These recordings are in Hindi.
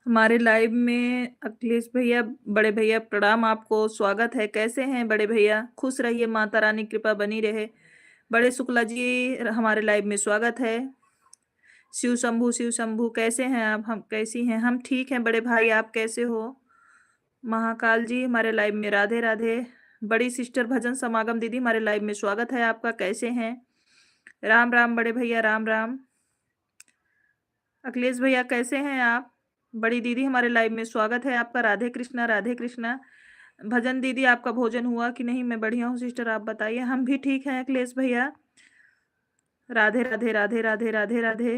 हमारे लाइव में अखिलेश भैया, बड़े भैया प्रणाम आपको, स्वागत है। कैसे हैं बड़े भैया? खुश रहिए, माता रानी कृपा बनी रहे। बड़े शुक्ला जी, हमारे लाइव में स्वागत है। शिव शंभू कैसे हैं आप? हम कैसी हैं? हम ठीक हैं बड़े भाई, आप कैसे हो? महाकाल जी हमारे लाइव में, राधे राधे। बड़ी सिस्टर भजन समागम दीदी हमारे लाइव में, स्वागत है आपका, कैसे हैं? राम राम बड़े भैया, राम राम। अखिलेश भैया कैसे हैं आप? बड़ी दीदी हमारे लाइव में, स्वागत है आपका, राधे कृष्णा राधे कृष्णा। भजन दीदी आपका भोजन हुआ कि नहीं? मैं बढ़िया हूँ सिस्टर, आप बताइए। हम भी ठीक हैं अखिलेश भैया। राधे राधे राधे राधे राधे राधे।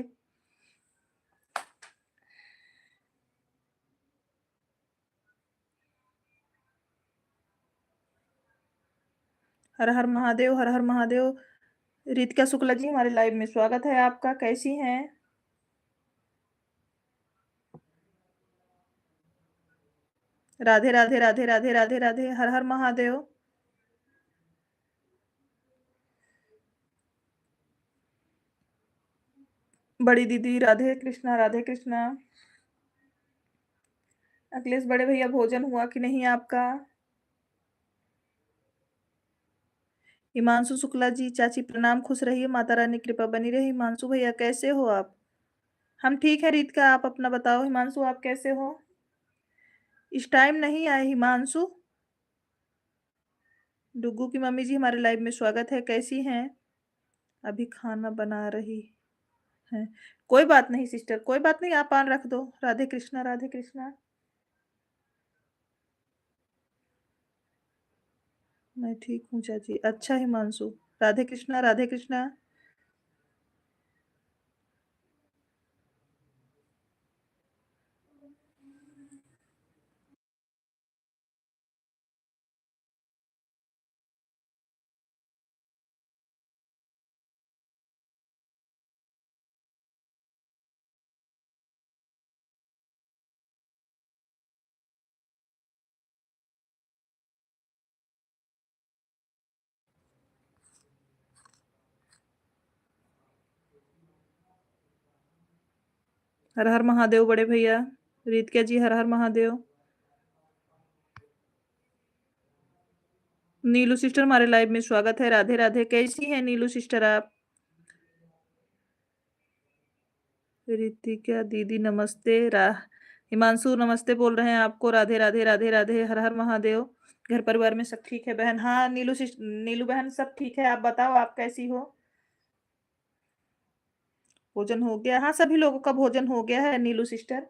हर हर महादेव, हर हर महादेव। रितिका शुक्ला जी हमारे लाइव में, स्वागत है आपका, कैसी हैं? राधे राधे राधे राधे राधे राधे, हर हर महादेव। बड़ी दीदी राधे कृष्णा राधे कृष्णा। अखिलेश बड़े भैया भोजन हुआ कि नहीं आपका? हिमांशु शुक्ला जी, चाची प्रणाम, खुश रहिए, माता रानी कृपा बनी रही। हिमांशु भैया कैसे हो आप? हम ठीक है रीत का, आप अपना बताओ। हिमांशु आप कैसे हो? इस टाइम नहीं आए हिमांशु? डुग्गू की मम्मी जी हमारे लाइव में, स्वागत है, कैसी हैं? अभी खाना बना रही हैं। कोई बात नहीं सिस्टर, कोई बात नहीं, आप पान रख दो। राधे कृष्णा राधे कृष्णा। मैं ठीक हूँ चाची। अच्छा हिमांशु, राधे कृष्णा राधे कृष्णा। हर हर महादेव बड़े भैया। रीतिका जी हर हर महादेव। नीलू सिस्टर हमारे लाइव में, स्वागत है, राधे राधे, कैसी हैं नीलू सिस्टर आप? ऋतिका दीदी नमस्ते। हिमांशु नमस्ते बोल रहे हैं आपको, राधे राधे राधे राधे, हर हर महादेव। घर परिवार में सब ठीक है बहन? हाँ नीलू बहन सब ठीक है, आप बताओ आप कैसी हो? भोजन हो गया? हाँ सभी लोगों का भोजन हो गया है नीलू सिस्टर।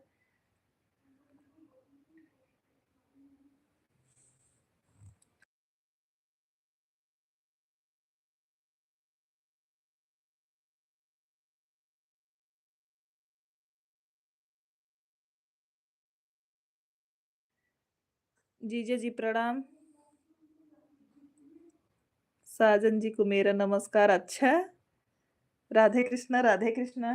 जीजे जी प्रणाम। साजन जी को मेरा नमस्कार। अच्छा, राधे कृष्णा राधे कृष्णा।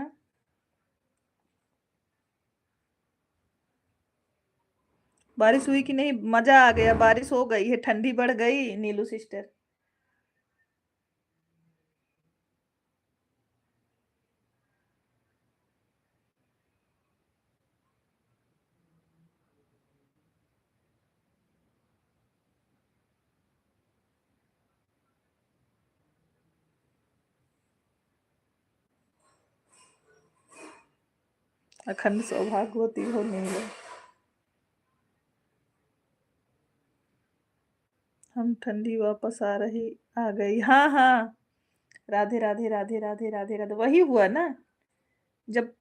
बारिश हुई कि नहीं? मजा आ गया, बारिश हो गई है, ठंडी बढ़ गई नीलू सिस्टर। अखंड सौभाग्यवती हो नीलू। हम ठंडी वापस आ रही, आ गई, हाँ हाँ। राधे राधे राधे राधे राधे राधे, वही हुआ ना। जब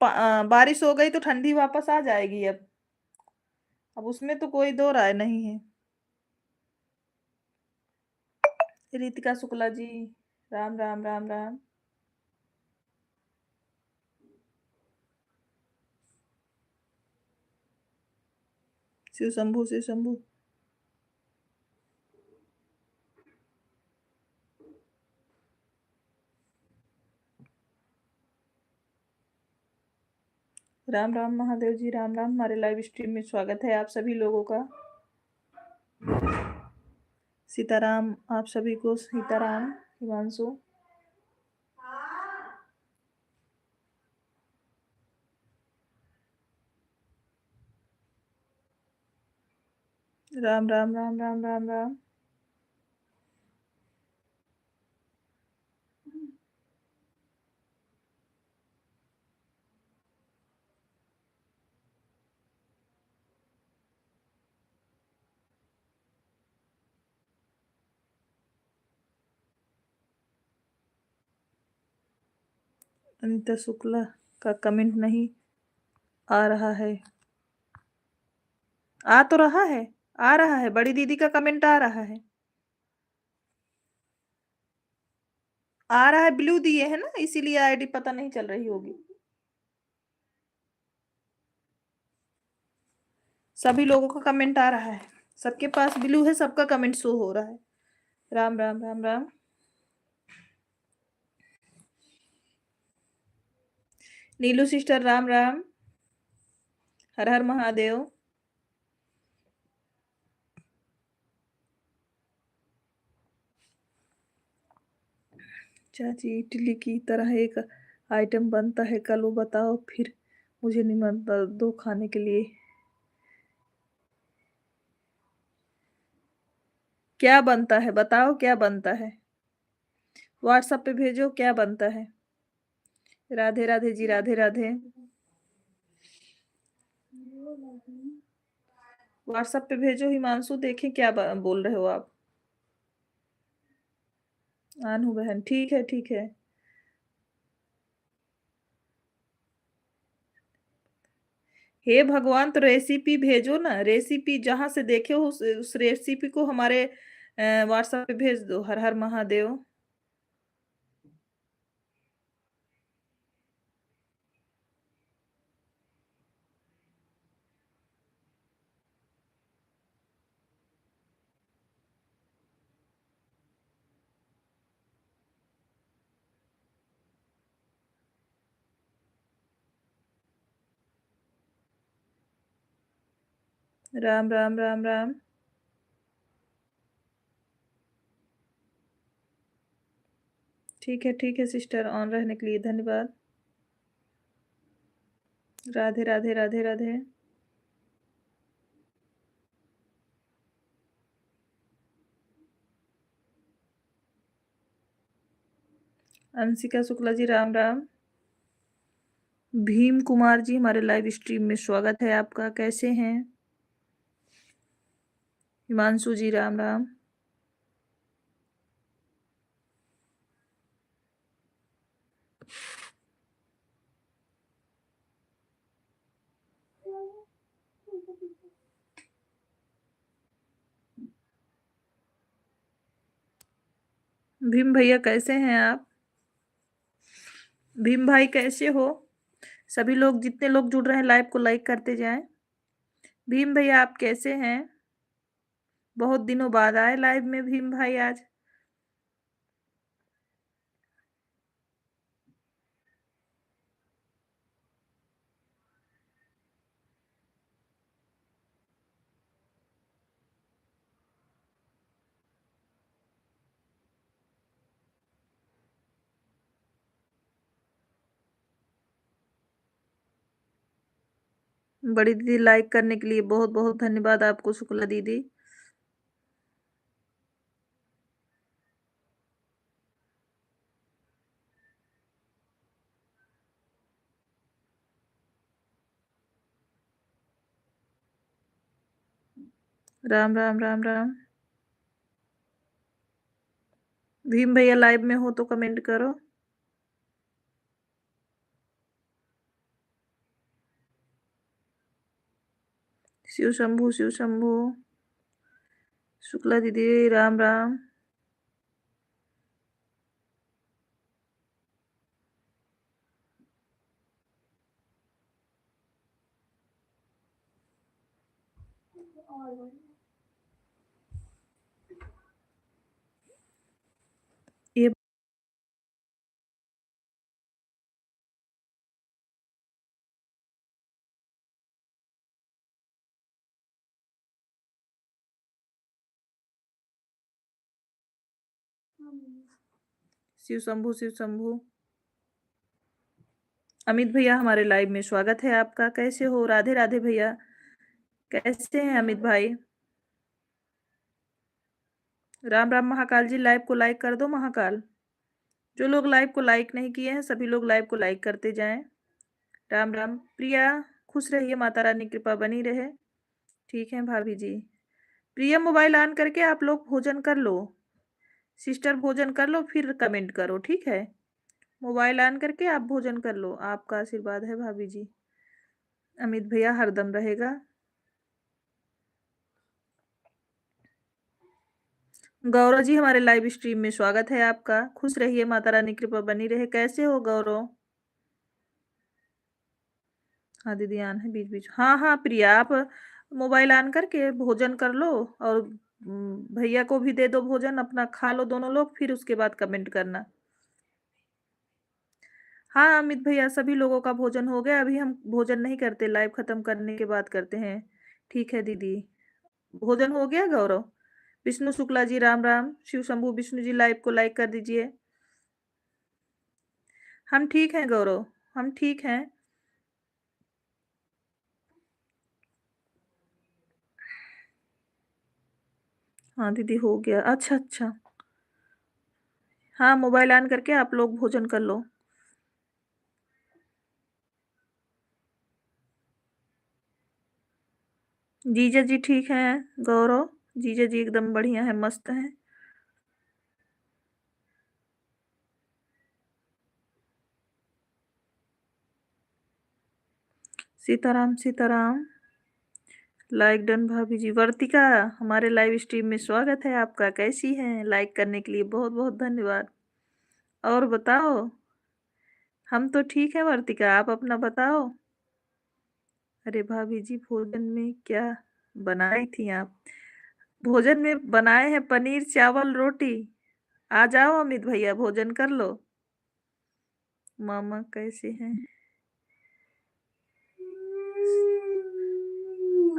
बारिश हो गई तो ठंडी वापस आ जाएगी अब उसमें तो कोई दो राय नहीं है। रितिका शुक्ला जी, राम राम राम राम। शिव शंभू शिव शंभू। राम राम महादेव जी, राम राम। हमारे लाइव स्ट्रीम में स्वागत है आप सभी लोगों का। सीताराम आप सभी को, सीताराम। हिमांशु। राम राम राम राम राम राम। अनिता शुक्ला का कमेंट नहीं आ रहा है। आ तो रहा है, आ रहा है, बड़ी दीदी का कमेंट आ रहा है। आ रहा है, ब्लू दिए है ना, इसीलिए आईडी पता नहीं चल रही होगी। सभी लोगों का कमेंट आ रहा है, सबके पास ब्लू है, सबका कमेंट शो हो रहा है। राम राम राम राम। नीलू सिस्टर राम राम। हर हर महादेव। चाची इडली की तरह एक आइटम बनता है, कल वो बताओ, फिर मुझे निमंत्रण दो खाने के लिए। क्या बनता है बताओ, क्या बनता है? व्हाट्सएप पे भेजो, क्या बनता है? राधे राधे जी, राधे राधे। व्हाट्सएप पे भेजो हिमांशु, देखें क्या बोल रहे हो आप। आनू बहन, ठीक है ठीक है। हे भगवान, तो रेसिपी भेजो ना, रेसिपी जहां से देखे हो उस रेसिपी को हमारे व्हाट्सएप पे भेज दो। हर हर महादेव। राम राम राम राम। ठीक है सिस्टर, ऑन रहने के लिए धन्यवाद। राधे राधे राधे राधे। अंशिका शुक्ला जी राम राम। भीम कुमार जी, हमारे लाइव स्ट्रीम में स्वागत है आपका, कैसे हैं? हिमांशु जी राम राम। भीम भैया कैसे हैं आप? भीम भाई कैसे हो? सभी लोग, जितने लोग जुड़ रहे हैं लाइव को लाइक करते जाएं। भीम भैया आप कैसे हैं? बहुत दिनों बाद आए लाइव में भीम भाई आज। बड़ी दीदी लाइक करने के लिए बहुत बहुत धन्यवाद आपको शुक्ला दीदी। राम राम राम राम। भीम भैया लाइव में हो तो कमेंट करो। शिव शंभू शिव शंभू। शुक्ला दीदी राम राम। ये शिव शंभू शिव शंभू। अमित भैया हमारे लाइव में स्वागत है आपका, कैसे हो? राधे राधे भैया, कैसे हैं अमित भाई? राम राम महाकाल जी, लाइव को लाइक कर दो महाकाल। जो लोग लाइव को लाइक नहीं किए हैं सभी लोग लाइव को लाइक करते जाएं। राम राम प्रिया, खुश रहिए, माता रानी की कृपा बनी रहे। ठीक है भाभी जी। प्रिया मोबाइल ऑन करके आप लोग भोजन कर लो। सिस्टर भोजन कर लो फिर कमेंट करो, ठीक है। मोबाइल ऑन करके आप भोजन कर लो, आपका आशीर्वाद है भाभी जी। अमित भैया हरदम रहेगा। गौरव जी हमारे लाइव स्ट्रीम में स्वागत है आपका। खुश रहिए, माता रानी की कृपा बनी रहे। कैसे हो गौरव? हाँ दीदी ऑन है बीच बीच। हाँ हाँ प्रिया, आप मोबाइल ऑन करके भोजन कर लो और भैया को भी दे दो भोजन, अपना खा लो दोनों लोग, फिर उसके बाद कमेंट करना। हाँ अमित भैया, सभी लोगों का भोजन हो गया। अभी हम भोजन नहीं करते, लाइव खत्म करने के बाद करते हैं। ठीक है दीदी। भोजन हो गया गौरव? विष्णु शुक्ला जी राम राम। शिव शंभू विष्णु जी लाइव को लाइक कर दीजिए। हम ठीक हैं गौरव, हम ठीक हैं। हाँ दीदी हो गया। अच्छा अच्छा। हाँ मोबाइल ऑन करके आप लोग भोजन कर लो। जीजा जी ठीक हैं गौरव। जीजा जी एकदम बढ़िया है, मस्त हैं। सीताराम सीताराम। लाइक डन भाभी जी। वर्तिका, हमारे लाइव स्ट्रीम में स्वागत है आपका। कैसी हैं? लाइक करने के लिए बहुत बहुत धन्यवाद। और बताओ। हम तो ठीक है वर्तिका, आप अपना बताओ। अरे भाभी जी, भोजन में क्या बनाई थी आप? भोजन में बनाए हैं पनीर चावल रोटी। आ जाओ अमित भैया, भोजन कर लो। मामा कैसे हैं?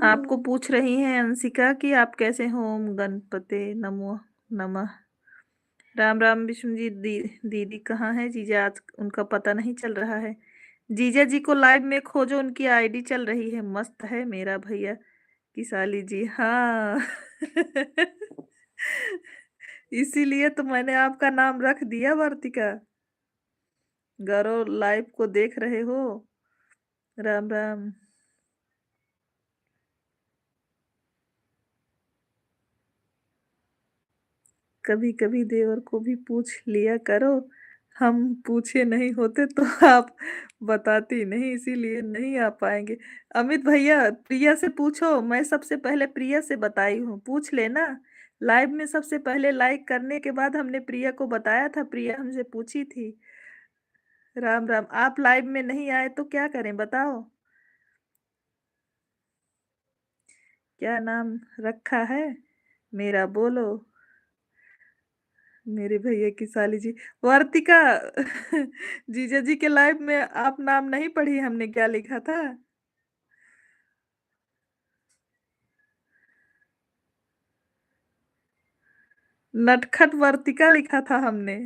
आपको पूछ रही हैं अंशिका कि आप कैसे हो। ओम गणपते नमो नमः। राम राम विष्णु जी। दीदी कहाँ है? जीजा आज उनका पता नहीं चल रहा है। जीजा जी को लाइव में खोजो, उनकी आईडी चल रही है। मस्त है मेरा भैया की साली जी। हाँ इसीलिए तो मैंने आपका नाम रख दिया वर्तिका। गौरव लाइव को देख रहे हो? राम राम। कभी कभी देवर को भी पूछ लिया करो। हम पूछे नहीं होते तो आप बताती नहीं, इसीलिए नहीं आ पाएंगे। अमित भैया प्रिया से पूछो, मैं सबसे पहले प्रिया से बताई हूँ, पूछ लेना। लाइव में सबसे पहले लाइक करने के बाद हमने प्रिया को बताया था, प्रिया हमसे पूछी थी। राम राम। आप लाइव में नहीं आए तो क्या करें बताओ? क्या नाम रखा है मेरा? बोलो। मेरे भैया की साली जी। वार्तिका जीजा जी के लाइव में आप नाम नहीं पढ़ी हमने क्या लिखा था? नटखट वर्तिका लिखा था हमने।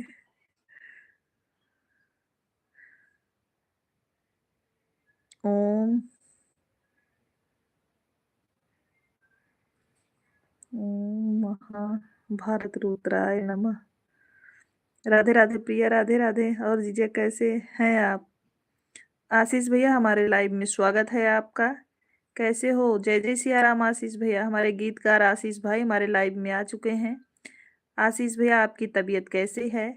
ओम ओम महा भारत रुद्राय नमः। राधे राधे प्रिया, राधे राधे। और जीजा कैसे हैं आप? आशीष भैया हमारे लाइव में स्वागत है आपका। कैसे हो? जय जय सिया राम। आशीष भैया, हमारे गीतकार आशीष भाई हमारे लाइव में आ चुके हैं। आशीष भैया आपकी तबीयत कैसे है?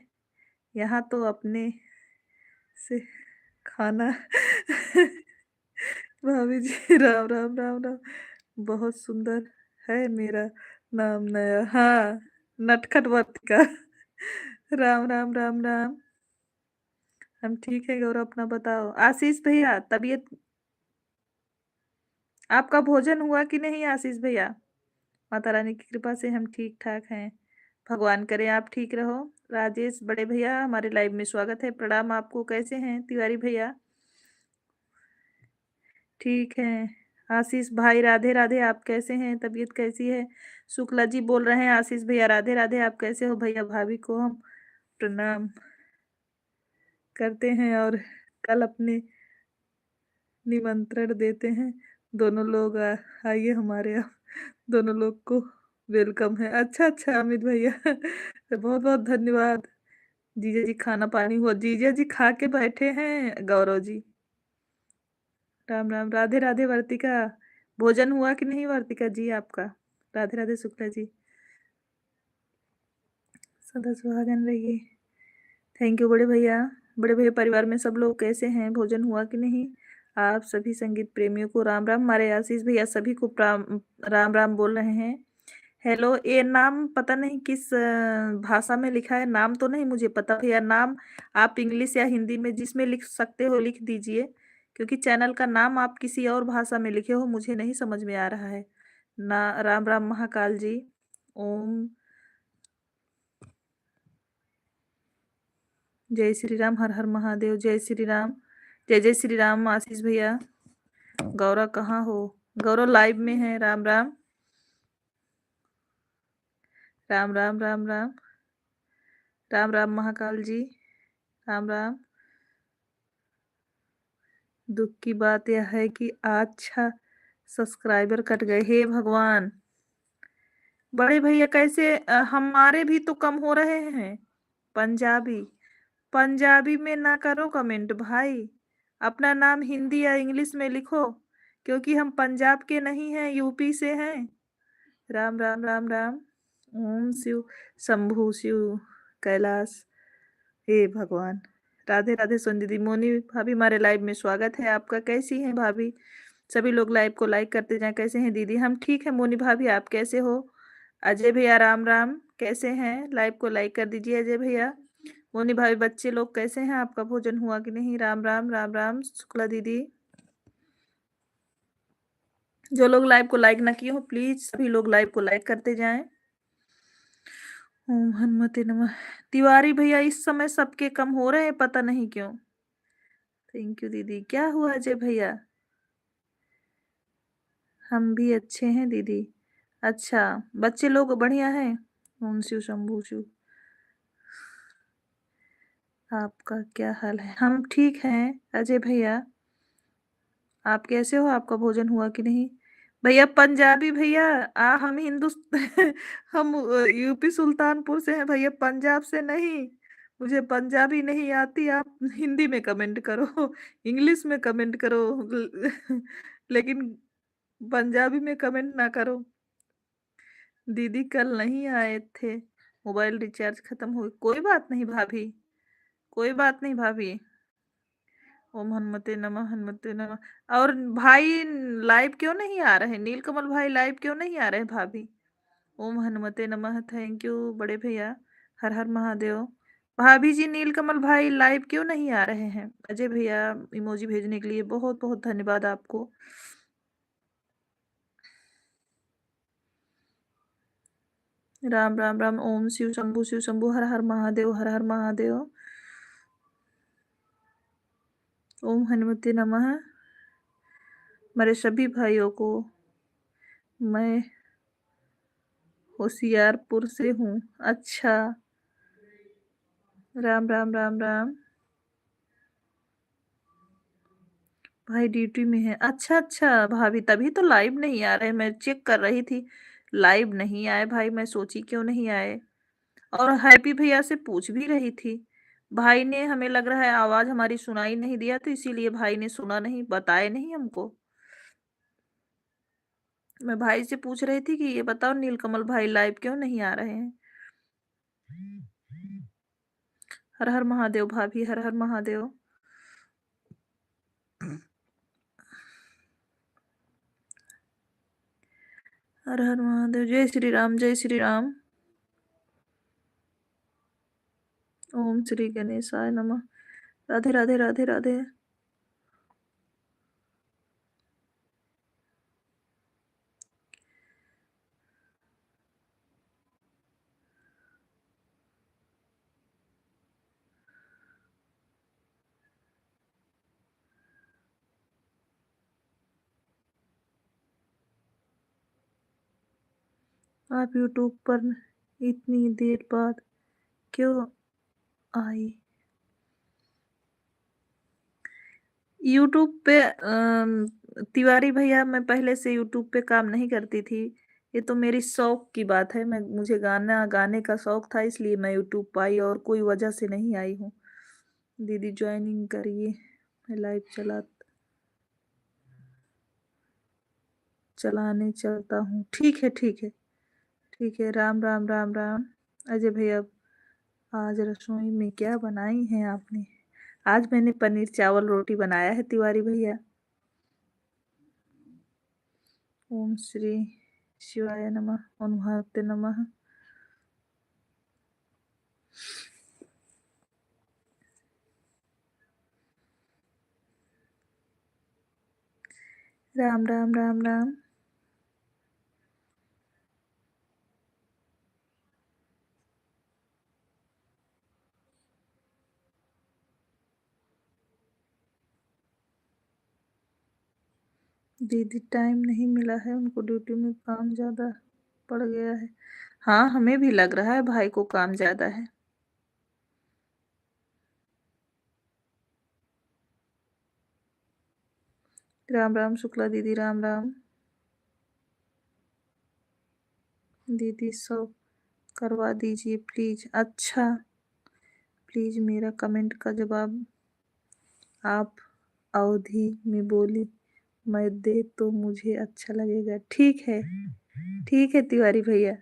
यहाँ तो अपने से खाना भाभी जी राम राम राम राम। बहुत सुंदर है मेरा नाम नया। हाँ नटखट वर्तिका राम राम राम राम। हम ठीक है गौरव, अपना बताओ। आशीष भैया तबीयत, आपका भोजन हुआ कि नहीं आशीष भैया? माता रानी की कृपा से हम ठीक ठाक हैं। भगवान करे आप ठीक रहो। राजेश बड़े भैया हमारे लाइव में स्वागत है। प्रणाम आपको। कैसे हैं तिवारी भैया? ठीक है। आशीष भाई राधे राधे, आप कैसे हैं? तबीयत कैसी है? शुक्ला जी बोल रहे हैं आशीष भैया राधे राधे, आप कैसे हो? भैया भाभी को हम प्रणाम करते हैं और कल अपने निमंत्रण देते हैं। दोनों लोग आइए हमारे यहाँ, दोनों लोग को वेलकम है। अच्छा, अच्छा अमित भैया बहुत-बहुत धन्यवाद। जीजा जी खाना पानी हुआ? जीजा जी खा के बैठे हैं गौरव जी। राम, राम। राधे, राधे वर्तिका। भोजन हुआ कि नहीं वर्तिका जी आपका? राधे, राधे शुक्ला जी। सदा सुहागन रहिए। थैंक यू बड़े भैया। बड़े भैया परिवार में सब लोग कैसे हैं? भोजन हुआ कि नहीं? आप सभी संगीत प्रेमियों को राम राम। हमारे आशीष भैया सभी को राम राम बोल रहे हैं। हेलो, ये नाम पता नहीं किस भाषा में लिखा है, नाम तो नहीं मुझे पता भैया। नाम आप इंग्लिश या हिंदी में जिसमें लिख सकते हो लिख दीजिए, क्योंकि चैनल का नाम आप किसी और भाषा में लिखे हो, मुझे नहीं समझ में आ रहा है ना। राम राम महाकाल जी। ओम जय श्री राम। हर हर महादेव। जय श्री राम। जय जय श्री राम। आशीष भैया, गौरव कहाँ हो? गौरव लाइव में है। राम राम। राम राम राम राम। राम राम महाकाल जी। राम राम। दुख की बात यह है कि अच्छा सब्सक्राइबर कट गए। हे भगवान। बड़े भैया कैसे हमारे भी तो कम हो रहे हैं। पंजाबी, पंजाबी में ना करो कमेंट भाई। अपना नाम हिंदी या इंग्लिश में लिखो, क्योंकि हम पंजाब के नहीं हैं, यूपी से हैं। राम राम राम राम। ओम शिव शंभु शिव कैलाश। हे भगवान। राधे राधे सुन दीदी। मोनी भाभी हमारे लाइव में स्वागत है आपका। कैसी हैं भाभी? सभी लोग लाइव को लाइक करते जाएं। कैसे हैं दीदी? हम ठीक है मोनी भाभी, आप कैसे हो? अजय भैया राम राम, कैसे हैं? लाइव को लाइक कर दीजिए अजय भैया। मोनी भाभी बच्चे लोग कैसे हैं? आपका भोजन हुआ कि नहीं? राम राम राम राम शुक्ला दीदी। जो लोग लाइव को लाइक ना किए हो प्लीज सभी लोग लाइव को लाइक करते जाएं। ओम हनुमते नमः। तिवारी भैया इस समय सबके कम हो रहे हैं, पता नहीं क्यों। थैंक यू दीदी। क्या हुआ अजय भैया? हम भी अच्छे हैं दीदी। अच्छा, बच्चे लोग बढ़िया हैं? ओम शिव शंभू शिव। आपका क्या हाल है? हम ठीक हैं अजय भैया। आप कैसे हो? आपका भोजन हुआ कि नहीं? भैया पंजाबी भैया, हम हम यूपी सुल्तानपुर से हैं भैया, पंजाब से नहीं। मुझे पंजाबी नहीं आती। आप हिंदी में कमेंट करो इंग्लिश में कमेंट करो लेकिन पंजाबी में कमेंट ना करो। दीदी कल नहीं आए थे, मोबाइल रिचार्ज खत्म हो। कोई बात नहीं भाभी, कोई बात नहीं भाभी। ओम हनुमते नमः, हनुमते नमः। और भाई लाइव क्यों नहीं आ रहे? नीलकमल भाई लाइव क्यों नहीं आ रहे भाभी? ओम हनुमते नमः। थैंक यू बड़े भैया। हर हर महादेव। भाभी जी नीलकमल भाई लाइव क्यों नहीं आ रहे हैं? अजय भैया इमोजी भेजने के लिए बहुत बहुत धन्यवाद आपको। राम राम राम। ओम शिव शंभु हर हर महादेव, हर हर महादेव। ओम हनुमते नमः। मेरे सभी भाइयों को, मैं होशियारपुर से हूँ। अच्छा। राम राम राम राम। भाई ड्यूटी में है। अच्छा अच्छा भाभी, तभी तो लाइव नहीं आ रहे। मैं चेक कर रही थी, लाइव नहीं आए भाई। मैं सोची क्यों नहीं आए, और हैप्पी भैया से पूछ भी रही थी। भाई ने, हमें लग रहा है आवाज हमारी सुनाई नहीं दिया, तो इसीलिए भाई ने सुना नहीं, बताए नहीं हमको। मैं भाई से पूछ रही थी कि ये बताओ नीलकमल भाई लाइव क्यों नहीं आ रहे हैं। हर हर महादेव भाभी, हर हर महादेव। हर हर महादेव। जय श्री राम, जय श्री राम। ओम श्री गणेशाय नमः। राधे राधे राधे राधे। आप यूट्यूब पर इतनी देर बाद क्यों आई? यूट्यूब पे तिवारी भैया, मैं पहले से यूट्यूब पे काम नहीं करती थी। ये तो मेरी शौक की बात है। मुझे गाना गाने का शौक था, इसलिए मैं यूट्यूब पे आई और कोई वजह से नहीं आई हूँ। दीदी ज्वाइनिंग करिए, मैं लाइव चलाने चलता हूँ। ठीक है, ठीक है, ठीक है। राम राम राम राम। अजय भैया, आज रसोई में क्या बनाई हैं आपने? आज मैंने पनीर चावल रोटी बनाया है तिवारी भैया। ओम श्री शिवाय नमः, ओम हरते नमः। राम राम राम राम। दीदी टाइम नहीं मिला है, उनको ड्यूटी में काम ज़्यादा पड़ गया है। हाँ, हमें भी लग रहा है भाई को काम ज़्यादा है। राम राम शुक्ला दीदी, राम राम। दीदी सब करवा दीजिए प्लीज। अच्छा, प्लीज मेरा कमेंट का जवाब आप अवधि में बोली मैं दे तो मुझे अच्छा लगेगा। ठीक है, ठीक है तिवारी भैया।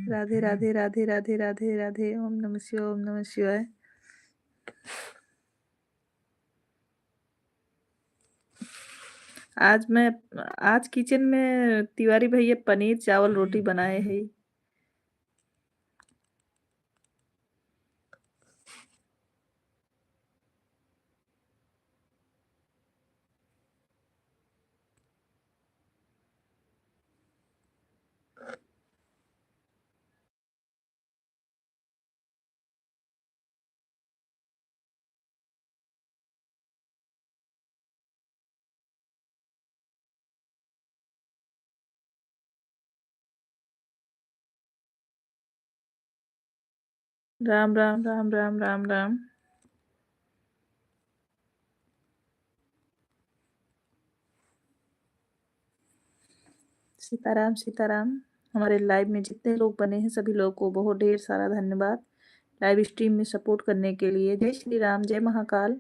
राधे राधे राधे राधे राधे राधे। ओम नमः शिवाय, ओम नमः शिवाय। आज किचन में तिवारी भैया पनीर चावल रोटी बनाए हैं। राम राम राम राम राम राम। सीताराम सीताराम। हमारे लाइव में जितने लोग बने हैं सभी लोगों को बहुत ढेर सारा धन्यवाद लाइव स्ट्रीम में सपोर्ट करने के लिए। जय श्री राम, जय महाकाल।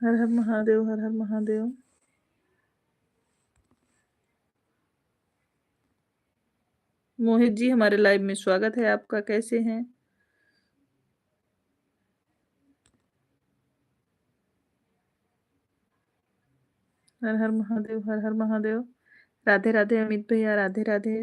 हर हर महादेव, हर हर महादेव। मोहित जी, हमारे लाइव में स्वागत है आपका। कैसे हैं? हर हर महादेव, हर हर महादेव। राधे राधे अमित भैया, Radhe Radhe.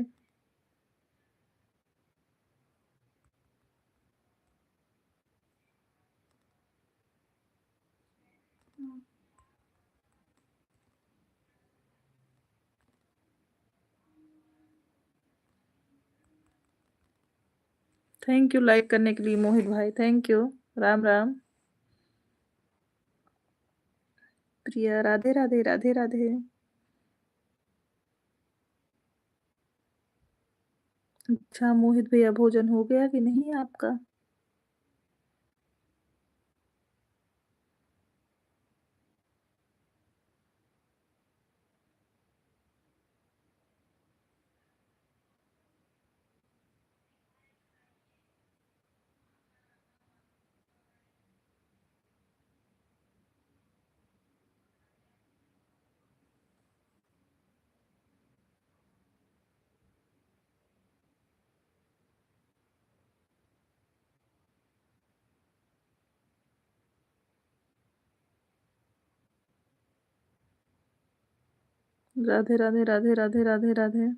Thank you like करने के लिए मोहित भाई, थैंक यू। राम राम। प्रिया, राधे राधे राधे राधे। अच्छा मोहित भैया, भोजन हो गया कि नहीं आपका? राधे राधे राधे राधे राधे राधे।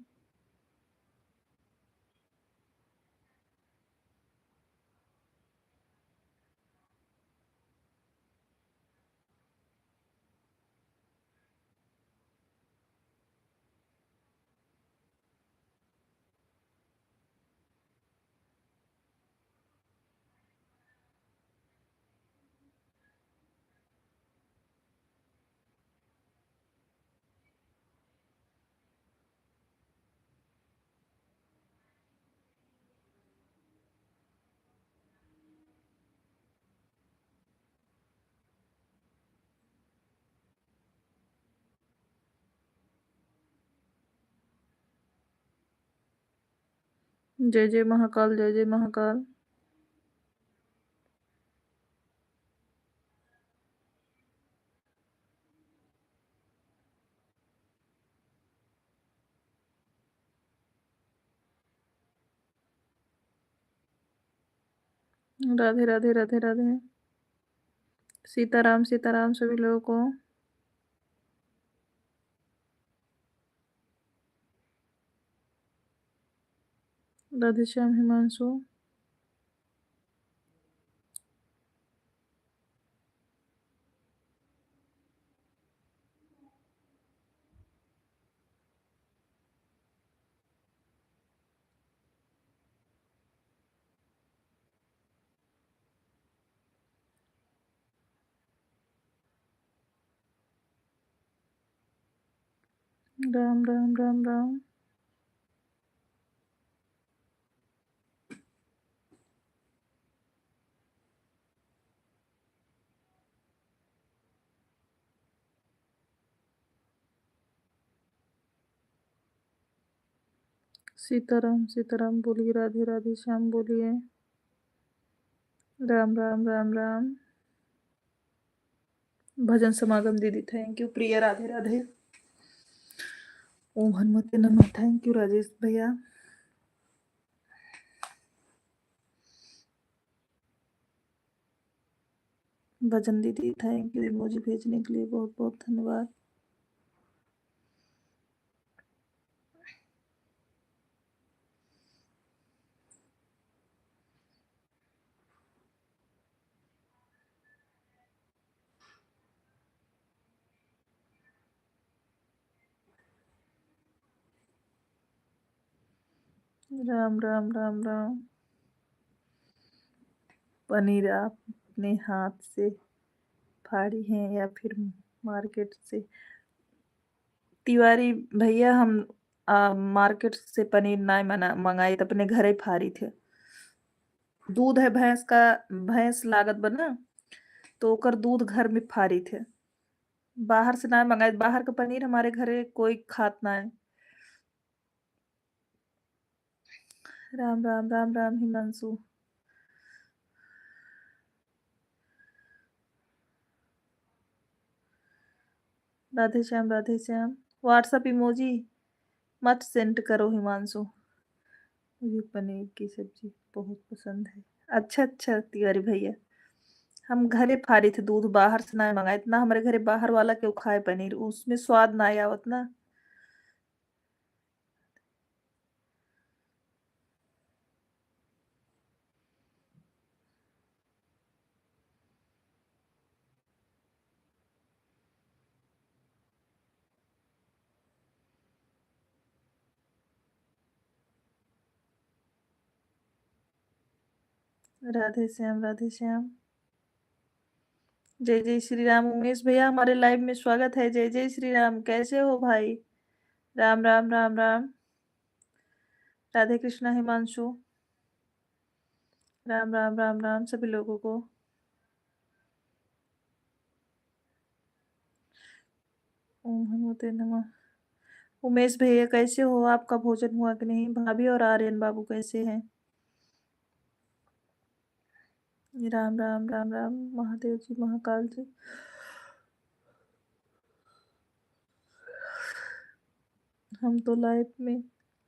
जय जय महाकाल, जय जय महाकाल। राधे राधे राधे राधे। सीताराम सीताराम सभी लोगों को। राधे श्याम हिमांशु। राम राम राम राम। सीताराम सीताराम बोलिए, राधे राधे श्याम बोलिए। राम राम राम राम। भजन समागम दीदी, थैंक यू। प्रिया राधे राधे। ओम हनुमते नमः, थैंक यू राजेश भैया। भजन दीदी थैंक यू इमोजी भेजने के लिए, बहुत बहुत धन्यवाद। राम राम राम राम। पनीर आप अपने हाथ से फाड़ी हैं या फिर मार्केट से? तिवारी भैया, हम मार्केट से पनीर ना मंगाई, तो अपने घर ही फाड़ी थे। दूध है भैंस का, भैंस लागत बना, तो ओकर दूध घर में फाड़ी थे। बाहर से ना मंगाई, बाहर का पनीर हमारे घरे कोई खात ना है। राम राम राम राम हिमांशु। राधे श्याम राधे श्याम। व्हाट्सएप इमोजी मत सेंड करो हिमांशु, मुझे पनीर की सब्जी बहुत पसंद है। अच्छा अच्छा तिवारी भैया, हम घरे फाड़ी थे दूध, बाहर से ना मंगाए। इतना हमारे घरे बाहर वाला क्यों खाए पनीर, उसमें स्वाद ना आवत ना। राधे श्याम राधे श्याम। जय जय श्री राम। उमेश भैया हमारे लाइव में स्वागत है। जय जय श्री राम, कैसे हो भाई? राम राम राम राम। राधे कृष्णा हिमांशु। राम राम राम राम सभी लोगों को। ओम हनुमते नमः। उमेश भैया कैसे हो? आपका भोजन हुआ कि नहीं? भाभी और आर्यन बाबू कैसे हैं? राम राम राम राम। महादेव जी, महाकाल जी। हम तो लाइव में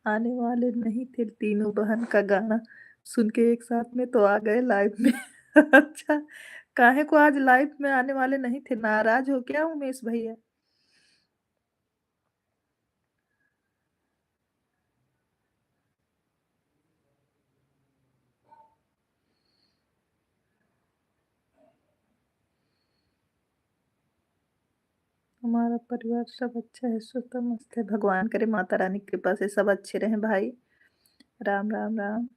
आने वाले नहीं थे, तीनों बहन का गाना सुन के एक साथ में तो आ गए लाइव में। अच्छा, काहे को आज लाइव में आने वाले नहीं थे? नाराज हो क्या उमेश भैया? हमारा परिवार सब अच्छा है, सुस्त मस्त है। भगवान करे माता रानी की कृपा से सब अच्छे रहें भाई। राम राम राम।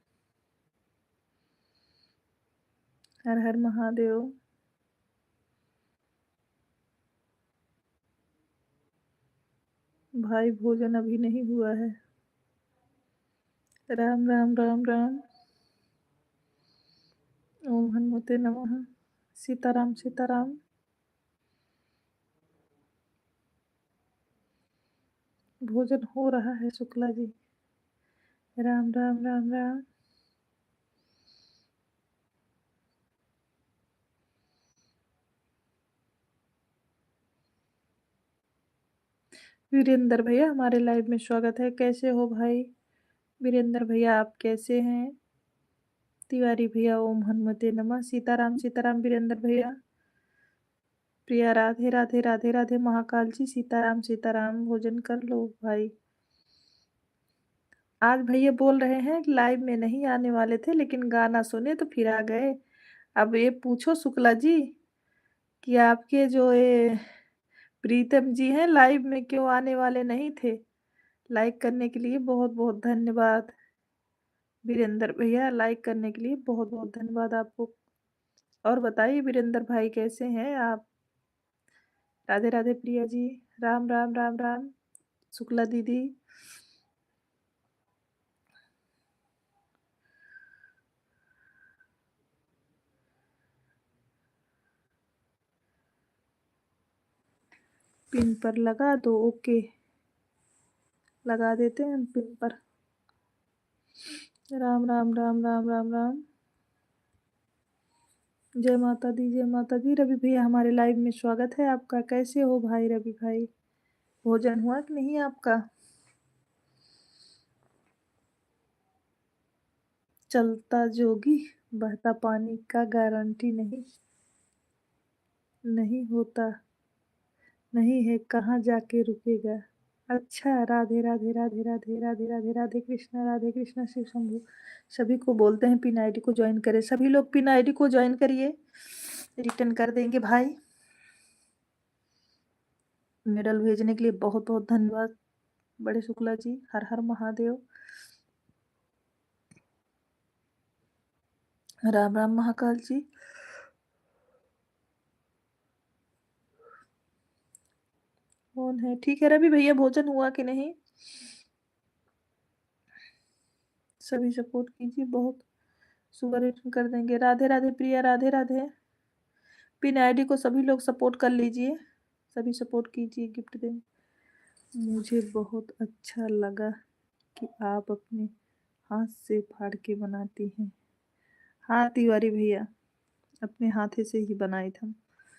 हर हर महादेव। भाई भोजन अभी नहीं हुआ है। राम राम राम राम। ओम हनुमते नमः। सीताराम सीताराम। भोजन हो रहा है शुक्ला जी। राम राम राम राम। वीरेंद्र भैया हमारे लाइव में स्वागत है। कैसे हो भाई वीरेंद्र भैया, आप कैसे हैं? तिवारी भैया ओम हनुमते नमः। सीताराम सीताराम वीरेंद्र भैया। प्रिया राधे राधे राधे राधे। महाकाल जी सीताराम सीताराम। भोजन कर लो भाई। आज भैया बोल रहे हैं कि लाइव में नहीं आने वाले थे, लेकिन गाना सुने तो फिर आ गए। अब ये पूछो शुक्ला जी कि आपके जो ये प्रीतम जी हैं लाइव में क्यों आने वाले नहीं थे? लाइक करने के लिए बहुत बहुत धन्यवाद वीरेंद्र भैया। लाइक करने के लिए बहुत बहुत धन्यवाद आपको। और बताइए वीरेंद्र भाई कैसे हैं आप? राधे राधे प्रिया जी। राम राम राम राम। शुक्ला दीदी। पिन पर लगा दो। ओके, लगा देते हैं हम पिन पर। राम राम राम राम राम राम। जय माता दी जय माता दी। रवि भैया हमारे लाइव में स्वागत है आपका। कैसे हो भाई रवि भाई? भोजन हुआ कि नहीं आपका? चलता जोगी बहता पानी का गारंटी नहीं नहीं होता, नहीं है कहाँ जाके रुकेगा। अच्छा, राधे राधे राधे राधे राधे राधे राधे कृष्णा शिव शंभू। सभी को बोलते हैं पिन आईडी को ज्वाइन करें। सभी लोग पिन आईडी को ज्वाइन करिए, रिटर्न कर देंगे भाई। मेडल भेजने के लिए बहुत बहुत धन्यवाद बड़े शुक्ला जी। हर हर महादेव। राम राम महाकाल जी। कौन है? ठीक है रवि भैया, भोजन हुआ कि नहीं? सभी सपोर्ट कीजिए, बहुत सुबह रिटर्न कर देंगे। राधे राधे प्रिया, राधे राधे। पिन आईडी को सभी लोग सपोर्ट कर लीजिए, सभी सपोर्ट कीजिए, गिफ्ट देंगे। मुझे बहुत अच्छा लगा कि आप अपने हाथ से फाड़ के बनाती हैं। हाँ तिवारी भैया, अपने हाथे से ही बनाए थे।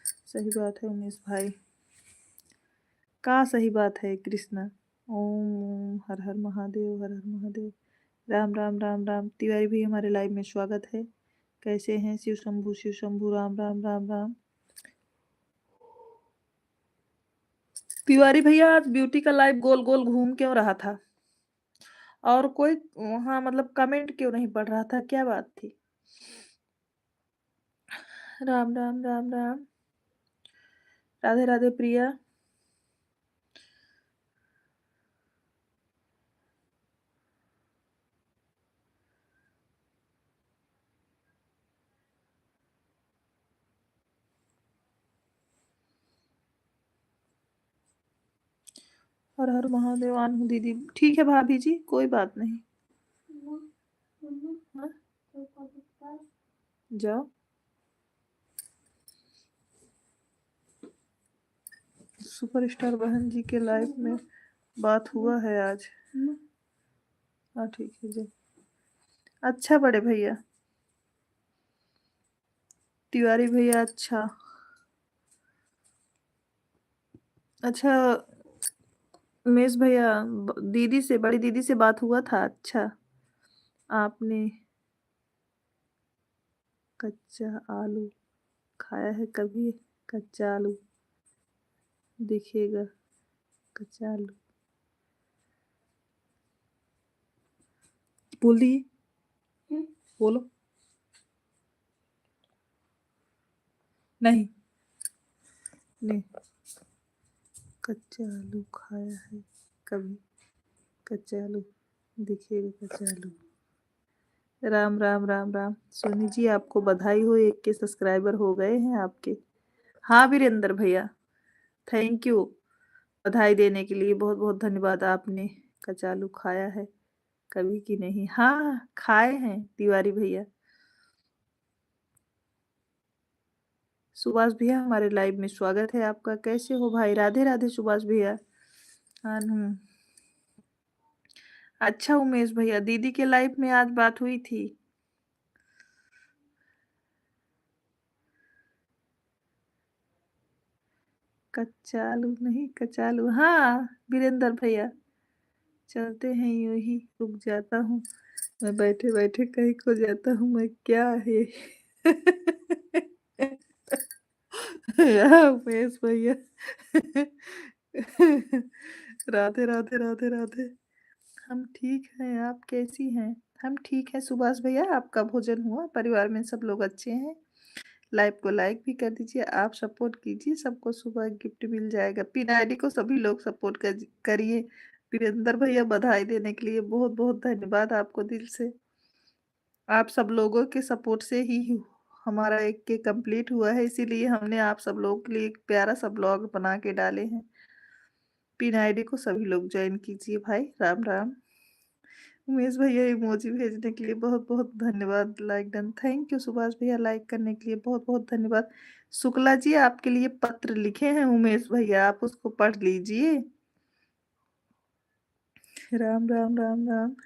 सही बात है उमेश भाई, का सही बात है कृष्णा। ओम ओम हर हर महादेव, हर हर महादेव। राम राम राम राम। तिवारी भी हमारे लाइव में स्वागत है। कैसे हैं? शिव शंभू शिव शंभू। राम राम राम राम। तिवारी भैया आज ब्यूटी का लाइव गोल गोल घूम क्यों रहा था? और कोई वहां मतलब कमेंट क्यों नहीं पढ़ रहा था? क्या बात थी? राम राम राम राम। राधे राधे प्रिया। हर हर महादेव। आनू दीदी ठीक है भाभी जी, कोई बात नहीं। हाँ? जाओ। सुपरस्टार बहन जी के लाइव में बात हुआ है आज। हाँ ठीक है जी। अच्छा बड़े भैया तिवारी भैया। अच्छा अच्छा उमेश भैया, दीदी से, बड़ी दीदी से बात हुआ था। अच्छा, आपने कच्चा आलू खाया है कभी? कच्चा आलू दिखेगा, कच्चा आलू बोल दिए। बोलो। नहीं नहीं, कच्चा आलू खाया है कभी? कच्चा आलू दिखेगा, कच्चा आलू। राम राम राम राम। सोनी जी आपको बधाई हो, 1 के सब्सक्राइबर हो गए हैं आपके। हाँ वीरेंद्र भैया, थैंक यू बधाई देने के लिए। बहुत बहुत धन्यवाद। आपने कच्चा आलू खाया है कभी कि नहीं? हाँ खाए हैं तिवारी भैया। सुभाष भैया हमारे लाइव में स्वागत है आपका। कैसे हो भाई? राधे राधे सुभाष भैया। हाँ अच्छा उमेश भैया, दीदी के लाइव में आज बात हुई थी। कच्चालू नहीं, कचालू, हाँ, वीरेंद्र भैया। चलते हैं यूं ही, रुक जाता हूँ। मैं बैठे-बैठे कहीं खो जाता हूँ, मैं क्या है? उमेश भैया। राधे, राधे, राधे, राधे। हम ठीक हैं, आप कैसी हैं? हम ठीक हैं सुभाष भैया, आपका भोजन हुआ? परिवार में सब लोग अच्छे हैं? लाइव को लाइक भी कर दीजिए, आप सपोर्ट कीजिए, सबको सुबह गिफ्ट मिल जाएगा। पिन आईडी को सभी लोग सपोर्ट करिए। वीरेंद्र भैया बधाई देने के लिए बहुत-बहुत धन्यवाद आपको दिल से। आप सब लोगों के सपोर्ट से ही हमारा 1K कंप्लीट हुआ है, इसीलिए हमने आप सब लोगों के लिए एक प्यारा सा ब्लॉग बना के डाले हैं। पिन आईडी को सभी लोग जॉइन कीजिए भाई, राम राम। उमेश भैया इमोजी भेजने के लिए बहुत-बहुत धन्यवाद, like done. Thank you Subhash भैया लाइक करने के लिए बहुत-बहुत धन्यवाद। शुक्ला जी आपके लिए पत्र लिखे हैं उमेश भैया, आप उसको पढ़ लीजिए। राम राम राम राम।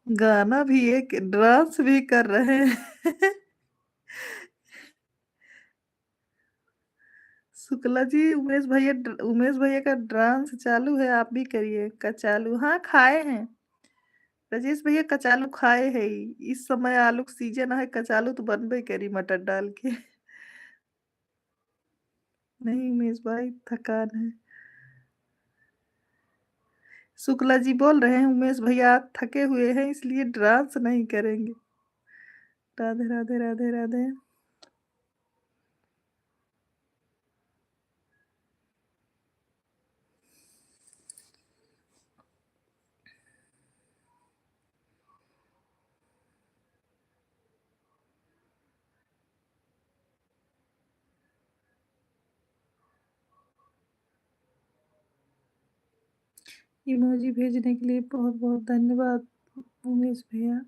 गाना भी एक डांस भी कर रहे हैं। शुक्ला जी, उमेश भैया का डांस चालू है, आप भी करिए कचालू। हाँ, खाए हैं। राजेश भैया कचालू खाए है ही। इस समय आलू का सीजन है, कचालू तो बनबे करी मटर डाल के। नहीं उमेश भाई, थकान है। शुक्ला जी बोल रहे हैं उमेश भैया थके हुए हैं इसलिए डांस नहीं करेंगे। राधे राधे राधे राधे। इमोजी भेजने के लिए बहुत बहुत धन्यवाद उमेश भैया।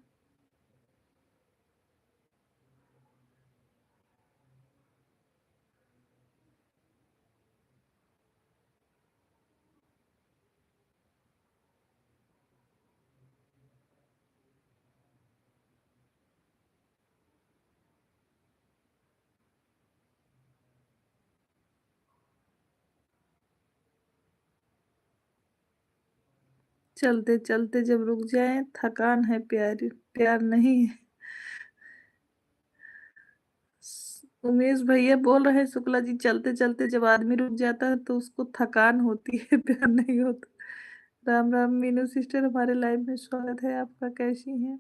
चलते चलते जब रुक जाए, थकान है प्यार, प्यार नहीं है। उमेश भैया बोल रहे हैं शुक्ला जी, चलते चलते जब आदमी रुक जाता है तो उसको थकान होती है, प्यार नहीं होता। राम राम मीनू सिस्टर, हमारे लाइव में स्वागत है आपका, कैसी हैं?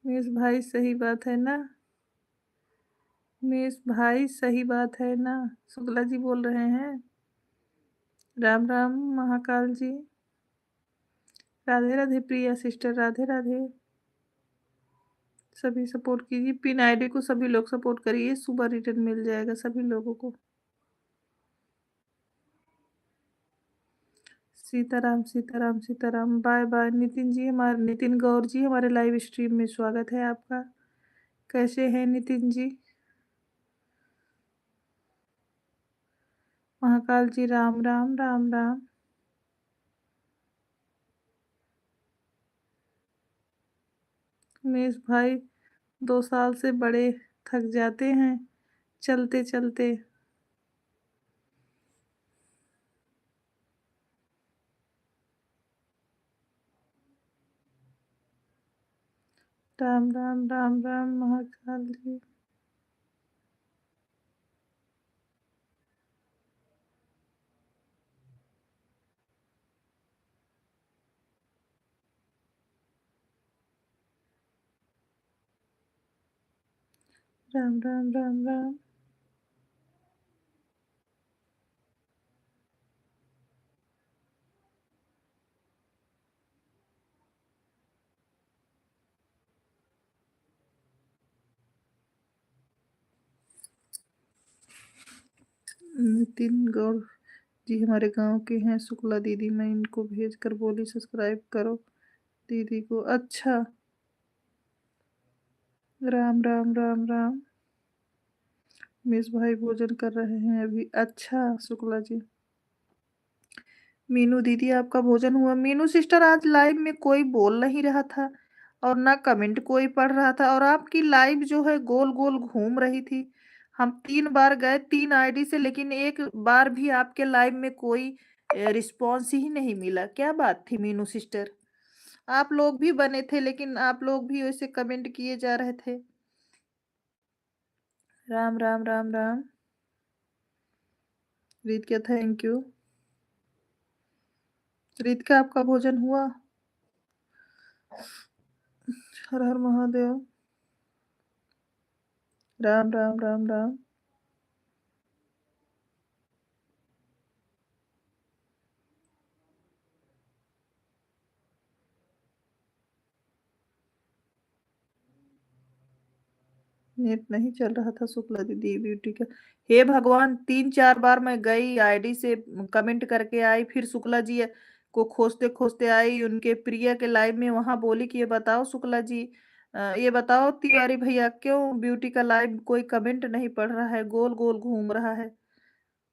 उमेश भाई सही बात है ना? उमेश भाई सही बात है ना? शुक्ला जी बोल रहे हैं। राम राम महाकाल जी। राधे राधे प्रिया सिस्टर, राधे राधे। सभी सपोर्ट कीजिए, पिन आईडी को सभी लोग सपोर्ट करिए, सुबह रिटर्न मिल जाएगा सभी लोगों को। सीताराम सीताराम सीताराम। बाय बाय नितिन जी, हमारे नितिन गौर जी, हमारे लाइव स्ट्रीम में स्वागत है आपका। कैसे हैं नितिन जी? महाकाल जी राम राम राम राम। उमेश भाई 2 साल से बड़े थक जाते हैं चलते चलते। राम राम राम राम महाकाल जी। राम राम राम राम। नितिन गौर जी हमारे गांव के हैं, शुक्ला दीदी, मैं इनको भेज कर बोली सब्सक्राइब करो दीदी को। अच्छा। राम राम राम राम। मिस भाई भोजन कर रहे हैं अभी। अच्छा शुक्ला जी। मीनू दीदी आपका भोजन हुआ? मीनू सिस्टर आज लाइव में कोई बोल नहीं रहा था और ना कमेंट कोई पढ़ रहा था और आपकी लाइव जो है गोल-गोल घूम रही थी। हम 3 बार गए 3 आईडी से लेकिन एक बार भी आपके लाइव में कोई रिस्पॉन्स ही नहीं मिला। क्या बात थी मीनू सिस्टर? आप लोग भी बने थे लेकिन आप लोग भी वैसे कमेंट किए जा रहे थे। राम, राम, राम, राम। Ritika thank you. रितिका आपका भोजन हुआ? हर हर महादेव। राम, राम, राम, राम। नेट नहीं चल रहा था शुक्ला दीदी ब्यूटी का। हे भगवान 3-4 बार मैं गई आईडी से कमेंट करके आई फिर शुक्ला जी को खोजते-खोजते आई उनके प्रिय के लाइव में वहाँ बोली कि ये बताओ शुक्ला जी ये बताओ तिवारी भैया क्यों ब्यूटी का लाइव कोई कमेंट नहीं पढ़ रहा है, गोल-गोल घूम रहा है।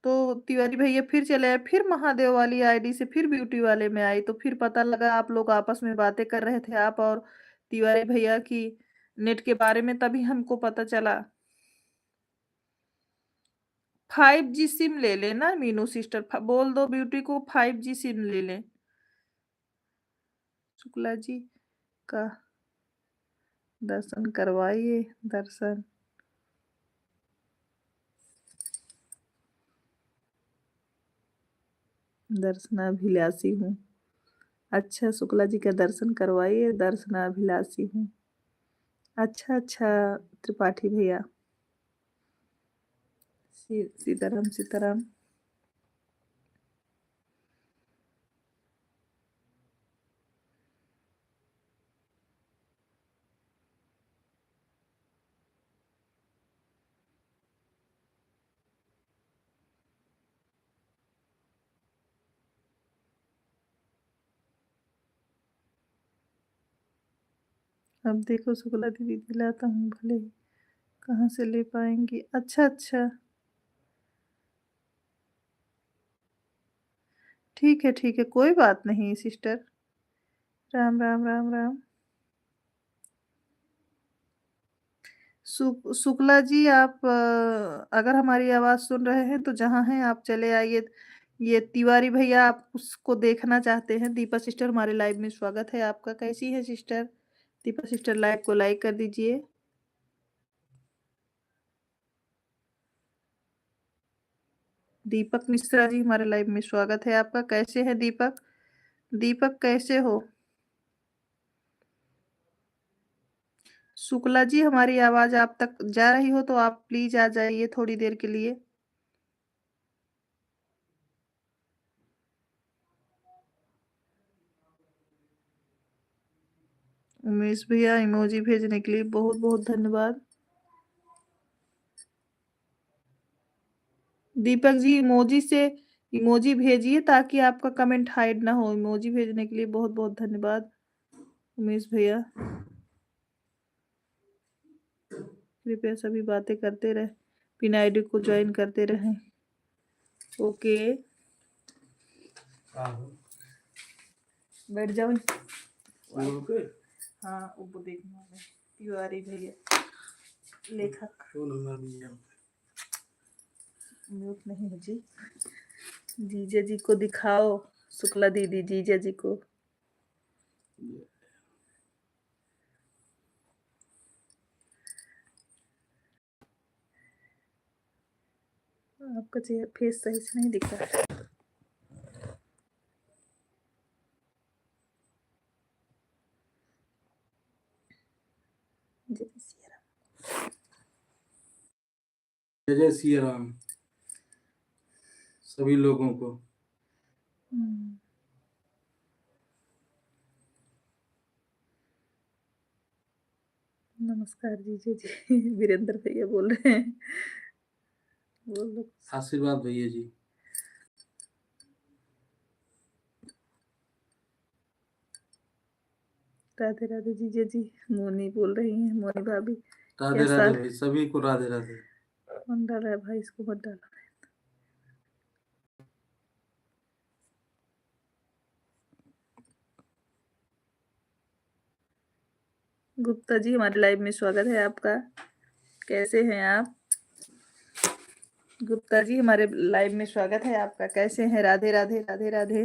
तो तिवारी भैया फिर चले आए, फिर महादेव वाली आईडी से फिर ब्यूटी वाले में आई, तो फिर पता लगा आप लोग आपस में बातें कर रहे थे आप और तिवारी भैया की नेट के बारे में तभी हमको पता चला। 5G सिम ले लेना मीनू सिस्टर बोल दो ब्यूटी को 5G सिम ले लें। शुक्ला जी का दर्शन करवाइए दर्शन। दर्शनाभिलाषी हूँ। अच्छा शुक्ला जी का दर्शन करवाइए दर्शनाभिलाषी हूँ। अच्छा अच्छा त्रिपाठी भैया सीताराम सीताराम। अब देखो शुक्ला दीदी दिलाता हूँ भले ही कहाँ से ले पाएंगी। अच्छा अच्छा ठीक है कोई बात नहीं सिस्टर। राम राम राम राम। शुक्ला जी आप अगर हमारी आवाज़ सुन रहे हैं तो जहाँ हैं आप चले आइए। ये तिवारी भैया आप उसको देखना चाहते हैं दीपा सिस्टर हमारे लाइव में स्वागत है आपका। कैसी है सिस्टर? दीपा सिस्टर लाइव को लाइक कर दीजिए। दीपक मिश्रा जी हमारे लाइव में स्वागत है आपका। कैसे हैं दीपक? दीपक कैसे हो? शुक्ला जी हमारी आवाज़ आप तक जा रही हो तो आप प्लीज़ आ जाइए थोड़ी देर के लिए। उमेश भैया इमोजी भेजने के लिए बहुत-बहुत धन्यवाद। दीपक जी इमोजी भेजिए ताकि आपका कमेंट हाइड ना हो। इमोजी भेजने के लिए बहुत-बहुत धन्यवाद उमेश भैया। कृपया सभी बातें करते रहे बिना आईडी को ज्वाइन करते रहें। ओके बैठ जाओ। हाँ वो देखना है तिवारी भैया लेखक म्यूट नहीं है जी। जीजा जी को दिखाओ शुक्ला दीदी जीजा जी को। आपका चेहरा फेस सही से नहीं दिख रहा है। जय जय सिया राम सभी लोगों को। नमस्कार जीजा जी वीरेंद्र भैया बोल रहे हैं। बोल दो आशीर्वाद भैया जी। राधे राधे जीजा जी। मोनी बोल रही हैं मोनी भाभी। राधे राधे भाई सभी को राधे राधे। कौन डाला है भाई इसको मत डालो। गुप्ता जी हमारे लाइव में स्वागत है आपका। कैसे हैं आप? गुप्ता जी हमारे लाइव में स्वागत है आपका। कैसे हैं? राधे राधे राधे राधे।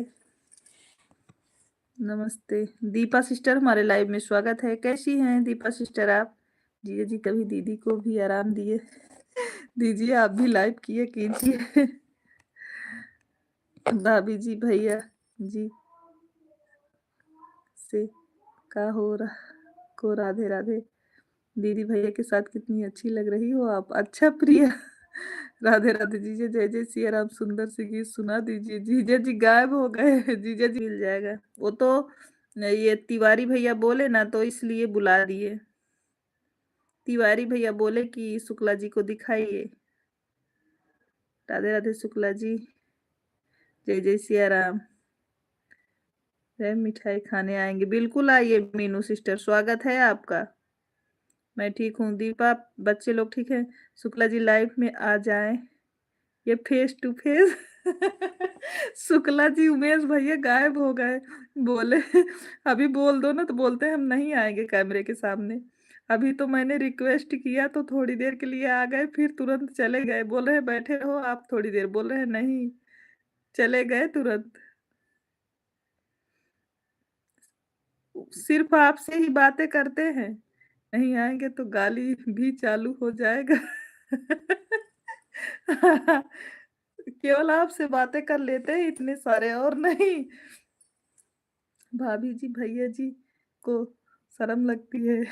नमस्ते। दीपा सिस्टर हमारे लाइव में स्वागत है। कैसी हैं दीपा सिस्टर आप? जी जी, कभी दीदी को भी आराम दिए दीजिए, आप भी लाइव किए कीजिए भाभी जी, भैया जी से का हो रहा को राधे राधे। दीदी भैया के साथ कितनी अच्छी लग रही हो आप। अच्छा प्रिया राधे राधे। जीजा जय जय सिया राम, सुंदर से गीत सुना दीजिए। जीजा जी गायब हो गए जीजा जी मिल जाएगा। वो तो ये तिवारी भैया बोले ना, तो इसलिए बुला दिए। तिवारी भैया बोले कि शुक्ला जी को दिखाइए। राधे राधे शुक्ला जी, जय जय सिया राम। मिठाई खाने आएंगे, बिल्कुल आइए मीनू सिस्टर, स्वागत है आपका। मैं ठीक हूँ। दीपा, बच्चे लोग ठीक है? शुक्ला जी लाइव में आ जाएं, ये face to face Shukla ji, Umesh भैया गायब हो गए। बोले अभी बोल दो ना, तो बोलते हैं हम नहीं आएंगे कैमरे के सामने। अभी तो मैंने रिक्वेस्ट किया तो थोड़ी देर के लिए आ गए, फिर तुरंत चले गए। बोल रहे हैं बैठे रहो आप थोड़ी देर, बोल रहे हैं नहीं, चले गए तुरंत। सिर्फ आपसे ही बातें करते हैं, नहीं आएंगे तो गाली भी चालू हो जाएगा केवल आपसे बातें कर लेते हैं इतने सारे, और नहीं। भाभी जी भैया जी को शर्म लगती है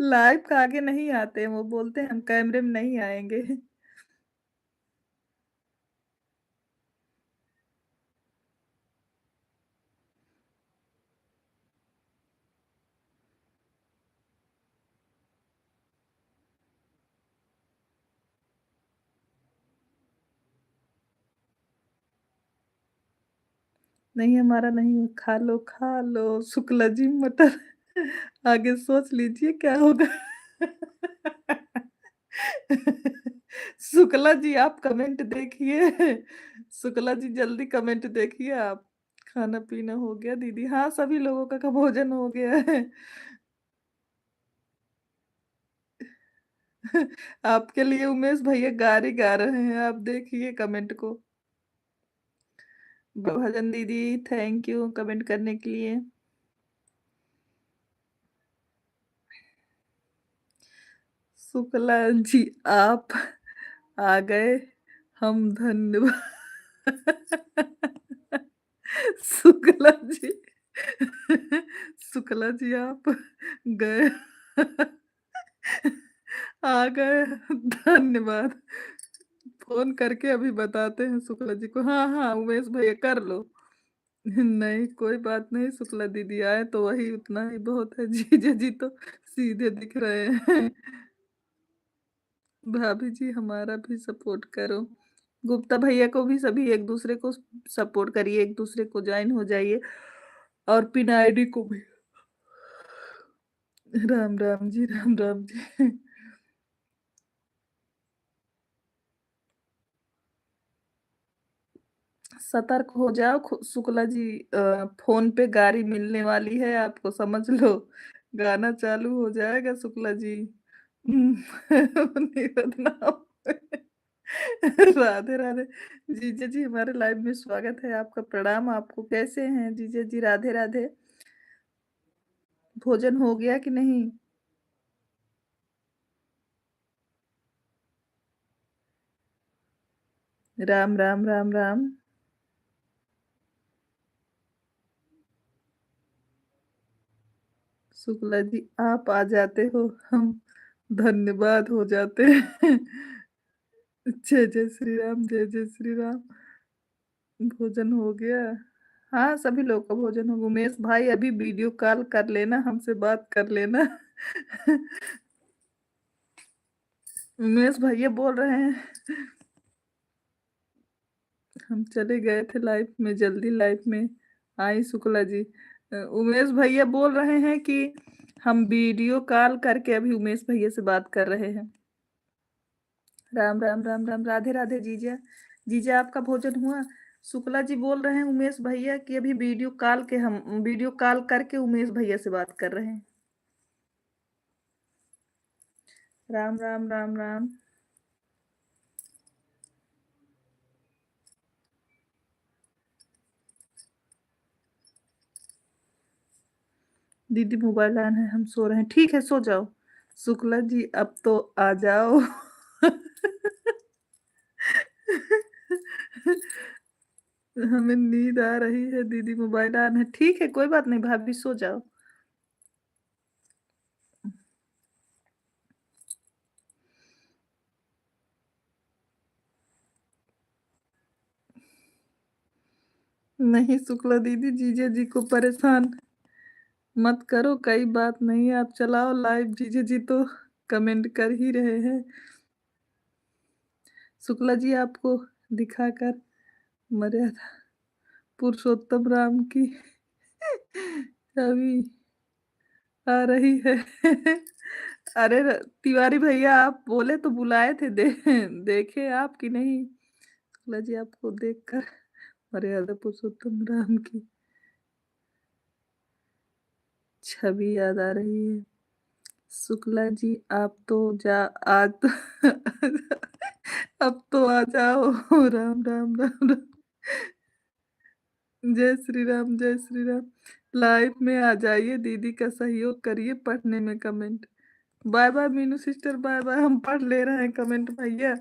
लाइव का आगे नहीं आते हैं, वो बोलते हैं हम कैमरे में नहीं आएंगे नहीं हमारा नहीं, खा लो शुक्ला जी मटर आगे सोच लीजिए क्या होगा शुक्ला जी आप कमेंट देखिए शुक्ला जी जल्दी कमेंट देखिए आप। खाना पीना हो गया दीदी? हाँ, सभी लोगों का भोजन हो गया है आपके लिए उमेश भैया गारी गा रहे हैं, आप देखिए कमेंट को। भजन दीदी थैंक यू कमेंट करने के लिए। शुक्ला जी आप आ गए, हम धन्यवाद शुक्ला जी शुक्ला जी आप गए आ गए, धन्यवाद। फोन करके अभी बताते हैं शुक्ला जी को। हाँ हाँ उमेश भैया कर लो नहीं कोई बात नहीं, शुक्ला दीदी आए तो वही उतना ही बहुत है जीजा जी तो सीधे दिख रहे हैं भाभी जी हमारा भी सपोर्ट करो। गुप्ता भैया को भी सभी एक दूसरे को सपोर्ट करिए, एक दूसरे को ज्वाइन हो जाइए, और पिन आईडी को भी। राम राम जी, राम राम जी सतर्क हो जाओ शुक्ला जी, फोन पे गाड़ी मिलने वाली है आपको, समझ लो। गाना चालू हो जाएगा शुक्ला जी बदनाम राधे राधे। जीजा जी हमारे लाइव में स्वागत है आपका, प्रणाम आपको। कैसे हैं जीजा जी? राधे राधे। भोजन हो गया कि नहीं? राम राम राम राम। शुक्ला जी आप आ जाते हो, हम धन्यवाद हो जाते हैं जय जय श्री राम, जय जय श्री राम। भोजन हो गया? हाँ, सभी लोग का भोजन हो गया। उमेश भाई अभी वीडियो कॉल कर लेना, हमसे बात कर लेना उमेश भैया बोल रहे हैं हम चले गए थे लाइफ में, जल्दी लाइफ में आई शुक्ला जी। उमेश भैया बोल रहे हैं कि हम वीडियो कॉल करके अभी उमेश भैया से बात कर रहे हैं। राम राम राम राम, राधे राधे जीजा। जीजा आपका भोजन हुआ? शुक्ला जी बोल रहे हैं उमेश भैया कि अभी वीडियो कॉल करके उमेश भैया से बात कर रहे हैं। राम राम राम राम। दीदी मोबाइल ऑन है, हम सो रहे हैं। ठीक है, सो जाओ। शुक्ला जी अब तो आ जाओ। हमें नींद आ रही है, दीदी मोबाइल ऑन है। ठीक है, कोई बात नहीं भाभी, सो जाओ। नहीं शुक्ला दीदी, जीजा जी को परेशान मत करो, कई बात नहीं, आप चलाओ लाइव। जीजा जी तो कमेंट कर ही रहे हैं। शुक्ला जी आपको दिखाकर मर्यादा पुरुषोत्तम राम की छवि आ रही है। अरे तिवारी भैया, आप बोले तो बुलाए थे, देखे आप कि नहीं? शुक्ला जी आपको देखकर मर्यादा पुरुषोत्तम राम की छवि याद आ रही है। शुक्ला जी आप तो जा आज तो अब तो आ जाओ। राम राम राम राम। जय श्री राम, जय श्री राम। लाइव में आ जाइए, दीदी का सहयोग करिए पढ़ने में comment. Bye bye Meenu sister, bye bye. हम पढ़ ले रहे हैं कमेंट भैया।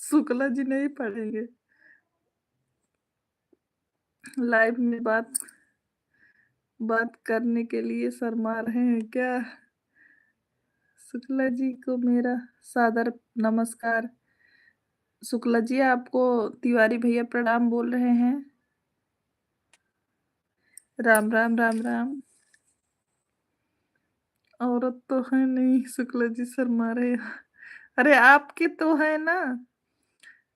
शुक्ला जी नहीं पढ़ेंगे। लाइव में बात करने के लिए शर्मा रहे हैं क्या? शुक्ला जी को मेरा सादर नमस्कार। शुक्ला जी आपको तिवारी भैया प्रणाम बोल रहे हैं। राम राम राम राम। औरत तो है नहीं, शुक्ला जी शर्मा रहे हैं। अरे आपके तो है ना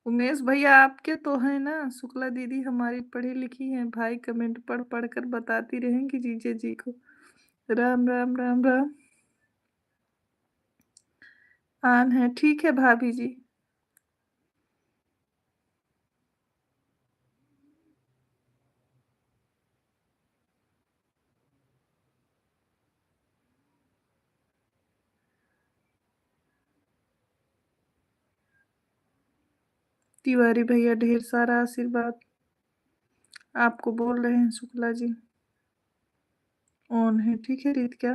उमेश भैया, आपके तो है ना। शुक्ला दीदी हमारी पढ़ी लिखी हैं भाई, कमेंट पढ़ पढ़ कर बताती रहेंगी जीजे जी को। राम राम राम राम। आन है, ठीक है भाभी जी। तिवारी भैया ढेर सारा आशीर्वाद आपको बोल रहे हैं। शुक्ला जी ऑन है, ठीक है रीत क्या?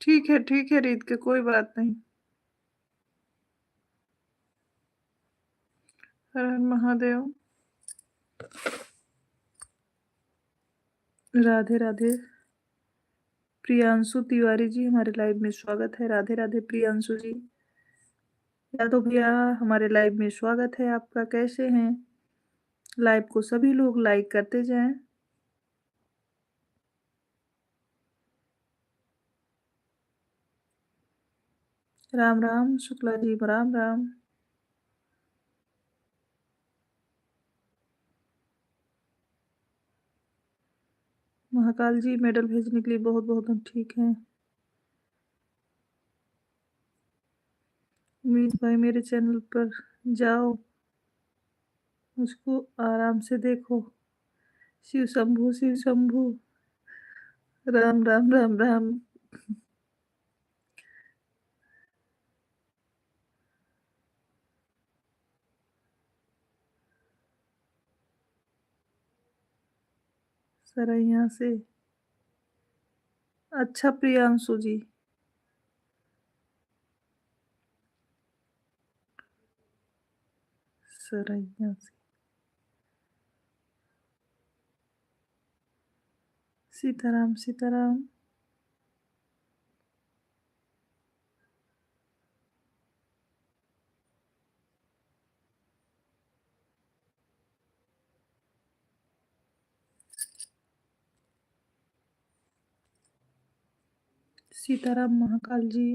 ठीक है रीत के, कोई बात नहीं। हर हर महादेव। राधे राधे। प्रियांशु तिवारी जी हमारे लाइव में स्वागत है। राधे राधे प्रियांशु जी। यादव भैया हमारे लाइव में स्वागत है आपका, कैसे हैं? लाइव को सभी लोग लाइक करते जाएं। राम राम शुक्ला जी, राम राम। महाकाल जी मेडल भेजने के लिए बहुत बहुत हम ठीक हैं। उम्मीद भाई मेरे चैनल पर जाओ, उसको आराम से देखो। शिव शंभू, शिव शंभू। राम राम राम राम। सरैया से। अच्छा प्रियांशु जी। सरैया से। सीताराम सीताराम। सीताराम महाकाल जी।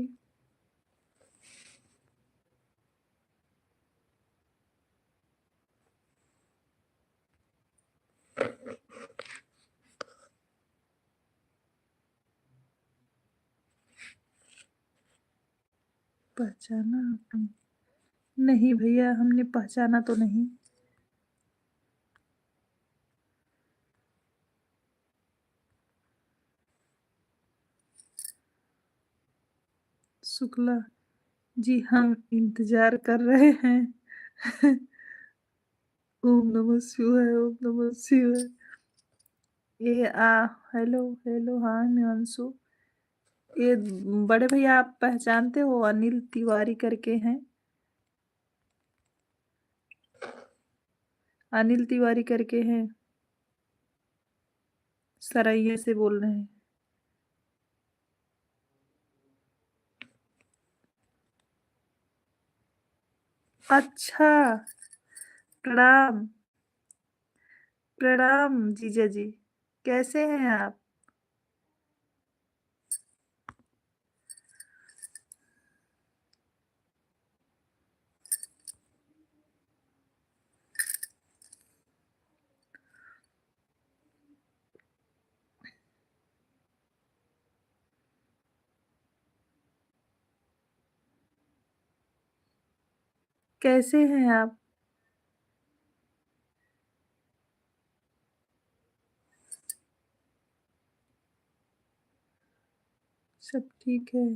पहचाना आपने? नहीं भैया, हमने पहचाना तो नहीं। शुक्ला जी, हम इंतजार कर रहे हैं। ओम नमः शिवाय, ओम नमः शिवाय। हेलो हेलो, हाँ मैं अंशु। ये बड़े भैया, आप पहचानते हो? अनिल तिवारी करके हैं। अनिल तिवारी करके हैं, सरैया से बोल रहे हैं। अच्छा, प्रणाम। प्रणाम जीजा जी, कैसे हैं आप? कैसे हैं आप? सब ठीक है।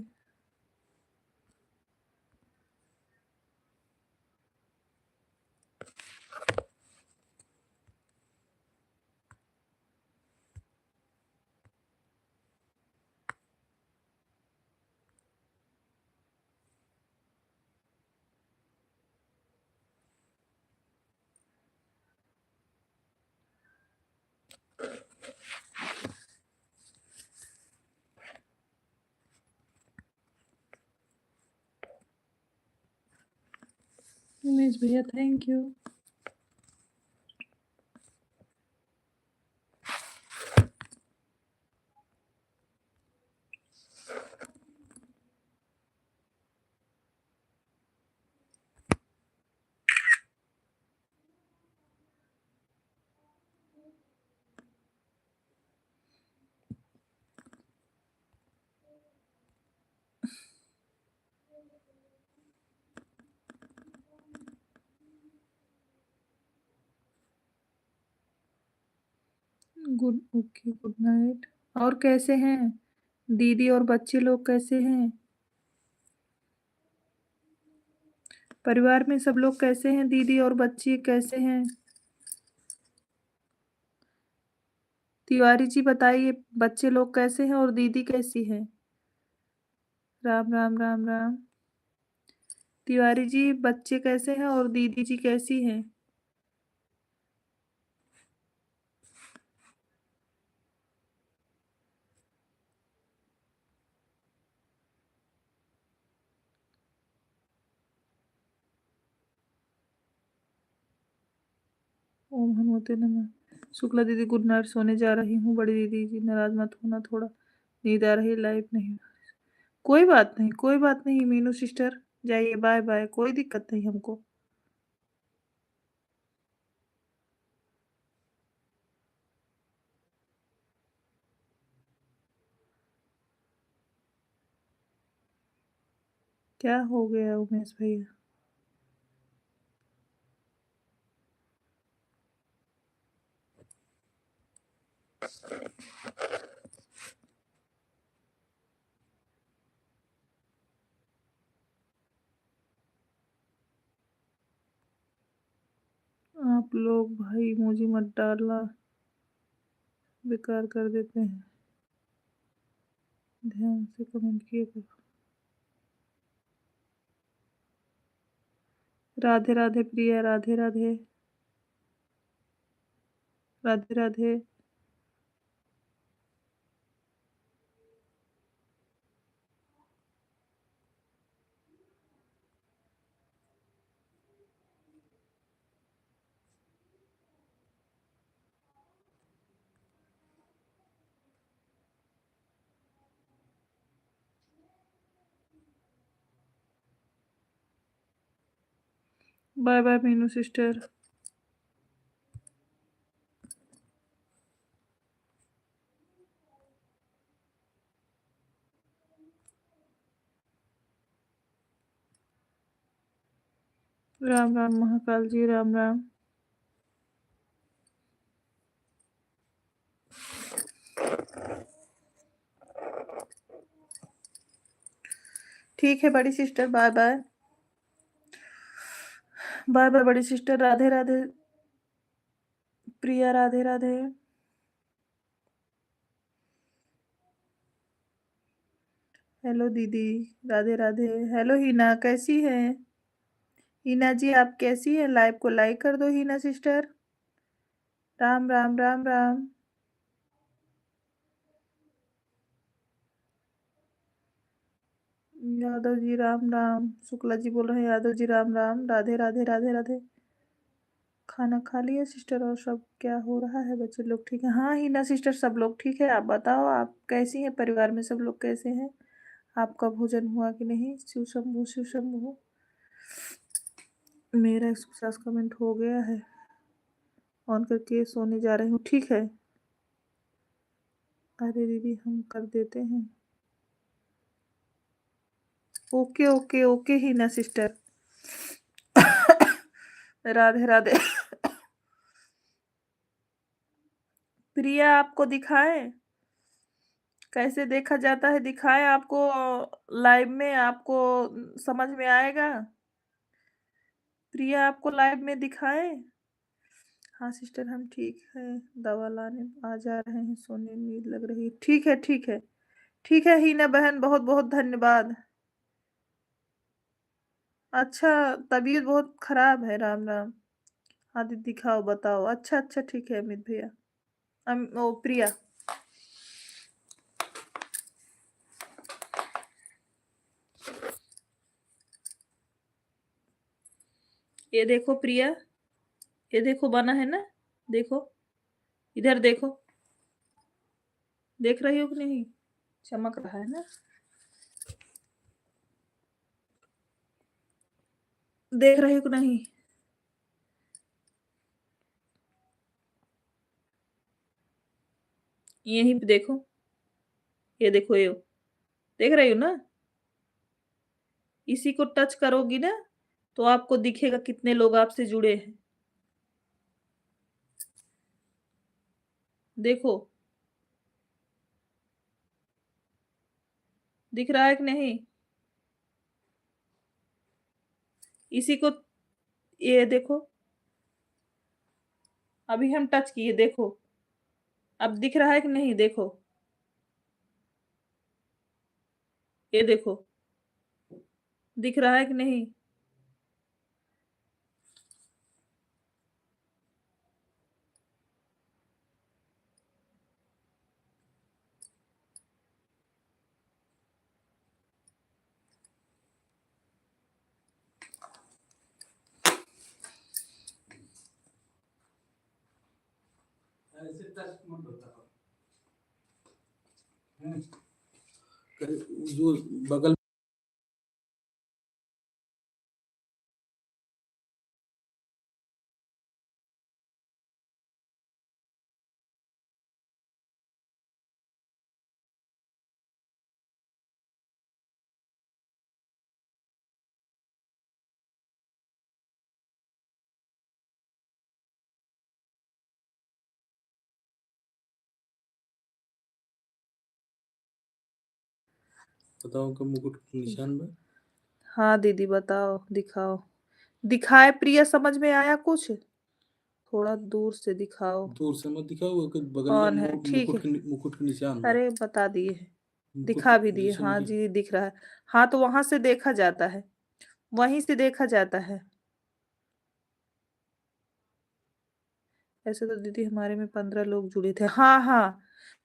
उमेश भैया, thank you. Okay, good night. और कैसे हैं दीदी और बच्चे लोग, कैसे हैं? परिवार में सब लोग कैसे हैं? दीदी और बच्चे कैसे हैं? तिवारी जी बताइए, बच्चे लोग कैसे हैं और दीदी कैसी है? राम राम राम राम। तिवारी जी, बच्चे कैसे हैं और दीदी जी कैसी हैं? ओम हनुमते नमः। शुक्ला दीदी गुड नाइट, सोने जा रही हूँ। बड़ी दीदी जी नाराज मत होना, थोड़ा नींद आ रही, लाइव नहीं। कोई बात नहीं, कोई बात नहीं मीनू सिस्टर, जाइए, बाय बाय, कोई दिक्कत नहीं हमको। क्या हो गया उमेश भैया? आप लोग भाई इमोजी मत डालना, बेकार कर देते हैं। ध्यान से कमेंट किए करो। Radhe Radhe Priya, Radhe Radhe. Radhe Radhe. Bye bye Meenu sister. Ram Ram Mahakal ji, Ram Ram. ठीक है बड़ी sister, bye bye. Bye bye बड़ी सिस्टर, राधे राधे। प्रिया राधे राधे। हेलो दीदी, राधे राधे। हेलो हिना, कैसी है? हिना जी आप कैसी है? लाइव को लाइक कर दो हिना सिस्टर। राम राम राम राम। यादव जी राम राम। शुक्ला जी बोल रहे हैं यादव जी राम राम। राधे राधे राधे राधे। खाना खा लिया सिस्टर? और सब क्या हो रहा है? बच्चे लोग ठीक है? हाँ हिना सिस्टर, सब लोग ठीक है। आप बताओ, आप कैसी हैं? परिवार में सब लोग कैसे हैं? आपका भोजन हुआ कि नहीं? शिव शंभू शिव शंभू। मेरा 150 कमेंट हो गया है। ऑन करके सोने जा रही हूँ, ठीक है? अरे दीदी हम कर देते हैं। Okay okay okay Hina sister. Radhe Radhe. Priya आपको दिखाए कैसे देखा जाता है? दिखाए आपको लाइव में? आपको समझ में आएगा? प्रिया आपको लाइव में दिखाए? हाँ सिस्टर हम ठीक है, दवा लाने आ जा रहे हैं, सोने नींद लग रही है। ठीक है ठीक है। ठीक है हीना बहन, बहुत बहुत धन्यवाद। अच्छा, तबीयत बहुत खराब है? राम राम। हाँ दीदी दिखाओ, बताओ। अच्छा अच्छा ठीक है अमित भैया। ओ प्रिया, ये देखो प्रिया, ये देखो बना है ना? देखो, इधर देखो, देख रही हो कि नहीं? चमक रहा है ना? देख रही हो कि नहीं? यहीं पे देखो, ये देखो, ये देख रही हो ना? इसी को टच करोगी ना तो आपको दिखेगा कितने लोग आपसे जुड़े हैं। देखो, दिख रहा है कि नहीं? इसी को, ये देखो, अभी हम टच किए, देखो अब दिख रहा है कि नहीं? देखो, ये देखो, दिख रहा है कि नहीं? ऐसे टच मत होता जो बगल बताओ का मुकुट के निशान में। हाँ दीदी बताओ, दिखाओ। दिखाए प्रिया, समझ में आया कुछ? थोड़ा दूर से दिखाओ। दूर से मत दिखाओ, वो के बगल में ऑन है, ठीक है। मुकुट के निशान में। अरे बता दिए हैं, मुकुट दिखा की भी दिए। पोजीशन हाँ की। जी दिख रहा है। हाँ तो वहां से देखा जाता है, वहीं से देखा जाता है। ऐसे तो दीदी हमारे में 15 लोग जुड़े थे। हाँ हाँ,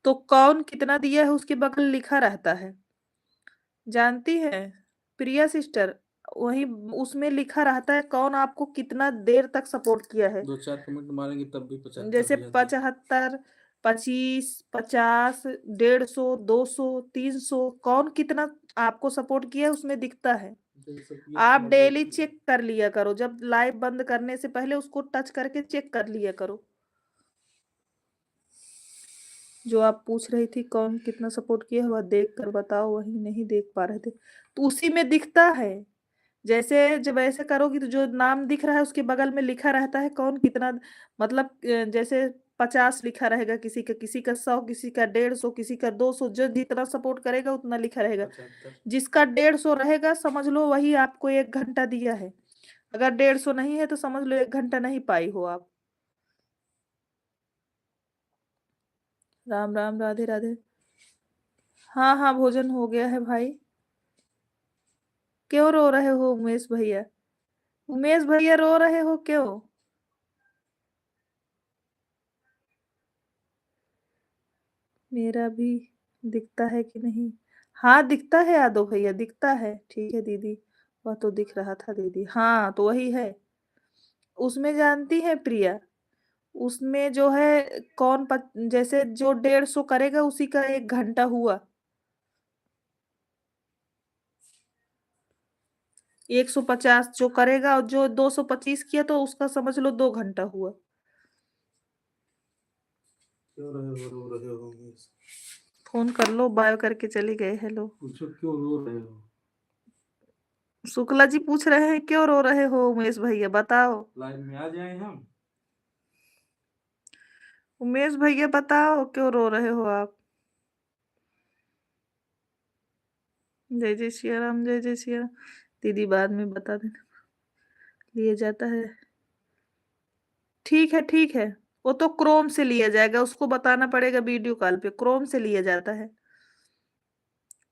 तो कौन कितना दिया है उसके बगल लिखा रहता है, जानती है प्रिया सिस्टर? वही उसमें लिखा रहता है कौन आपको कितना देर तक सपोर्ट किया है। 2-4 कमेंट मारेंगे तब भी 75 जैसे हो जाती है। 75, 25, 50, 150, 200, 300, कौन कितना आपको सपोर्ट किया है उसमें दिखता है। जैसे सब ये आप समझ डेली जाती है। चेक कर लिया करो, जब लाइव बंद करने से पहले उसको टच करके चेक कर लिया करो। जो आप पूछ रही थी कौन कितना सपोर्ट किया है, वह देख कर बताओ। वही नहीं देख पा रहे थे तो उसी में दिखता है। जैसे जब ऐसे करोगी तो जो नाम दिख रहा है उसके बगल में लिखा रहता है कौन कितना, मतलब जैसे 50 लिखा रहेगा किसी का 100, किसी का 150, किसी का 200, जो जितना सपोर्ट करेगा उतना लिखा रहेगा। 75। जिसका 150 रहेगा समझ लो वही आपको 1 घंटा दिया है। अगर 150 नहीं है तो समझ लो 1 घंटा नहीं पाई हो आप। राम राम, राधे राधे। हाँ हाँ, भोजन हो गया है भाई। क्यों रो रहे हो उमेश भैया? उमेश भैया रो रहे हो क्यों? मेरा भी दिखता है कि नहीं? हाँ दिखता है यादव भैया, दिखता है। ठीक है दीदी, वह तो दिख रहा था दीदी। हाँ तो वही है। उसमें जानती है प्रिया, उसमें जो है जैसे जो 150 करेगा उसी का 1 घंटा हुआ। 150 जो करेगा और जो 225 किया तो उसका समझ लो 2 घंटा हुआ। क्यों रो रहे हो उमेश? फोन कर लो, बायो करके चली गए। हेलो पूछो क्यों रो रहे हो? शुक्ला जी पूछ रहे हैं क्यों रो रहे हो उमेश भैया, बताओ। लाइव में आ जाए हम। उमेश भैया बताओ क्यों रो रहे हो आप? जय जय सिया राम, जय जय सिया राम। दीदी बाद में बता देना, लिया जाता है। ठीक है ठीक है, वो तो क्रोम से लिया जाएगा, उसको बताना पड़ेगा वीडियो कॉल पे, क्रोम से लिया जाता है।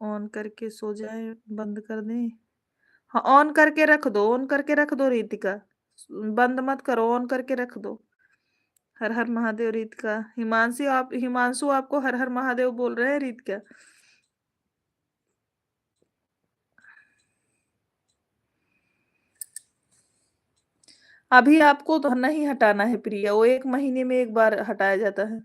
ऑन करके सो जाए, बंद कर दें? हाँ ऑन करके रख दो, ऑन करके रख दो रितिका, बंद मत करो, ऑन करके रख दो। हर हर महादेव रितिका। हिमांशु आपको हर हर महादेव बोल रहे हैं रितिका। अभी आपको तो नहीं हटाना है प्रिया, वो 1 महीने में 1 बार हटाया जाता है।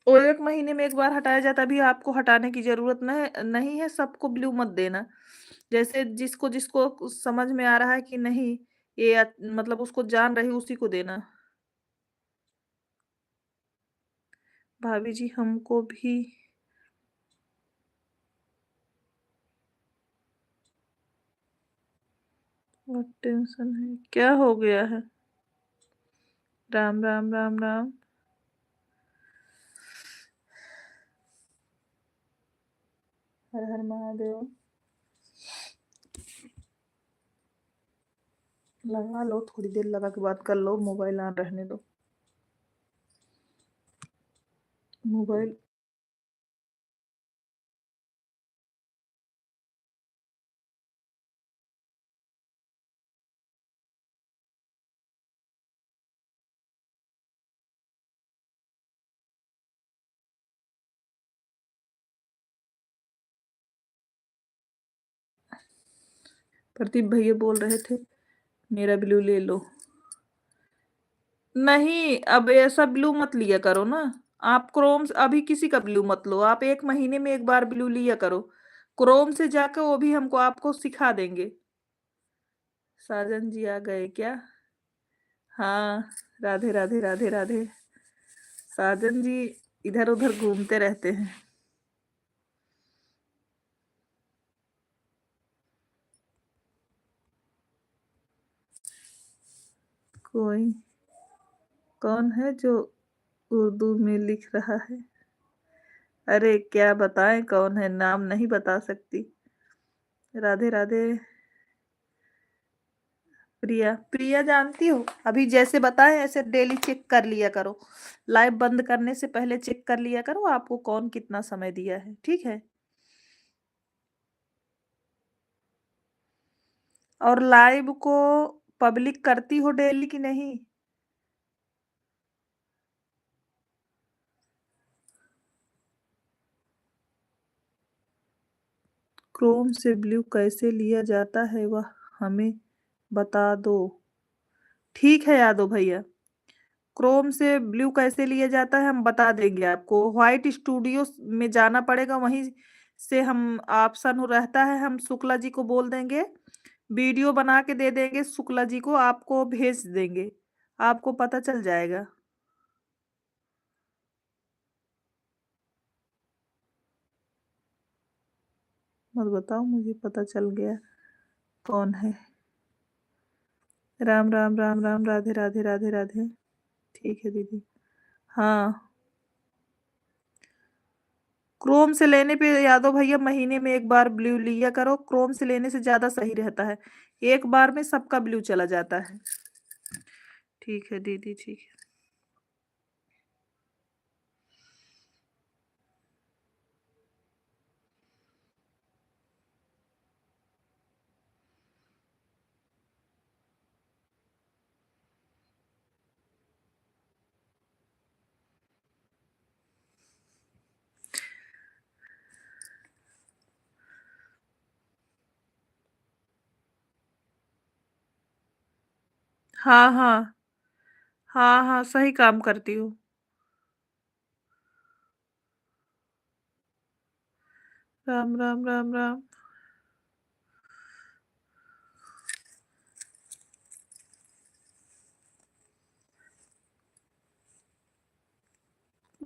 वो 1 महीने में 1 बार हटाया जाता है, अभी आपको हटाने की जरूरत नहीं है। सबको ब्लू मत देना। जैसे जिसको जिसको समझ में आ रहा है कि नहीं, ये मतलब उसको जान रही उसी को देना। भाभी जी हमको भी बहुत टेंशन है। क्या हो गया है? राम राम, राम राम। हर हर महादेव। लगा लो, थोड़ी देर लगा के बात कर लो, मोबाइल ऑन रहने दो। मोबाइल प्रदीप भैया बोल रहे थे मेरा ब्लू ले लो। नहीं, अब ऐसा ब्लू मत लिया करो ना। आप क्रोम अभी किसी का ब्लू मत लो, आप 1 महीने में 1 बार ब्लू लिया करो। क्रोम से जाकर वो भी हमको आपको सिखा देंगे। साजन जी आ गए क्या? हाँ, राधे राधे, राधे राधे। साजन जी इधर उधर घूमते रहते हैं। कोई कौन है जो उर्दू में लिख रहा है? अरे क्या बताएं कौन है, नाम नहीं बता सकती। राधे राधे। प्रिया, प्रिया जानती हो, अभी जैसे बताए ऐसे डेली चेक कर लिया करो। लाइव बंद करने से पहले चेक कर लिया करो आपको कौन कितना समय दिया है, ठीक है? और लाइव को पब्लिक करती हो डेली कि नहीं? क्रोम से ब्लू कैसे लिया जाता है वह हमें बता दो। ठीक है यादव भैया, क्रोम से ब्लू कैसे लिया जाता है हम बता देंगे आपको। व्हाइट स्टूडियो में जाना पड़ेगा, वहीं से हम ऑप्शन रहता है, हम शुक्ला जी को बोल देंगे, वीडियो बना के दे देंगे शुक्ला जी को, आपको भेज देंगे, आपको पता चल जाएगा। मत बताओ, मुझे पता चल गया कौन है। राम राम राम राम, राधे राधे राधे राधे। ठीक है दीदी। हाँ, क्रोम से लेने पे यादव भैया महीने में एक बार ब्लू लिया करो, क्रोम से लेने से ज्यादा सही रहता है। एक बार में सबका ब्लू चला जाता है। ठीक है दीदी, ठीक है। हाँ हाँ, हाँ हाँ, सही काम करती हूँ। राम राम राम राम।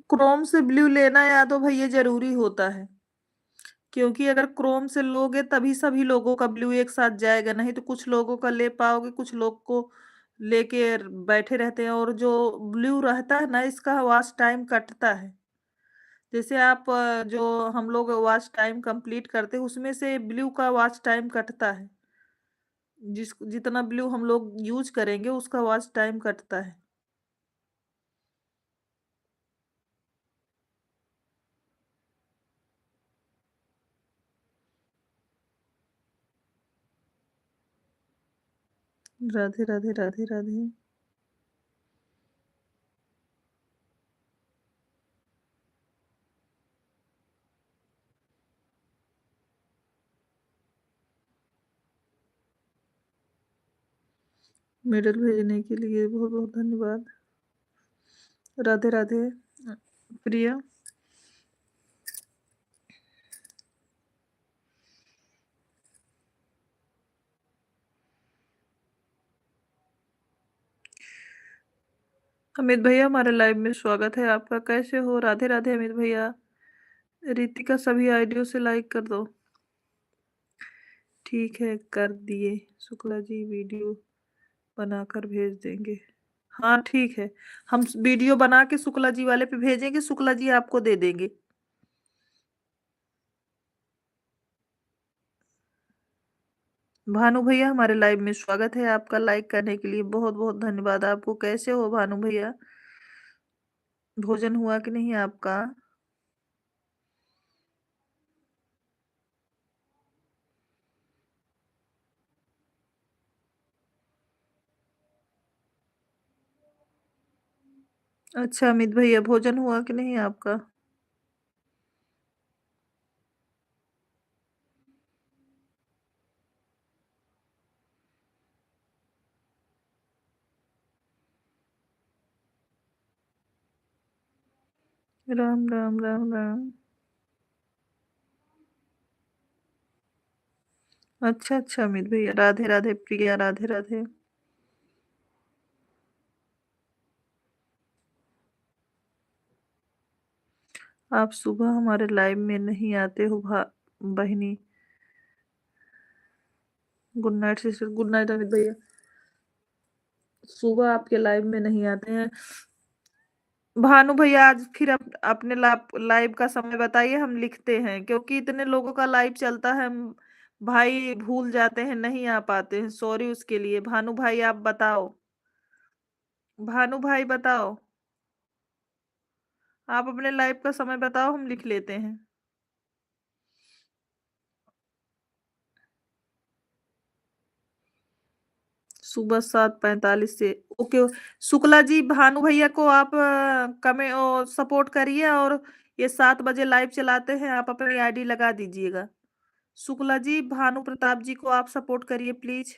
क्रोम से ब्लू लेना यादव भैया जरूरी होता है, क्योंकि अगर क्रोम से लोगे तभी सभी लोगों का ब्लू एक साथ जाएगा, नहीं तो कुछ लोगों का ले पाओगे, कुछ लोग को लेके बैठे रहते हैं। और जो ब्लू रहता है ना, इसका वॉच टाइम कटता है। जैसे आप जो हम लोग वॉच टाइम कंप्लीट करते हैं उसमें से ब्लू का वॉच टाइम कटता है। जितना ब्लू हम लोग यूज करेंगे उसका वॉच टाइम कटता है। राधे राधे राधे राधे। मेडल भेजने के लिए बहुत बहुत धन्यवाद। राधे राधे। प्रिया। अमित भैया, हमारे लाइव में स्वागत है आपका। कैसे हो? राधे राधे अमित भैया। रितिका, सभी आईडियो से लाइक कर दो। ठीक है, कर दिए। शुक्ला जी वीडियो बनाकर भेज देंगे। हाँ ठीक है, हम वीडियो बना के शुक्ला जी वाले पे भेजेंगे, शुक्ला जी आपको दे देंगे। भानु भैया, हमारे लाइव में स्वागत है आपका। लाइक करने के लिए बहुत बहुत धन्यवाद आपको। कैसे हो भानु भैया? भोजन हुआ कि नहीं आपका? अच्छा अमित भैया, भोजन हुआ कि नहीं आपका? राम राम राम राम। अच्छा अच्छा अमित भैया, राधे राधे प्रिया, राधे राधे। आप सुबह हमारे लाइव में नहीं आते हो बहिनी। Good night sister, good night Amit भैया। सुबह आपके लाइव में नहीं आते हैं। भानु भैया, आज फिर अपने लाइव का समय बताइए, हम लिखते हैं, क्योंकि इतने लोगों का लाइव चलता है, हम भाई भूल जाते हैं, नहीं आ पाते हैं। सॉरी उसके लिए। भानु भाई आप बताओ। भानु भाई बताओ, आप अपने लाइव का समय बताओ, हम लिख लेते हैं। सुबह 7:45 से। ओके। शुक्ला जी, भानु भैया को आप कमें सपोर्ट करिए, और ये 7 बजे लाइव चलाते हैं, आप अपनी आईडी लगा दीजिएगा। शुक्ला जी, भानु प्रताप जी को आप सपोर्ट करिए प्लीज।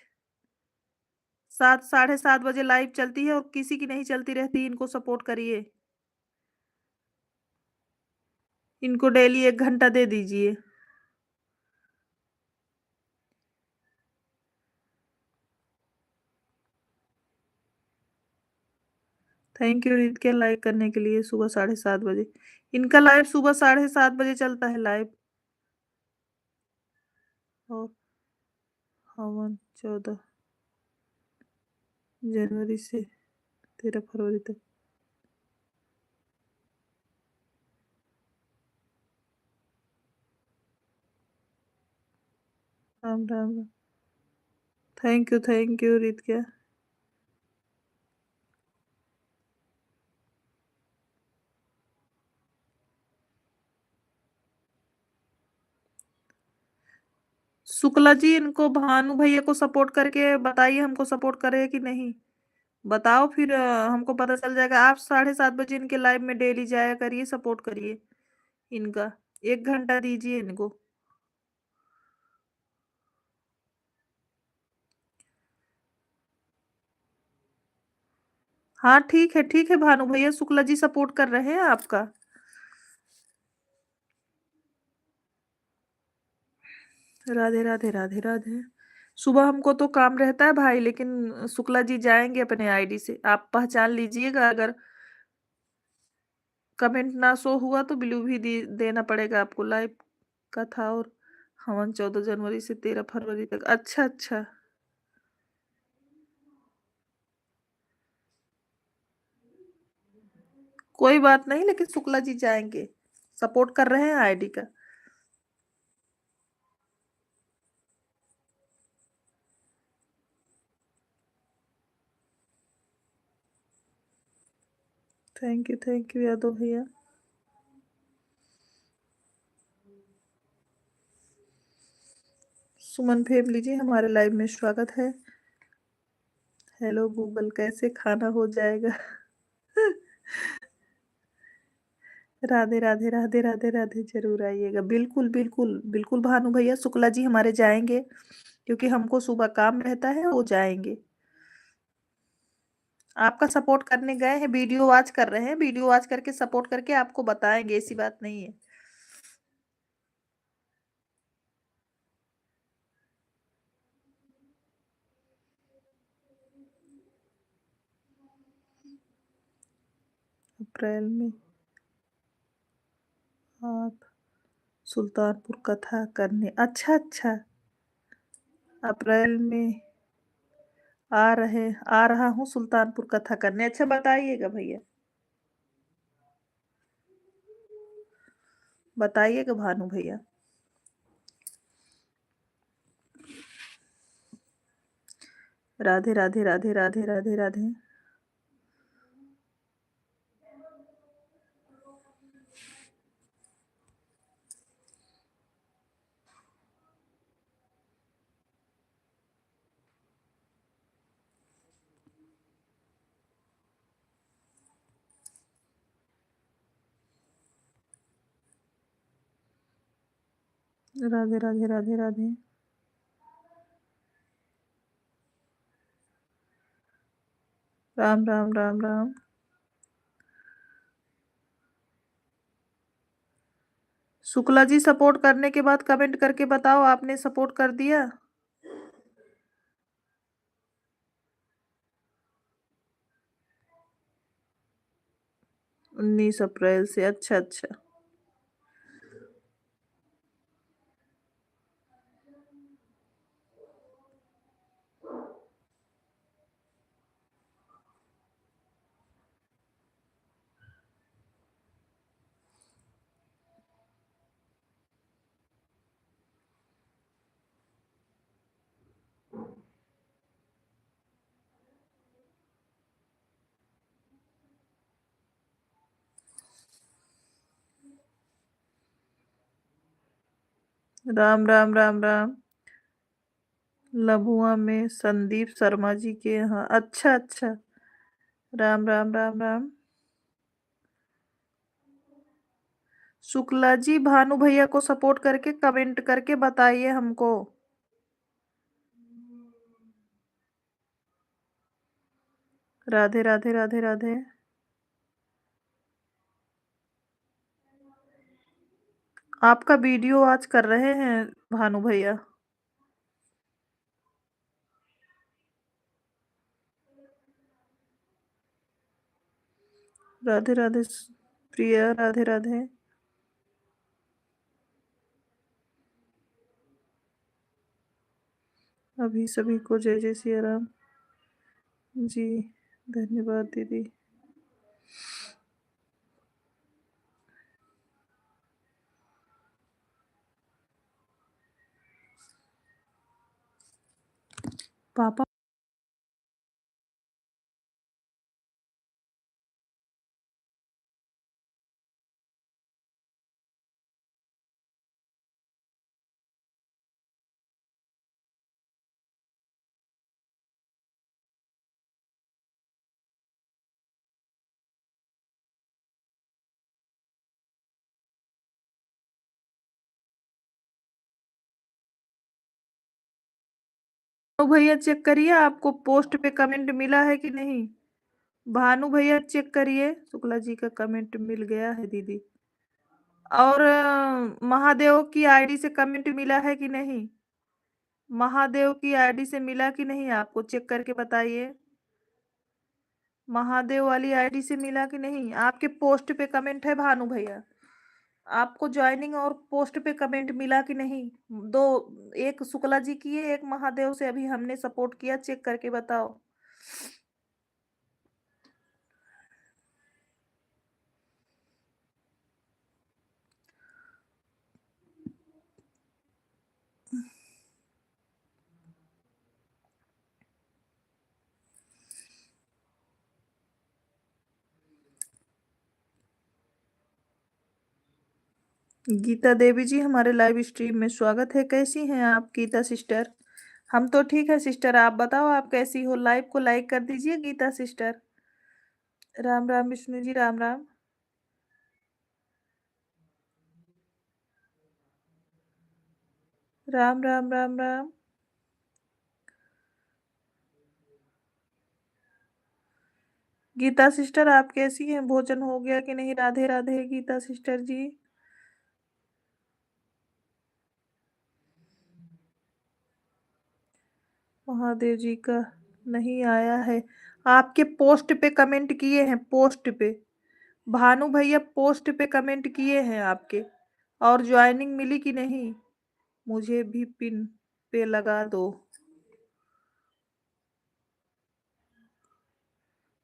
7, 7:30 बजे लाइव चलती है, और किसी की नहीं चलती रहती, इनको सपोर्ट करिए। इनको डेली 1 घंटा दे दीजिए। थैंक यू रित के लाइक करने के लिए। सुबह 7:30 बजे इनका लाइव, सुबह 7:30 बजे चलता है लाइव। और हवन 14 जनवरी से 13 फरवरी तक। राम राम राम। थैंक यू रीत क्या। शुक्ला जी इनको भानु भैया को सपोर्ट करके बताइए हमको सपोर्ट करे कि नहीं। बताओ फिर हमको पता चल जाएगा। आप 7:30 बजे इनके लाइव में डेली जाया करिए, सपोर्ट करिए इनका। 1 घंटा दीजिए इनको। हाँ ठीक है भानु भैया, शुक्ला जी सपोर्ट कर रहे हैं आपका। राधे राधे राधे राधे। सुबह हमको तो काम रहता है भाई, लेकिन शुक्ला जी जाएंगे अपने आईडी से, आप पहचान लीजिएगा। अगर कमेंट ना शो हुआ तो ब्लू भी देना पड़ेगा आपको। लाइव का था और हवन 14 जनवरी से 13 फरवरी तक। अच्छा अच्छा, कोई बात नहीं, लेकिन शुक्ला जी जाएंगे, सपोर्ट कर रहे हैं आईडी का। थैंक यू यादव भैया। सुमन फैमिली जी हमारे लाइव में स्वागत है। हेलो गूगल, कैसे खाना हो जाएगा। राधे राधे राधे राधे राधे, जरूर आइएगा। बिल्कुल बिल्कुल बिल्कुल भानु भैया, शुक्ला जी हमारे जाएंगे, क्योंकि हमको सुबह काम रहता है, वो जाएंगे। आपका सपोर्ट करने गए हैं, वीडियो वॉच कर रहे हैं, वीडियो वॉच करके सपोर्ट करके आपको बताएंगे, ऐसी बात नहीं है। अप्रैल में आप सुल्तानपुर कथा करने। अच्छा अच्छा, अप्रैल में आ रहा हूँ सुल्तानपुर कथा करने। अच्छा बताइएगा भैया, बताइएगा भानु भैया। राधे राधे राधे राधे राधे राधे। राधे राधे राधे राधे। राम राम राम राम। शुक्ला जी सपोर्ट करने के बाद कमेंट करके बताओ आपने सपोर्ट कर दिया। 19 अप्रैल से। अच्छा अच्छा। राम राम राम राम। लभुआ में संदीप शर्मा जी के यहाँ। अच्छा अच्छा। राम राम राम राम। शुक्ला जी भानु भैया को सपोर्ट करके कमेंट करके बताइए हमको। राधे राधे राधे राधे। आपका वीडियो आज कर रहे हैं भानु भैया। राधे राधे प्रिया, राधे राधे। 。 . 。 . 。 . . . . . . . . . . . . . . . . . . . . . . . . . . 。 . . . . . . 。 . 。 . 。 . 。 . 。 . 。 . . 。 राधे राधे। प्रिया राधे राधे। अभी सभी को जय जय सिया राम। जी, धन्यवाद दीदी। पापा भानु भैया चेक करिए आपको पोस्ट पे कमेंट मिला है कि नहीं। भानु भैया चेक करिए, शुक्ला जी का कमेंट मिल गया है दीदी। और महादेव की आईडी से कमेंट मिला है कि नहीं। महादेव की आईडी से मिला कि नहीं आपको, चेक करके बताइए। महादेव वाली आईडी से मिला कि नहीं। आपके पोस्ट पे कमेंट है भानु भैया, आपको ज्वाइनिंग और पोस्ट पे कमेंट मिला कि नहीं। दो, एक शुक्ला जी की है, एक महादेव से अभी हमने सपोर्ट किया, चेक करके बताओ। गीता देवी जी, हमारे लाइव स्ट्रीम में स्वागत है। कैसी हैं आप गीता सिस्टर। हम तो ठीक है सिस्टर, आप बताओ आप कैसी हो। लाइव को लाइक कर दीजिए गीता सिस्टर। राम राम विष्णु जी, राम राम। राम राम राम राम। गीता सिस्टर आप कैसी हैं, भोजन हो गया कि नहीं। राधे राधे गीता सिस्टर जी। महादेव जी का नहीं आया है। आपके पोस्ट पे कमेंट किए हैं, पोस्ट पे भानु भैया पोस्ट पे कमेंट किए हैं आपके। और ज्वाइनिंग मिली कि नहीं, मुझे भी पिन पे लगा दो।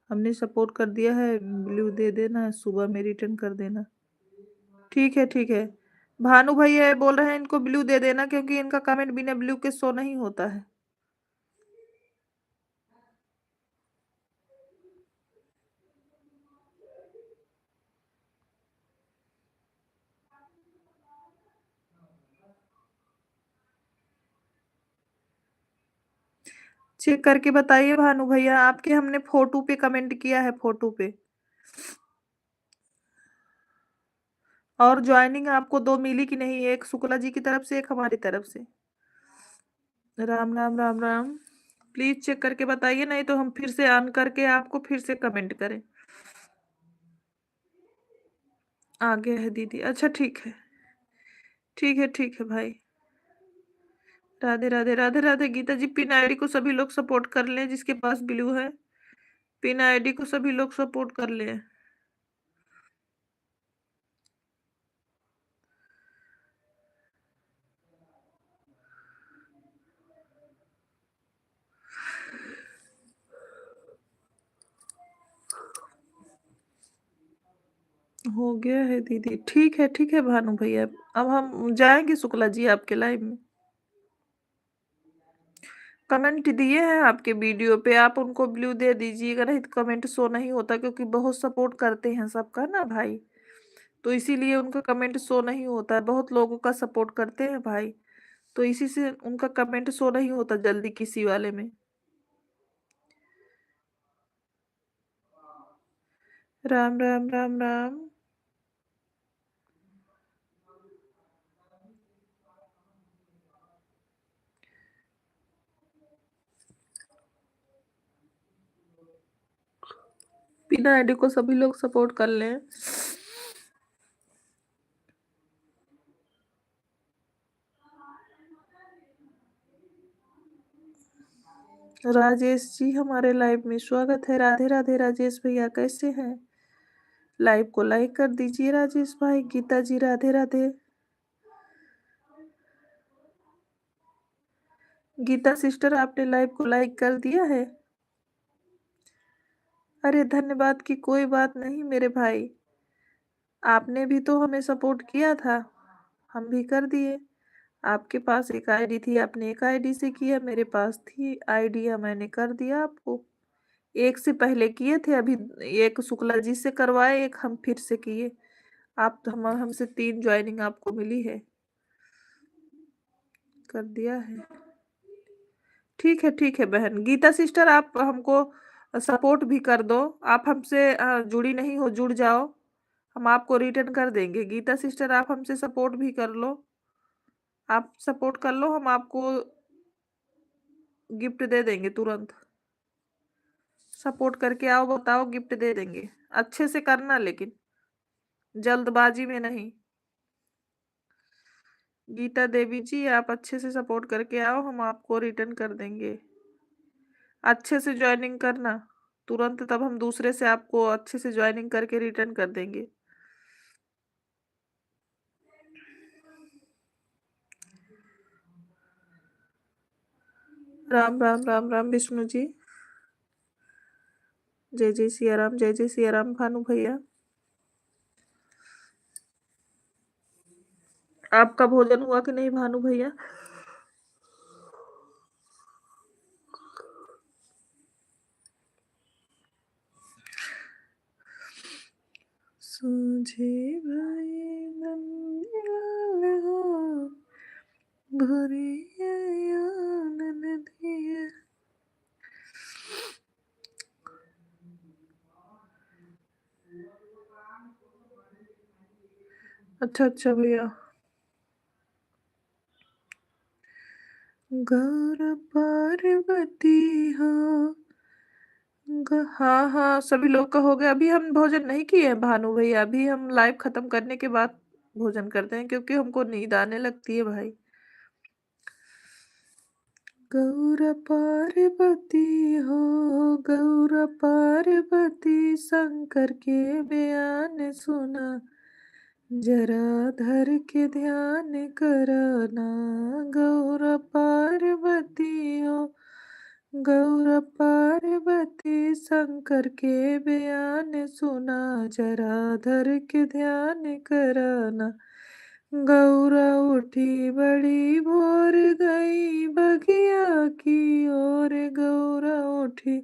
हमने सपोर्ट कर दिया है, ब्लू दे देना, सुबह में रिटर्न कर देना। ठीक है ठीक है। भानु भैया ये बोल रहे हैं इनको ब्लू दे देना, क्योंकि इनका कमेंट बिना ब्लू के शो नहीं होता है। चेक करके बताइए भानु भैया, आपके हमने फोटो पे कमेंट किया है, फोटो पे। और ज्वाइनिंग आपको दो मिली कि नहीं, एक शुक्ला जी की तरफ से, एक हमारी तरफ से। राम राम राम राम। प्लीज चेक करके बताइए, नहीं तो हम फिर से ऑन करके आपको फिर से कमेंट करें। आ गया है दीदी, अच्छा ठीक है। ठीक है भाई। राधे राधे राधे राधे। गीता जी पिन आईडी को सभी लोग सपोर्ट कर लें, जिसके पास ब्लू है पिन आईडी को सभी लोग सपोर्ट कर लें। हो गया है दीदी, ठीक है भानु भैया। अब हम जाएंगे शुक्ला जी आपके लाइव में। कमेंट दिए हैं आपके वीडियो पे, आप उनको ब्लू दे दीजिएगा, नहीं तो कमेंट शो नहीं होता, क्योंकि बहुत सपोर्ट करते हैं सबका ना भाई, तो इसीलिए उनका कमेंट शो नहीं होता है। बहुत लोगों का सपोर्ट करते हैं भाई, तो इसी से उनका कमेंट शो नहीं होता जल्दी किसी वाले में। राम राम राम राम। बिना आईडी को सभी लोग सपोर्ट कर लें। राजेश जी, हमारे लाइव में स्वागत है। राधे राधे राजेश भैया, कैसे हैं। लाइव को लाइक कर दीजिए राजेश भाई। गीता जी राधे राधे। गीता सिस्टर आपने लाइव को लाइक कर दिया है? अरे धन्यवाद की कोई बात नहीं मेरे भाई। आपने भी तो हमें सपोर्ट किया था, हम भी कर दिए। आपके पास एक आईडी थी, आपने एक आईडी से किया, मेरे पास थी आइडिया, मैंने कर दिया आपको। एक से पहले किए थे, अभी एक शुक्ला जी से करवाए, एक हम फिर से किए। आप तो हमसे 3 ज्वाइनिंग आपको मिली है। कर दिया है। ठीक है बहन। गीता सिस्टर आप हमको सपोर्ट भी कर दो। आप हमसे जुड़ी नहीं हो, जुड़ जाओ। हम आपको रिटर्न कर देंगे। गीता सिस्टर आप हमसे सपोर्ट भी कर लो। आप सपोर्ट कर लो, हम आपको गिफ्ट दे देंगे तुरंत। सपोर्ट करके आओ, बताओ, गिफ्ट दे देंगे। अच्छे से करना लेकिन, जल्दबाजी में नहीं। गीता देवी जी आप अच्छे से सपोर्ट करके आओ, हम आपको रिटर्न कर देंगे। अच्छे से ज्वाइनिंग करना तुरंत, तब हम दूसरे से आपको अच्छे से ज्वाइनिंग करके रिटर्न कर देंगे। राम राम राम राम विष्णु जी। जय जय सिया राम, जय जय सिया राम भानु भैया। आपका भोजन हुआ कि नहीं भानु भैया? सूझे भाई नंदलाल हो, भोरे आनन दिया। अच्छा भैया। गौर पार्वती हो। हाँ सभी लोग का हो गया। अभी हम भोजन नहीं किए हैं भानु भैया, अभी हम लाइव खत्म करने के बाद भोजन करते हैं, क्योंकि हमको नींद आने लगती है भाई। गौर पार्वती हो, गौर पार्वती शंकर के बयान सुना, जरा धर के ध्यान करना। गौर पार्वती हो, गौर पार्वती शंकर के बयान सुना, जरा धर के ध्यान करना। गौरा उठी बड़ी भोर गई बगिया की ओर, गौरा उठी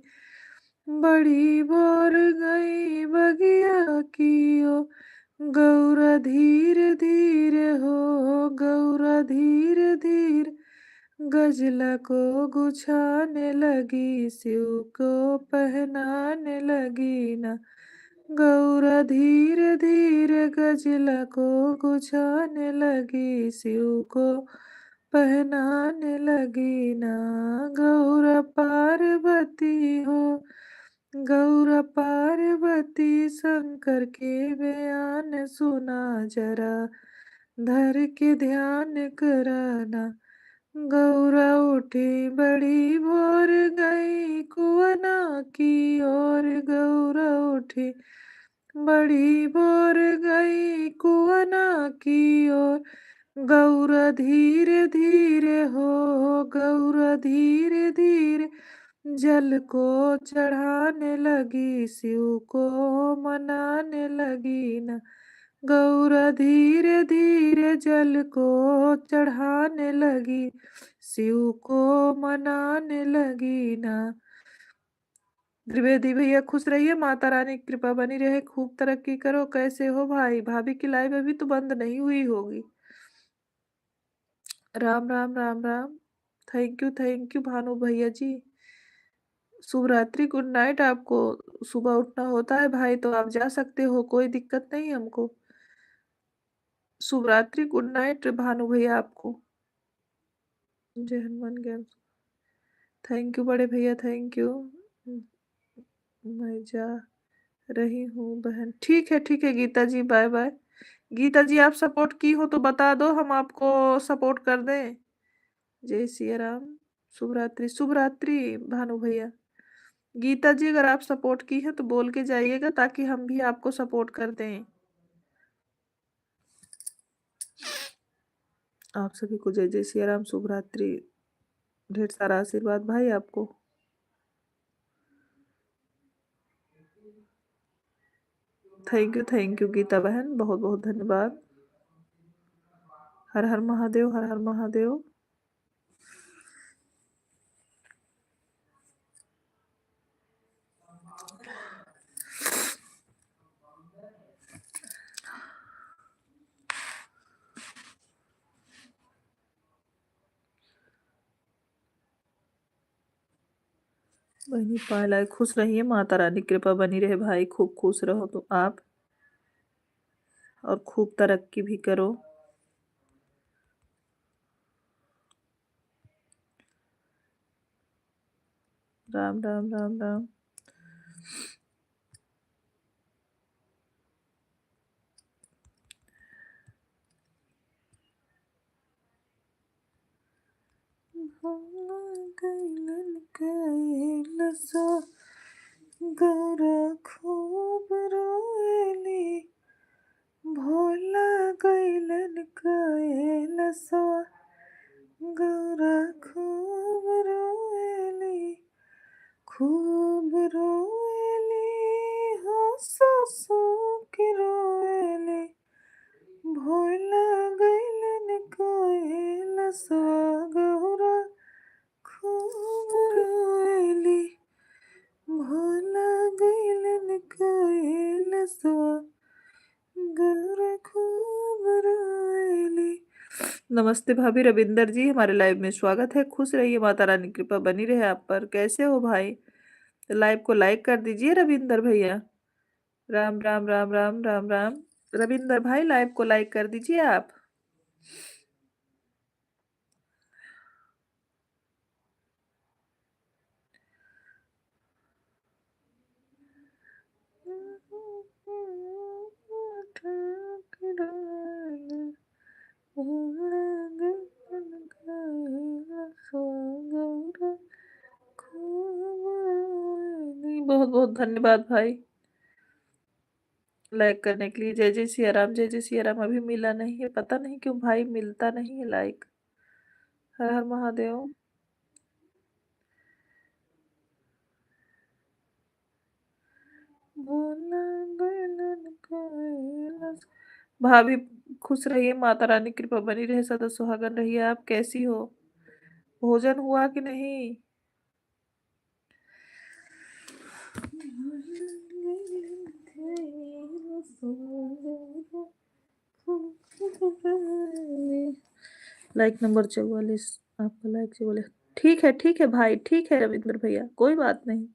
बड़ी भोर गई बगिया की ओर। गौरा धीरे धीरे हो, गौरा धीरे धीरे गजला को गुछाने लगी, शिव को पहनाने लगी ना। गौरा धीरे धीरे गजला को गुछाने लगी, शिव को पहनाने लगी ना। गौरा पार्वती हो, गौरा पार्वती शंकर के बयान सुना, जरा धर के ध्यान कराना। गौरा उठी बड़ी भोर गई कुआना की ओर, गौरा उठी बड़ी भोर गई कुआना की ओर। गौरा धीरे धीरे हो, गौरा धीरे धीरे जल को चढ़ाने लगी, शिव को मनाने लगी ना। गौरा धीरे धीरे जल को चढ़ाने लगी, शिव को मनाने लगी ना। द्विवेदी भैया खुश रहिए, माता रानी की कृपा बनी रहे, खूब तरक्की करो। कैसे हो भाई? भाभी की लाइव अभी तो बंद नहीं हुई होगी। राम राम राम राम। थैंक यू भानु भैया जी। शुभ रात्रि, गुड नाइट। आपको सुबह उठना होता है भाई तो आप जा सकते हो, कोई दिक्कत नहीं हमको। शुभ रात्रि, गुड नाइट भानु भैया आपको। जय हनुमान ज्ञान। थैंक यू बड़े भैया, थैंक यू। मैं जा रही हूँ बहन। ठीक है गीता जी, बाय बाय। गीता जी आप सपोर्ट की हो तो बता दो, हम आपको सपोर्ट कर दें। जय सिया राम। शुभ रात्रि भानु भैया। गीता जी अगर आप सपोर्ट की है तो बोल के जाइएगा, ताकि हम भी आपको सपोर्ट कर दें। आप सभी को जय जय सिया राम, शुभ रात्रि। ढेर सारा आशीर्वाद भाई आपको। थैंक यू गीता बहन, बहुत बहुत धन्यवाद। हर हर महादेव, हर हर महादेव। बहनी पायला खुश रहिए, माता रानी कृपा बनी रहे भाई, खूब खुश रहो तो आप, और खूब तरक्की भी करो। राम राम राम राम। गौरा खूब रोएली, भोला गैलन कैलसा। गौरा खूब रोएली, खूब रोएली, हंसो सो के रोएली, भोला गैलन कैलसा। गौरा खूब रोएली, भोला गैलन कैलसा। गौरा खूब रोएली। नमस्ते भाभी, रविंदर जी हमारे लाइव में स्वागत है। खुश रहिए, माता रानी कृपा बनी रहे आप पर। कैसे हो भाई? तो लाइव को लाइक कर दीजिए रविंदर भैया। राम राम राम राम राम राम। रविंदर भाई लाइव को लाइक कर दीजिए आप। बहुत बहुत धन्यवाद भाई लाइक करने के लिए। जय जय सिया राम, जय जय सिया राम। अभी मिला नहीं है, पता नहीं क्यों भाई मिलता नहीं है लाइक। हर हर महादेव। भाभी खुश रहिए, माता रानी कृपा बनी रहे, सदा सुहागन रहिए। आप कैसी हो? भोजन हुआ कि नहीं? लाइक नंबर 44, आपका लाइक 44। ठीक है भाई, ठीक है रविंद्र भैया, कोई बात नहीं।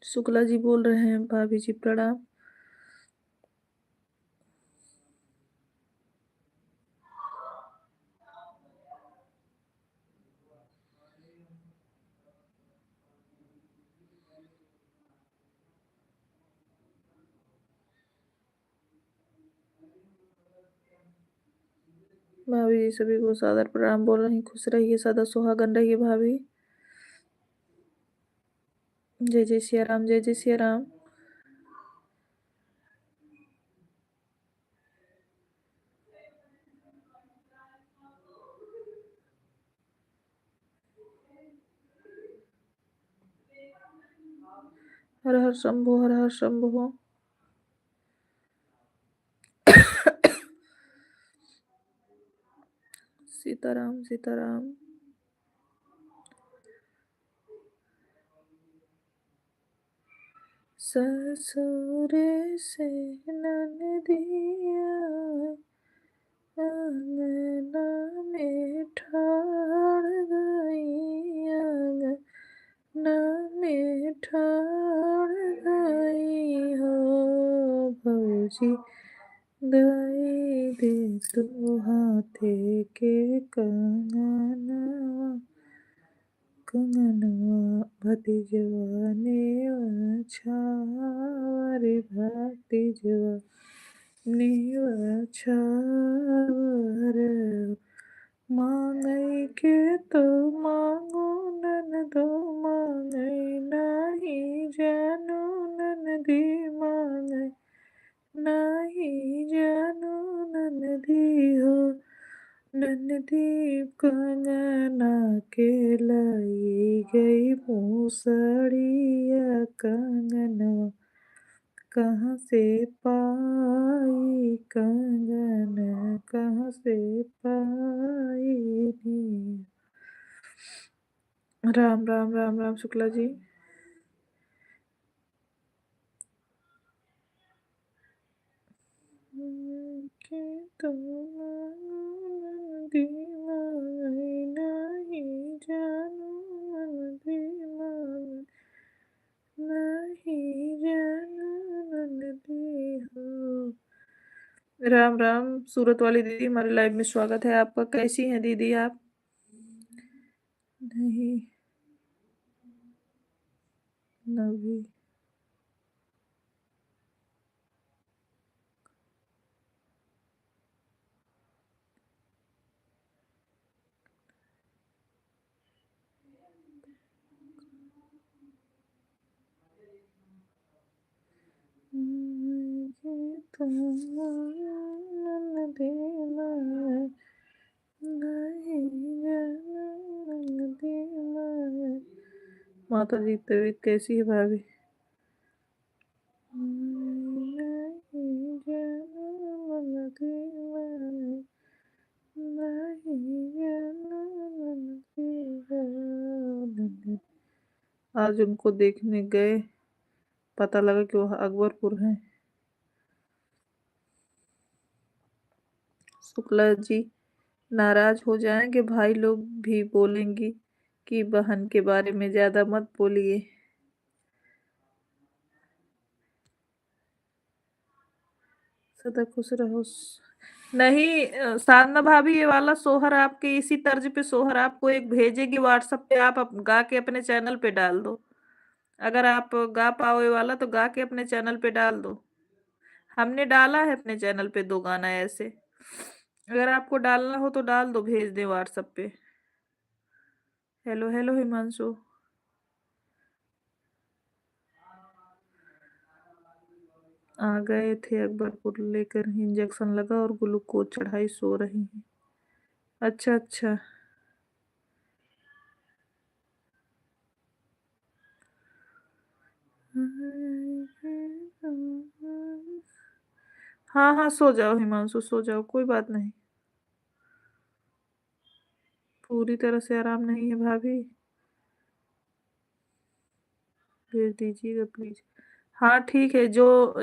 शुक्ला जी बोल रहे हैं, भाभी जी प्रणाम। भाभी जी सभी को सादर प्रणाम बोल रही। खुश रहिए, सदा सुहागन रहिए भाभी। जय जय सिया राम, जय जय सिया राम। हर हर शंभु, हर हर शंभु। सीताराम सीताराम। ससुर से ननदिया अंगना में ठाड़ गई, अंगना में ठाड़ गई हो। भौजी दई दे तू हाथे के कंगनवा, कंगनवा भतीजवा ने छावर भतीजवा। नीवा छावर मांगई के तो मांगो ननदो मांगई नहीं जानू ननदी मांगई नहीं जानू ननदी हो ननदी कंगना के लाई गई मूसड़िया कंगनवा कहाँ से पाई कंगन कहाँ से पाई नी। राम राम राम राम शुक्ला जी। के तुम दीवानी नहीं जानू दीवानी नहीं जानू नदी हो। राम राम सूरत वाली दीदी, हमारे लाइव में स्वागत है आपका। कैसी हैं दीदी आप? नहीं नवी तुम नदी माता जी तबीयत कैसी है भाभी? आज उनको देखने गए, पता लगा कि वह अकबरपुर हैं। शुक्ला जी नाराज हो जाएंगे, भाई लोग भी बोलेंगी कि बहन के बारे में ज्यादा मत बोलिए। सदा खुश रहो। नहीं साधना भाभी, ये वाला सोहर आपके इसी तर्ज पे सोहर आपको एक भेजेगी व्हाट्सएप पे, आप गा के अपने चैनल पे डाल दो। अगर आप गा पाओ ये वाला तो गा के अपने चैनल पे डाल दो। हमने डाला है अपने चैनल पे 2 गाना ऐसे। अगर आपको डालना हो तो डाल दो, भेज दे व्हाट्सएप पे। Hello hello Himanshu. आ गए थे अकबरपुर, लेकर इंजेक्शन लगा और ग्लूकोज चढ़ाई, सो रही हैं। अच्छा अच्छा। हाँ हाँ सो जाओ हिमांशु, सो जाओ, कोई बात नहीं। पूरी तरह से आराम नहीं है भाभी, भेज दीजिएगा प्लीज। हाँ ठीक है, जो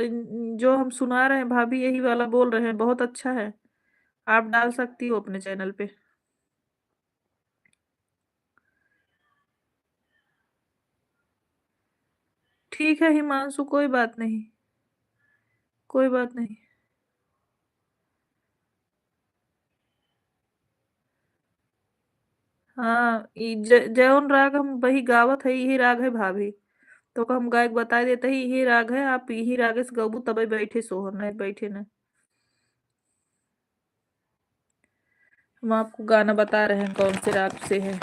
जो हम सुना रहे हैं भाभी यही वाला बोल रहे हैं, बहुत अच्छा है। आप डाल सकती हो अपने चैनल पे। ठीक है हिमांशु, कोई बात नहीं, कोई बात नहीं। हाँ जौन राग हम वही गावत है, यही राग है भाभी। तो हम गायक बता देते ही यही राग है, आप यही राग से गबू तबे बैठे सोहर नहीं बैठे ना। हम आपको गाना बता रहे हैं कौन से राग से है।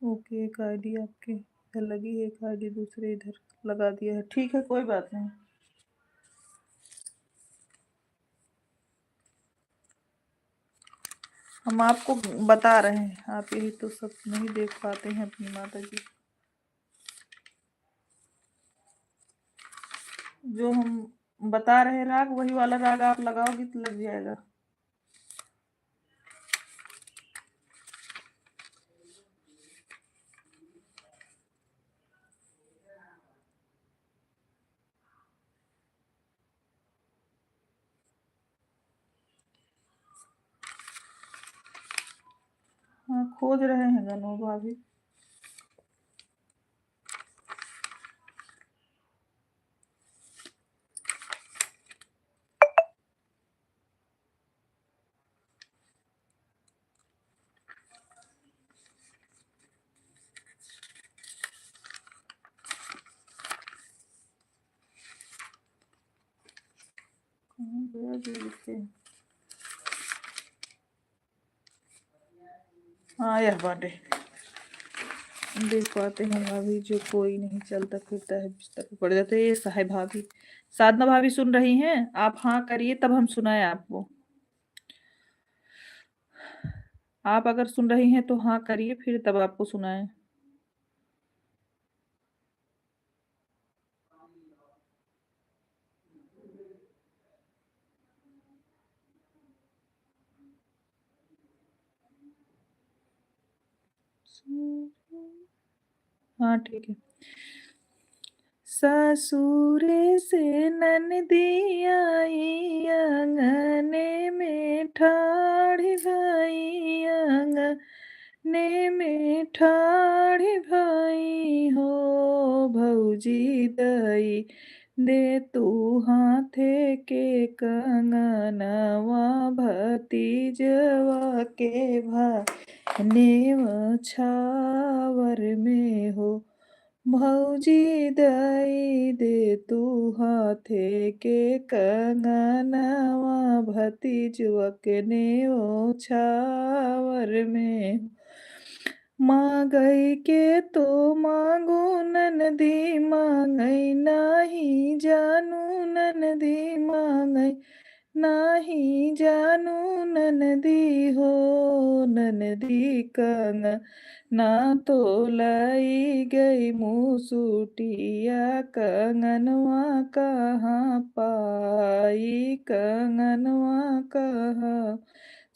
ओके, एक आईडी आपके इधर लगी है, एक आईडी दूसरे इधर लगा दिया है। ठीक है, कोई बात नहीं। हम आपको बता रहे हैं, आप यही तो सब नहीं देख पाते हैं अपनी माता जी। जो हम बता रहे हैं राग, वही वाला राग आप लगाओगी तो लग जाएगा। हाँ खोज रहे हैं गनो भाभी। कहाँ गया जो लिखे हैं? हाँ यह बाटे देख पाते हैं भाभी, जो कोई नहीं चलता फिरता है बिस्तर पे पड़ जाते हैं। ये साहेब भाभी, साधना भाभी सुन रही हैं? आप हाँ करिए तब हम सुनाए आपको। आप अगर सुन रही हैं तो हाँ करिए, फिर तब आपको सुनाए। हाँ ठीक है। ससुरे से ननदी आई आंगने में ठाढ़ी भाई, आंगने में ठाढ़ी भाई हो। भौजी दई दे तू हाथे के कंगनवा, भतीजवा के भाई छावर में हो। भौजी दई दे तू हाथे के कंगनवा, भतीजवा के छावर में हो। मांगई के तो मांगो ननदी, मांगई नाही जानू ननदी, मांगई नाही जानू ननदी हो। ननदी कंग ना तो लाई गई मुसुटिया, कंगनवा कहाँ पाई, कंगनवा कहाँ।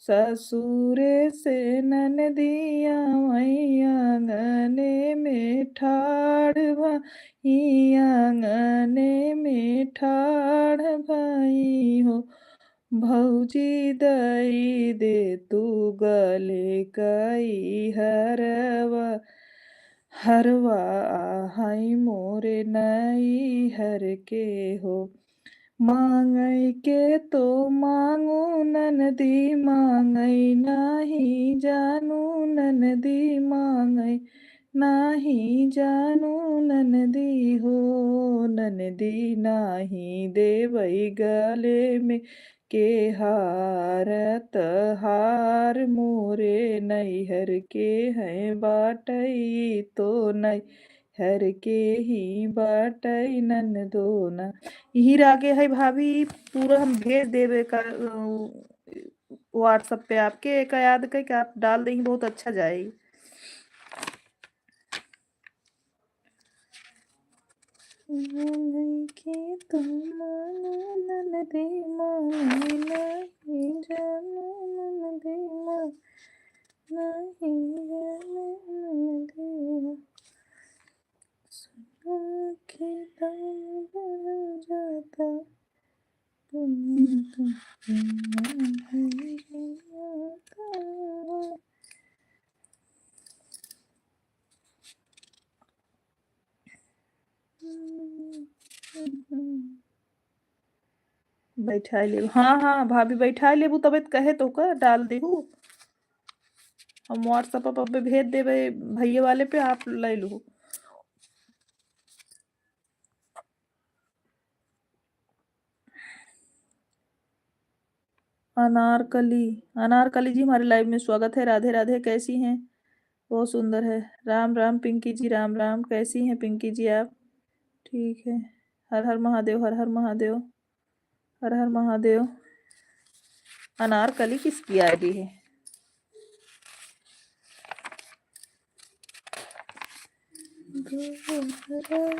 ससुरे से ननदिया वही आंगने में ठाढ़ भाई, आंगने में ठाढ़ भाई हो। भौजी दई दे तू गले कई हरवा, हरवा हाई मोरे नई हर के हो। मांगई के तो मांगू ननदी, मांगई नाही जानू ननदी, मांगई नाही जानू ननदी हो। ननदी नाही देवई गले में के हारत, हार मोरे नैहर के हैं बाटई तो नहीं हर के ही बाटई ननदोना। यही रागे है भाभी, पूरा हम भेज देवे का व्हाट्सएप पे आपके एक याद करके आप डाल देंगे, बहुत अच्छा जाएगी। के तुम मानो ननदे, मांगे नहीं जानो ननदे, नहीं जानो ननदे, सुनो के दाम बढ़ जाता तुम नहीं जाता। बैठा ले, हाँ हाँ भाभी बैठा लेबू, तबियत कहे तो का डाल देहू। हम व्हाट्सएप पे भेज देवे भैया वाले पे, आप ले लू। अनारकली, अनारकली जी हमारे लाइव में स्वागत है। राधे राधे, कैसी हैं? बहुत सुंदर है। राम राम पिंकी जी, राम राम, कैसी हैं पिंकी जी आप? ठीक है। हर हर महादेव, हर हर महादेव, हर हर महादेव। अनारकली किसकी आईडी है?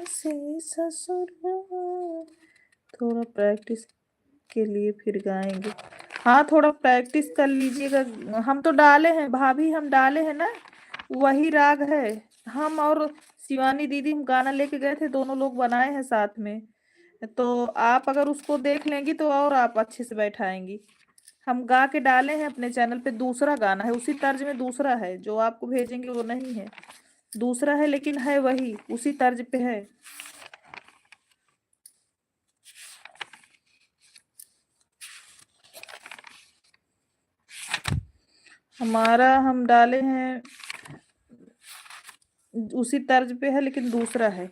से ससुर, थोड़ा प्रैक्टिस के लिए फिर गाएंगे। हाँ थोड़ा प्रैक्टिस कर लीजिएगा। हम तो डाले हैं भाभी, हम डाले हैं ना, वही राग है। हम और शिवानी दीदी हम गाना लेके गए थे, दोनों लोग बनाए हैं साथ में। तो आप अगर उसको देख लेंगी तो और आप अच्छे से बैठाएंगी। हम गा के डाले हैं अपने चैनल पे, दूसरा गाना है उसी तर्ज में, दूसरा है जो आपको भेजेंगे वो नहीं है, दूसरा है लेकिन है वही उसी तर्ज पे है। हमारा हम डाले हैं उसी तर्ज पे है लेकिन दूसरा है,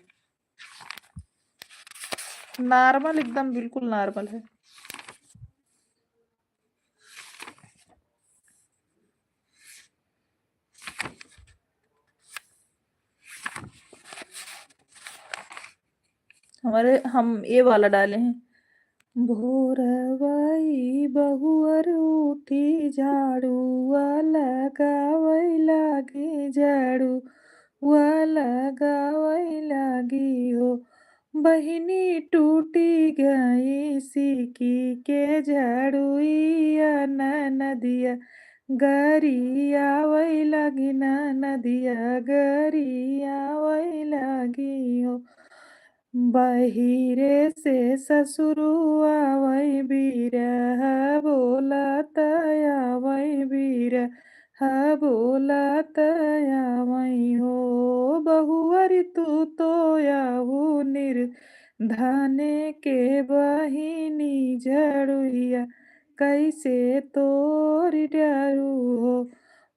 नॉर्मल एकदम बिल्कुल नॉर्मल है। हम ये वाला डाले हैं। भोरवाई बहुअर उठी झाड़ू लगावै लागी, झाड़ू लगावै लागी हो, बहिनी टूटी गई सिकी के झाड़ुइया, नदिया गरिया वै लागी, नदिया गरिया वै लागी हो, बहिरे से ससुरुआ वै बिरह बोलत वै बिरह बोलत वै हो, बहुअर तू तो याहू निर्धने के बहिनी झड़ुइया, कैसे तोर डरू हो,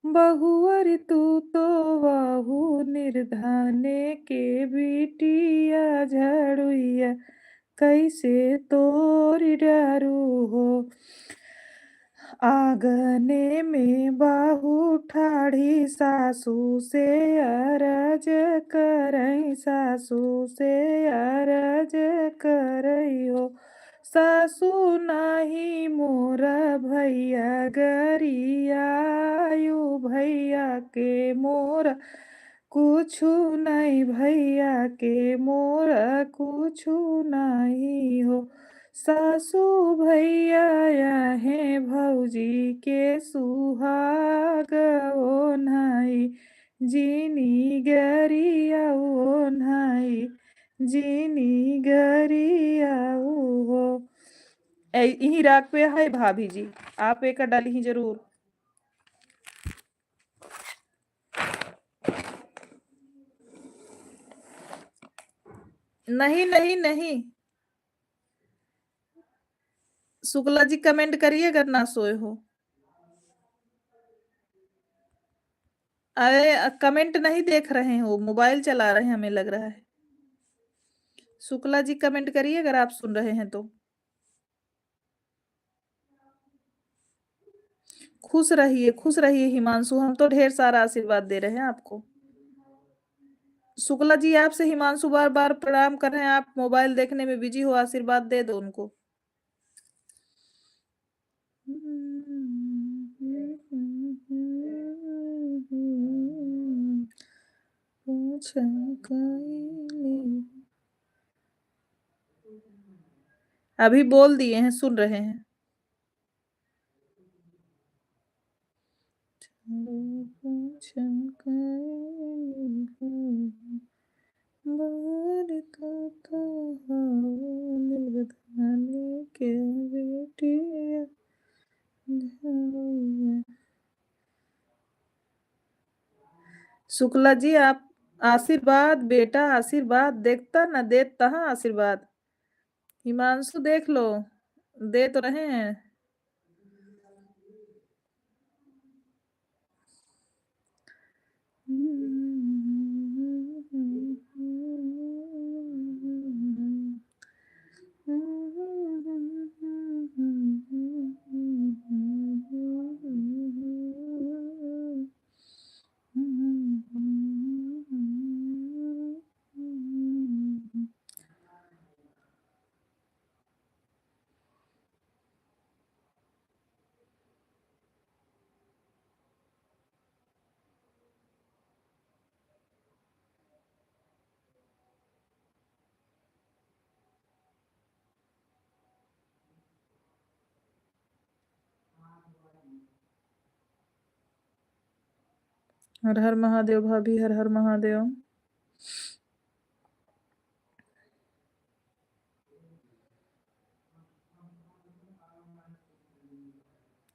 बहुअर तू तो वाहू निर्धने के बिटिया झड़ुइया, कैसे तोर डरू हो, आंगने में बाहू ठाढ़ी सासू से अरज करई, सासू से अरज करई हो, सासू नाही मोर भैया गरियायु, भैया के मोर कुछु नहीं, भैया के मोर कुछु नहीं हो, सासू भैया है भौजी के सुहाग ओन्हाई, जीनी गरिया ओन्हाई, जीनी गरिया हो। यही राग पे है भाभी जी, आप एक डाली ही जरूर। नहीं नहीं नहीं, शुक्ला जी कमेंट करिए अगर ना सोए हो। अरे कमेंट नहीं देख रहे हो, मोबाइल चला रहे हैं हमें लग रहा है। शुक्ला जी कमेंट करिए अगर आप सुन रहे हैं तो। खुश रहिए हिमांशु, हम तो ढेर सारा आशीर्वाद दे रहे हैं आपको। शुक्ला जी आपसे हिमांशु बार बार प्रणाम कर रहे हैं, आप मोबाइल देखने में बिजी हो, आशीर्वाद दे दो उनको। अभी बोल दिए हैं, सुन रहे हैं। के बेटिया शुक्ला जी आप आशीर्वाद, बेटा आशीर्वाद देखता ना देता, हाँ आशीर्वाद हिमांशु देख लो, दे तो रहे हैं। हर हर महादेव भाभी, हर हर महादेव।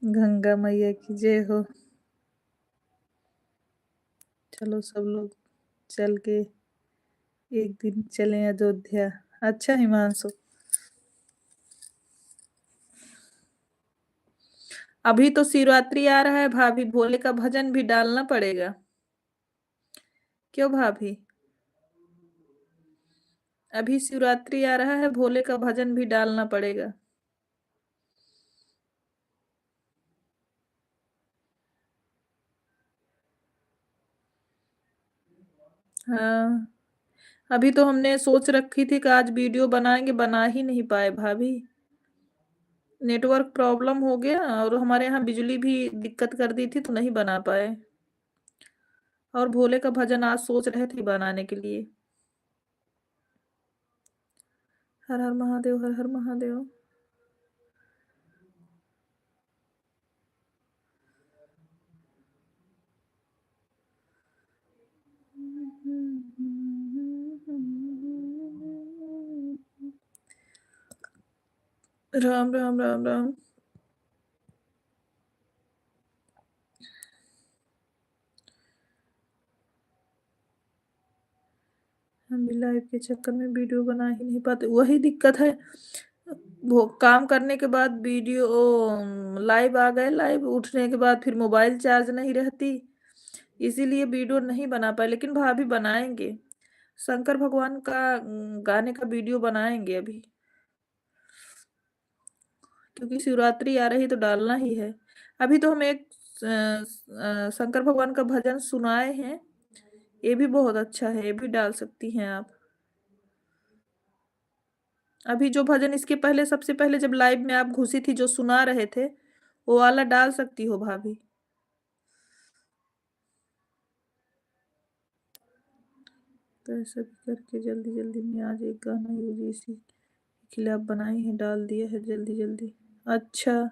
गंगा मैया की जय हो। चलो सब लोग चल के एक दिन चलें अयोध्या। अच्छा हिमांशु, अभी तो शिवरात्रि आ रहा है भाभी, भोले का भजन भी डालना पड़ेगा। क्यों भाभी? अभी शिवरात्रि आ रहा है, भोले का भजन भी डालना पड़ेगा। हाँ, अभी तो हमने सोच रखी थी कि आज वीडियो बनाएंगे, बना ही नहीं पाए भाभी। नेटवर्क प्रॉब्लम हो गया और हमारे यहाँ बिजली भी दिक्कत कर दी थी, तो नहीं बना पाए। और भोले का भजन आज सोच रहे थे बनाने के लिए। हर हर महादेव, हर हर महादेव। राम राम राम राम। हम भी लाइव के चक्कर में वीडियो बना ही नहीं पाते, वही दिक्कत है। वो काम करने के बाद वीडियो लाइव आ गए, लाइव उठने के बाद फिर मोबाइल चार्ज नहीं रहती, इसीलिए वीडियो नहीं बना पाए। लेकिन भाभी बनाएंगे, शंकर भगवान का गाने का वीडियो बनाएंगे अभी, क्योंकि शिवरात्रि आ रही तो डालना ही है। अभी तो हम एक शंकर भगवान का भजन सुनाए हैं, ये भी बहुत अच्छा है, ये भी डाल सकती हैं आप। अभी जो भजन इसके पहले, सबसे पहले जब लाइव में आप घुसी थी जो सुना रहे थे, वो वाला डाल सकती हो भाभी। तो ऐसा भी करके जल्दी जल्दी में आज एक गाना यूजीसी के खिलाफ बनाई है, डाल दिया है जल्दी जल्दी। अच्छा,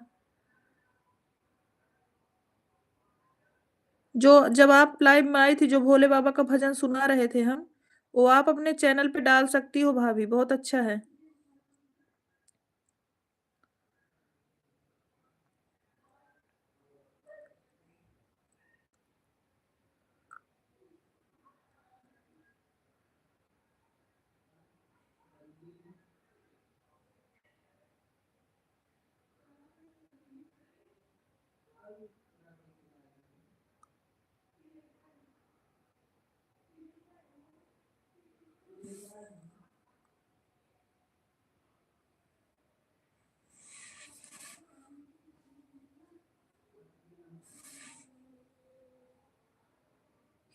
जो जब आप लाइव में आई थी, जो भोले बाबा का भजन सुना रहे थे हम, वो आप अपने चैनल पे डाल सकती हो भाभी, बहुत अच्छा है।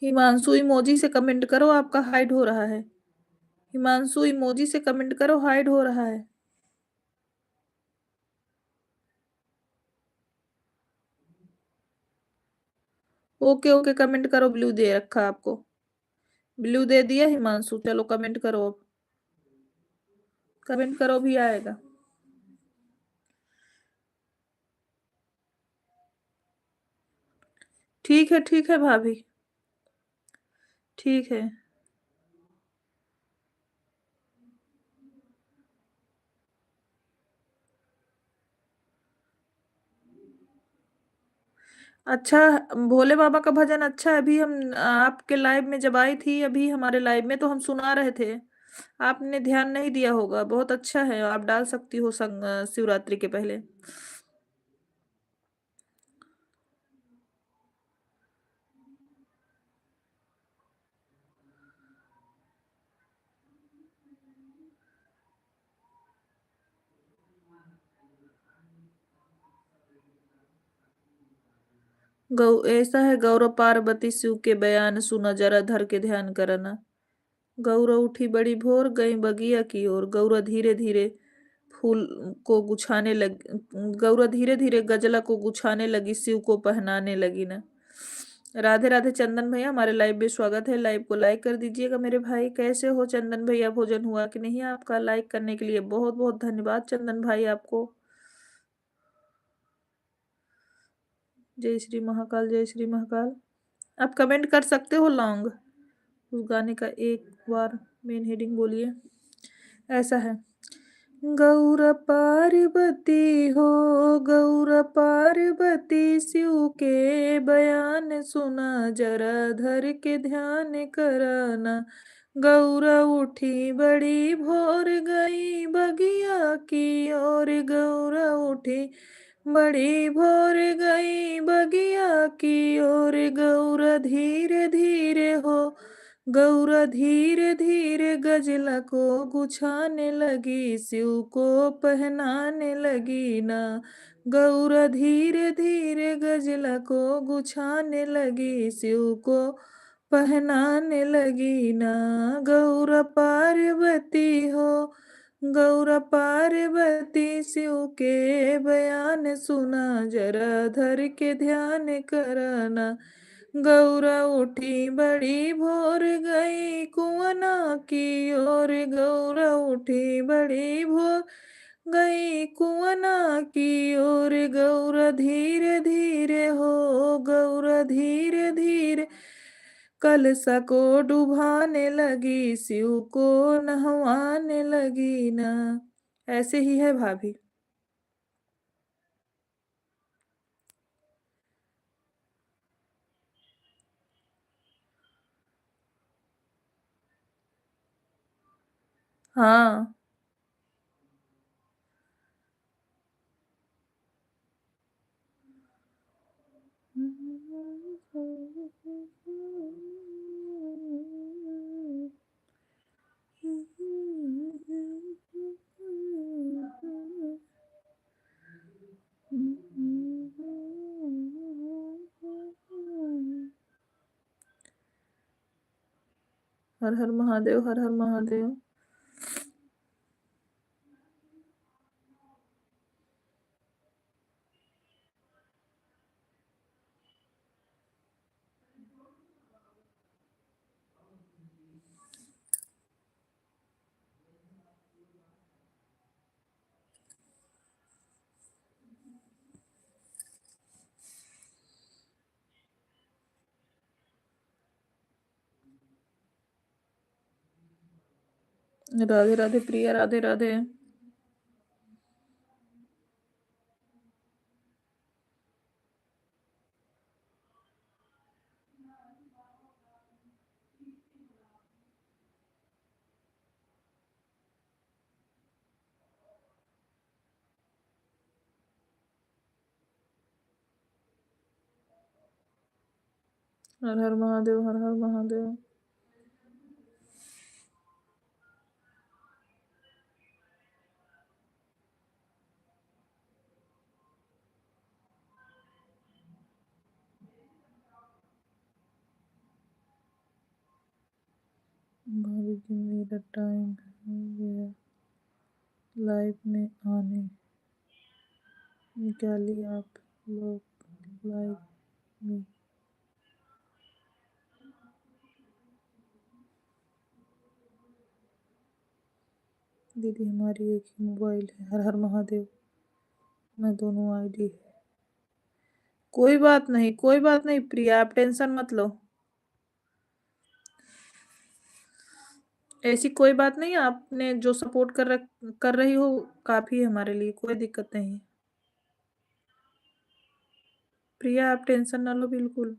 हिमांशु इमोजी से कमेंट करो, आपका हाइड हो रहा है। हिमांशु इमोजी से कमेंट करो, हाइड हो रहा है। ओके ओके, कमेंट करो, ब्लू दे रखा आपको, ब्लू दे दिया हिमांशु। चलो कमेंट करो अब, कमेंट करो भी आएगा। ठीक है भाभी, ठीक है। अच्छा, भोले बाबा का भजन अच्छा है। अभी हम आपके लाइव में जब आई थी, अभी हमारे लाइव में तो हम सुना रहे थे, आपने ध्यान नहीं दिया होगा। बहुत अच्छा है, आप डाल सकती हो शिवरात्रि के पहले। गौ ऐसा है, गौरव पार्वती शिव के बयान सुना, जरा धर के ध्यान करना। गौर उठी बड़ी भोर, गई बगिया की ओर। गौर धीरे धीरे फूल को गुछाने लगी, गौर धीरे धीरे गजला को गुछाने लगी, शिव को पहनाने लगी ना। राधे राधे चंदन भैया, हमारे लाइव में स्वागत है। लाइव को लाइक कर दीजिएगा मेरे भाई। कैसे हो चंदन भैया, भोजन हुआ कि नहीं आपका? लाइक करने के लिए बहुत बहुत धन्यवाद चंदन भाई आपको। जय श्री महाकाल, जय श्री महाकाल। आप कमेंट कर सकते हो लॉन्ग, उस गाने का एक बार मेन हेडिंग बोलिए। ऐसा है, गौर पार्वती हो, गौर पार्वती शिव के बयान सुना, जरा धर के ध्यान कराना। गौरा उठी बड़ी भोर गई बगिया की ओर, गौरा उठी बड़ी भोर गई बगिया की ओर। गौरा धीरे धीरे हो, गौरा धीरे धीरे गजला को गुछाने लगी, शिव को पहनाने लगी ना। गौरा धीरे धीरे गजला को गुछाने लगी, शिव को पहनाने लगी ना। गौरा पार्वती हो, गौरा पार्वती शिव के बयान सुना, जरा धर के ध्यान कराना। गौरा उठी बड़ी भोर गई कुआना की ओर, गौरा उठी बड़ी भोर गई कुआना की ओर। गौरा धीरे धीरे हो, गौरा धीरे धीरे कलसा को डुबाने लगी, शिव को नहवाने लगी ना। ऐसे ही है भाभी। हाँ। हर हर महादेव, हर हर महादेव। राधे राधे प्रिया, राधे राधे। हर हर महादेव, हर हर महादेव। भाभी जी मेरा टाइम हो गया लाइव में आने, निकालिए आप लोग लाइव में। दीदी हमारी एक ही मोबाइल है, हर हर महादेव। मैं दोनों आईडी है। कोई बात नहीं, कोई बात नहीं प्रिया, आप टेंशन मत लो। ऐसी कोई बात नहीं, आपने जो सपोर्ट कर रही हो काफी है हमारे लिए, कोई दिक्कत नहीं है। प्रिया आप टेंशन ना लो बिल्कुल।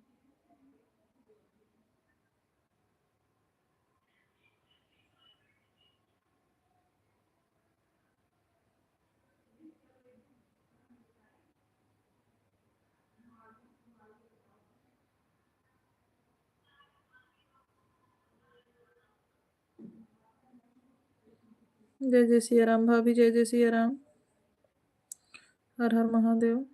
जय जय सिया राम भाभी, जय जय सिया राम। हर हर महादेव।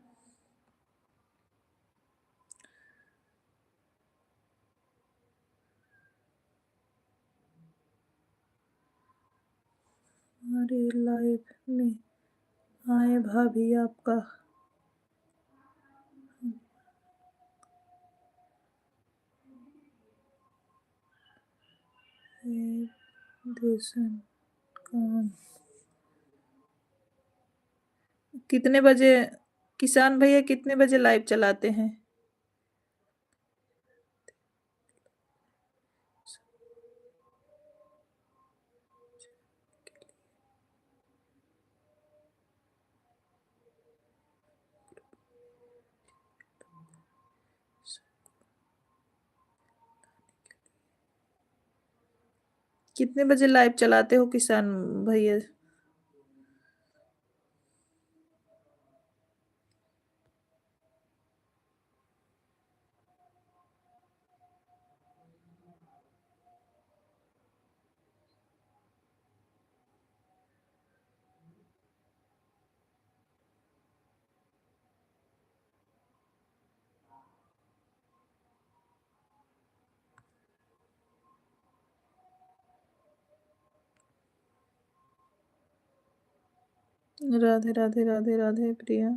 हमारे लाइफ में आए भाभी आपका दर्शन काम। कितने बजे किसान भैया कितने बजे लाइव चलाते हैं? कितने बजे लाइव चलाते हो किसान भैया? राधे राधे राधे राधे प्रिया।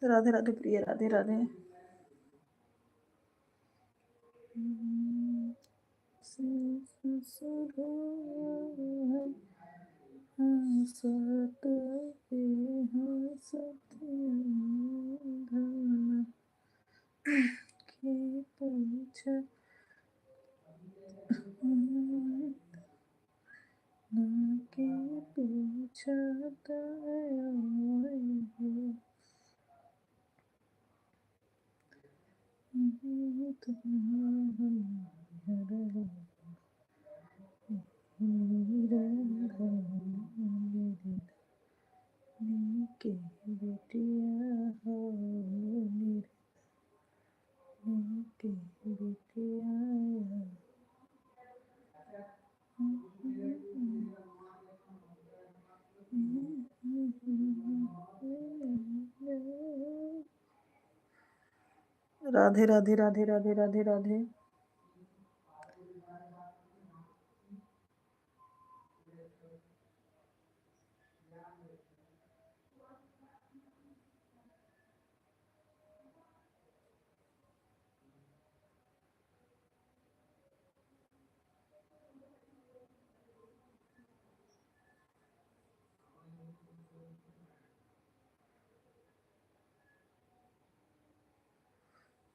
राधे राधे प्रिया, राधे राधे। राधे राधे राधे राधे राधे राधे।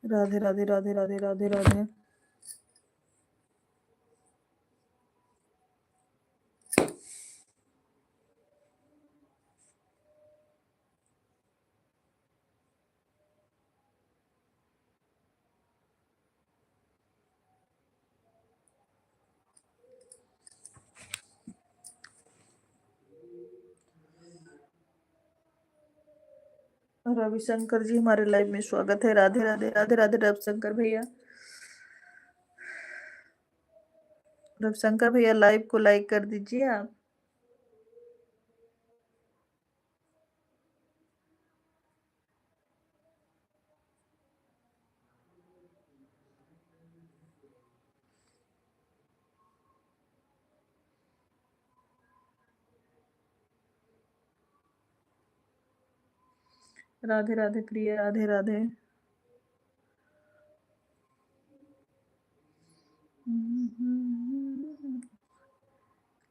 राधे राधे राधे राधे राधे राधे। रविशंकर जी हमारे लाइव में स्वागत है। राधे राधे राधे राधे रविशंकर भैया। रविशंकर भैया लाइव को लाइक कर दीजिए आप। राधे राधे प्रिया, राधे राधे।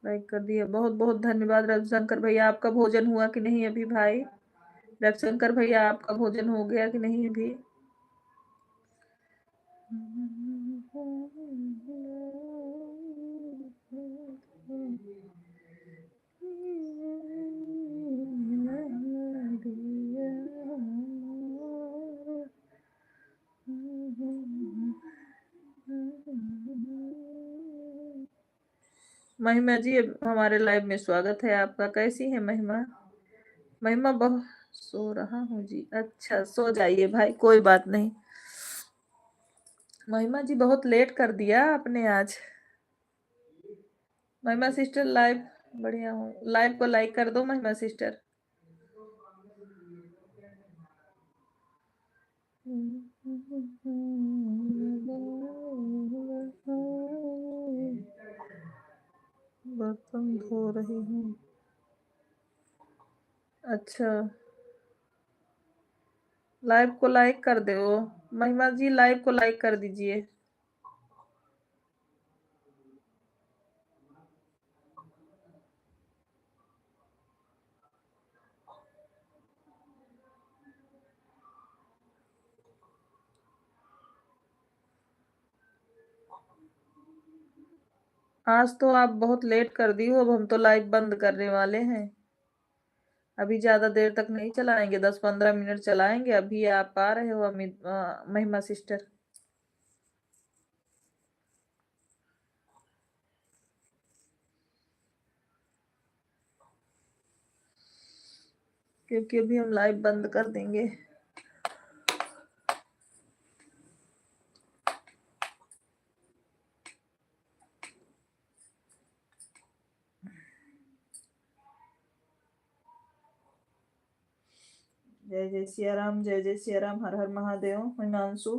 लाइक कर दिया, बहुत बहुत धन्यवाद रविशंकर भैया। आपका भोजन हुआ कि नहीं अभी भाई? रविशंकर भैया आपका भोजन हो गया कि नहीं अभी? महिमा जी हमारे लाइव में स्वागत है आपका। कैसी है महिमा? महिमा बहुत सो रहा हूँ जी। अच्छा सो जाइए भाई, कोई बात नहीं। महिमा जी बहुत लेट कर दिया आपने आज। महिमा सिस्टर लाइव बढ़िया हूँ। लाइव को लाइक कर दो महिमा सिस्टर। बर्तन धो रही हूँ। अच्छा लाइव को लाइक कर दो महिमा जी, लाइव को लाइक कर दीजिए। आज तो आप बहुत लेट कर दी हो, अब हम तो लाइव बंद करने वाले हैं। अभी ज्यादा देर तक नहीं चलाएंगे, 10-15 मिनट चलाएंगे। अभी आप आ रहे हो महिमा सिस्टर। क्योंकि अभी हम लाइव बंद कर देंगे। जय जय सिया राम, जय जय सिया राम, हर हर महादेव। हिमांशु,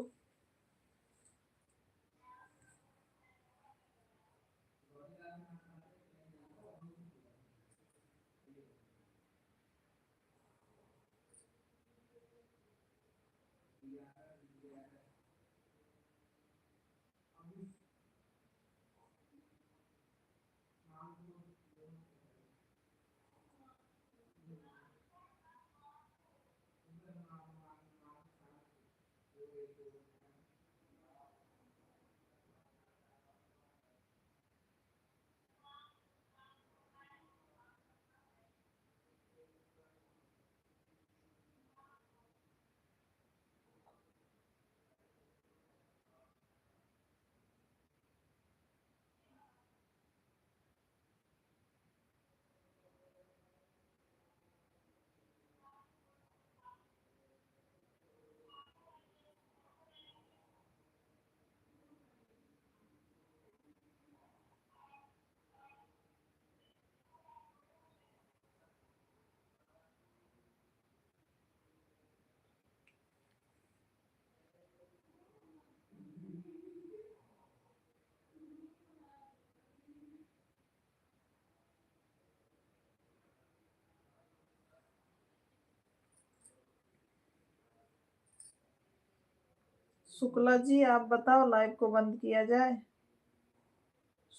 शुक्ला जी आप बताओ लाइव को बंद किया जाए।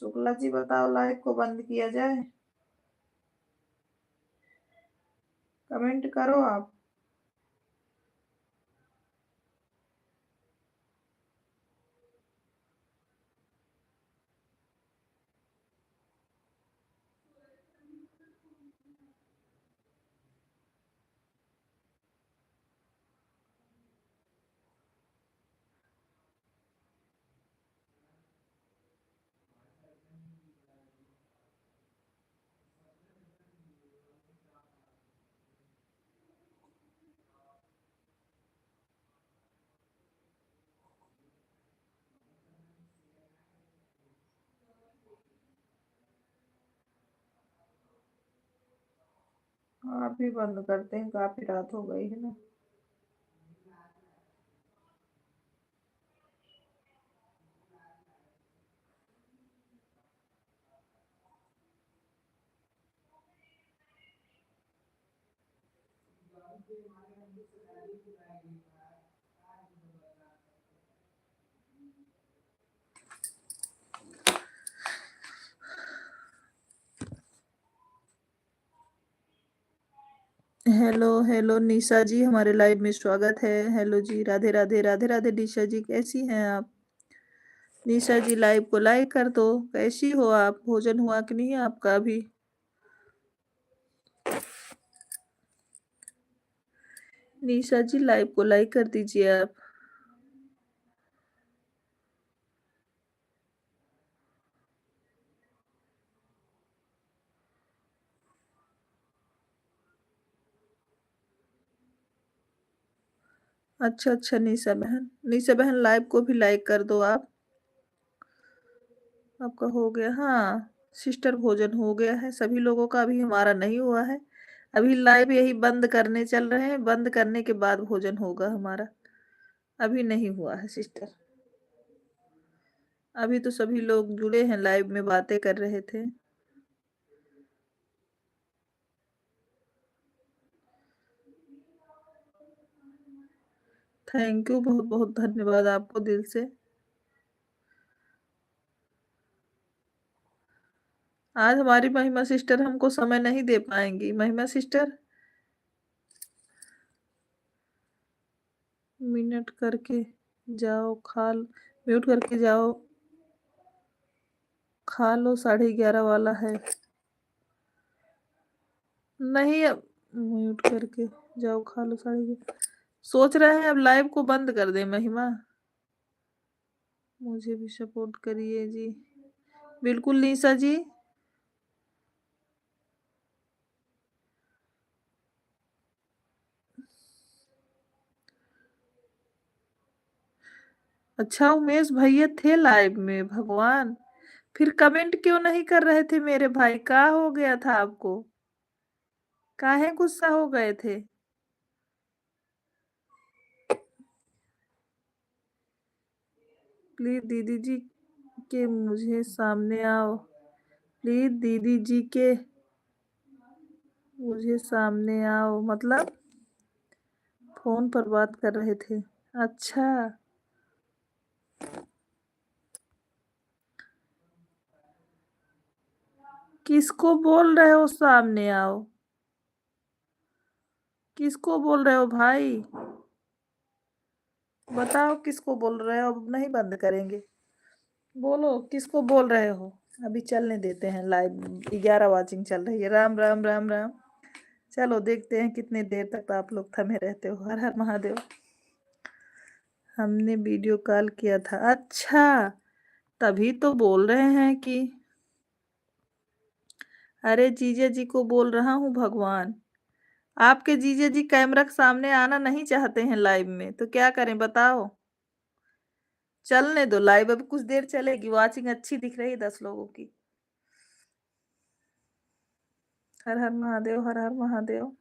शुक्ला जी बताओ लाइव को बंद किया जाए, कमेंट करो आप। आप ही बंद करते हैं, काफी रात हो गई है ना। हेलो हेलो निशा जी, हमारे लाइव में स्वागत है। हेलो जी, राधे राधे, राधे राधे। निशा जी कैसी हैं आप? निशा जी लाइव को लाइक कर दो। कैसी हो आप? भोजन हुआ कि नहीं आपका अभी? निशा जी लाइव को लाइक कर दीजिए आप। अच्छा अच्छा, निशा बहन, निशा बहन लाइव को भी लाइक कर दो आप। आपका हो गया? हाँ सिस्टर, भोजन हो गया है सभी लोगों का, अभी हमारा नहीं हुआ है। अभी लाइव यही बंद करने चल रहे हैं, बंद करने के बाद भोजन होगा हमारा। अभी नहीं हुआ है सिस्टर। अभी तो सभी लोग जुड़े हैं, लाइव में बातें कर रहे थे। थैंक यू, बहुत बहुत धन्यवाद आपको दिल से। आज हमारी महिमा सिस्टर हमको समय नहीं दे पाएंगी। महिमा सिस्टर मिनट करके जाओ, खाल म्यूट करके जाओ। खा लो, 11:30 वाला है। नहीं, अब म्यूट करके जाओ, खा लो 11:30। सोच रहे हैं अब लाइव को बंद कर दें महिमा। मुझे भी सपोर्ट करिए जी। बिल्कुल निशा जी। अच्छा, उमेश भैया थे लाइव में, भगवान। फिर कमेंट क्यों नहीं कर रहे थे मेरे भाई? क्या हो गया था आपको? काहे गुस्सा हो गए थे? प्लीज दीदी जी के मुझे सामने आओ। प्लीज दीदी जी के मुझे सामने आओ। मतलब फोन पर बात कर रहे थे? अच्छा, किसको बोल रहे हो सामने आओ? किसको बोल रहे हो भाई? बताओ किसको बोल रहे हो? अब नहीं बंद करेंगे। बोलो किसको बोल रहे हो? अभी चलने देते हैं, लाइव 11 वाचिंग चल रही है। राम राम राम राम। चलो देखते हैं कितनी देर तक आप लोग थमे रहते हो। हर हर महादेव। हमने वीडियो कॉल किया था। अच्छा, तभी तो बोल रहे हैं कि अरे जीजा जी को बोल रहा हूँ भगवान। आपके जीजा जी कैमरा के सामने आना नहीं चाहते हैं लाइव में, तो क्या करें बताओ? चलने दो लाइव, अब कुछ देर चलेगी। वाचिंग अच्छी दिख रही है 10 लोगों की। हर हर महादेव, हर हर महादेव।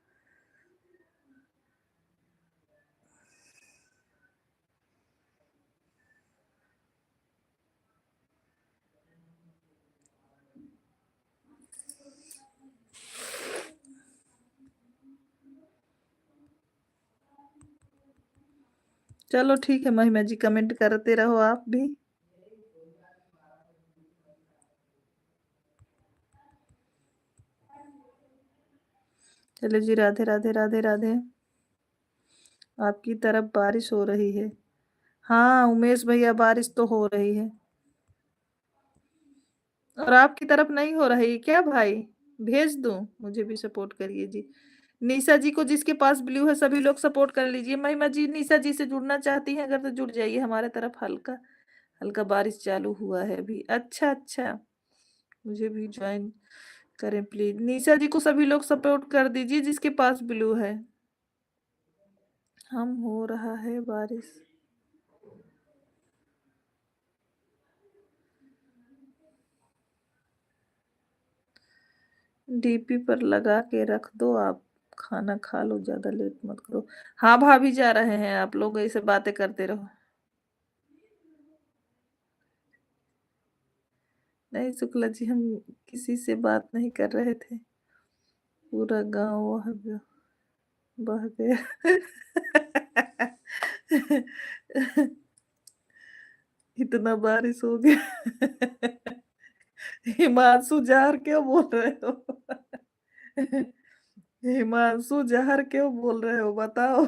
चलो ठीक है महिमा जी, कमेंट करते रहो आप भी। चलो जी, राधे राधे राधे राधे। आपकी तरफ बारिश हो रही है? हाँ उमेश भैया, बारिश तो हो रही है। और आपकी तरफ नहीं हो रही क्या भाई? भेज दूं? मुझे भी सपोर्ट करिए जी। निशा जी को, जिसके पास ब्लू है, सभी लोग सपोर्ट कर लीजिए। महिमा जी निशा जी से जुड़ना चाहती हैं अगर, तो जुड़ जाइए। हमारे तरफ हल्का हल्का बारिश चालू हुआ है अभी। अच्छा अच्छा, मुझे भी ज्वाइन करें प्लीज। निशा जी को सभी लोग सपोर्ट कर दीजिए जिसके पास ब्लू है। हम हो रहा है बारिश। डीपी पर लगा के रख दो आप। खाना खा लो, ज्यादा लेट मत करो। हाँ भाभी जा रहे हैं, आप लोग ऐसे बातें करते रहो। नहीं शुक्ला जी, हम किसी से बात नहीं कर रहे थे। पूरा गांव बह गया। इतना बारिश हो गया। हिमांशु जहर क्यों बोल रहे हो? हिमांशु जहर क्यों बोल रहे हो बताओ?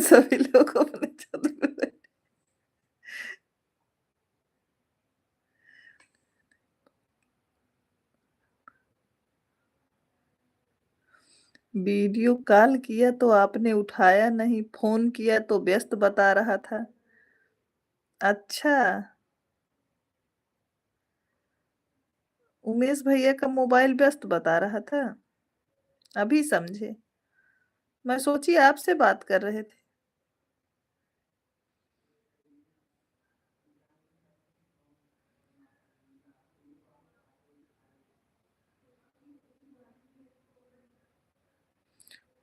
सभी लोग अपने छत पे बैठे। वीडियो कॉल किया तो आपने उठाया नहीं, फोन किया तो व्यस्त बता रहा था। अच्छा, उमेश भैया का मोबाइल व्यस्त बता रहा था? अभी समझे। मैं सोची आपसे बात कर रहे थे।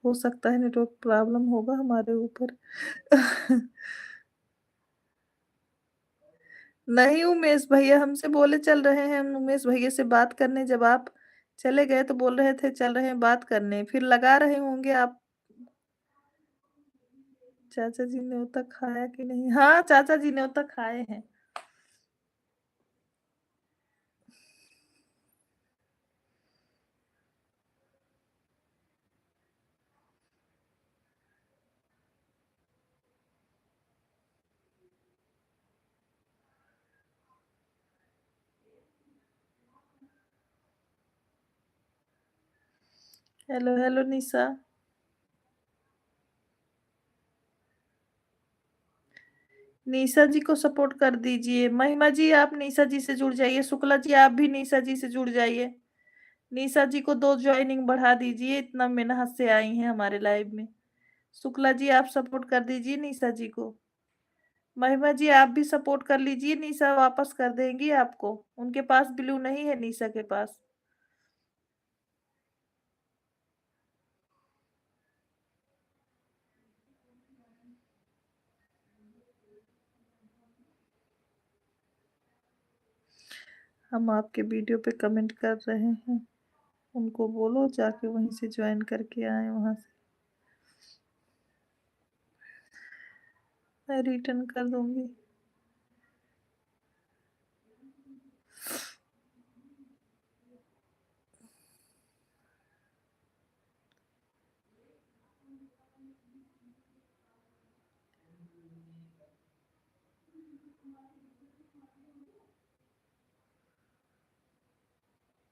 हो सकता है नेटवर्क प्रॉब्लम होगा हमारे ऊपर। नहीं उमेश भैया, हमसे बोले चल रहे हैं हम उमेश भैया से बात करने, जब आप चले गए तो बोल रहे थे चल रहे हैं बात करने, फिर लगा रहे होंगे आप। चाचा जी न्योता खाया कि नहीं? हाँ चाचा जी न्योता खाए हैं। हेलो हेलो निशा। निशा जी को सपोर्ट कर दीजिए। महिमा जी आप निशा जी से जुड़ जाइए। शुक्ला जी आप भी निशा जी से जुड़ जाइए। निशा जी को 2 ज्वाइनिंग बढ़ा दीजिए, इतना मेहनत से आई हैं हमारे लाइव में। शुक्ला जी आप सपोर्ट कर दीजिए निशा जी को। महिमा जी आप भी सपोर्ट कर लीजिए, निशा वापस कर देंगी आपको। उनके पास ब्लू नहीं है निशा के पास। हम आपके वीडियो पे कमेंट कर रहे हैं, उनको बोलो जाके वहीं से ज्वाइन करके आए वहां से। मैं रिटर्न कर दूंगी।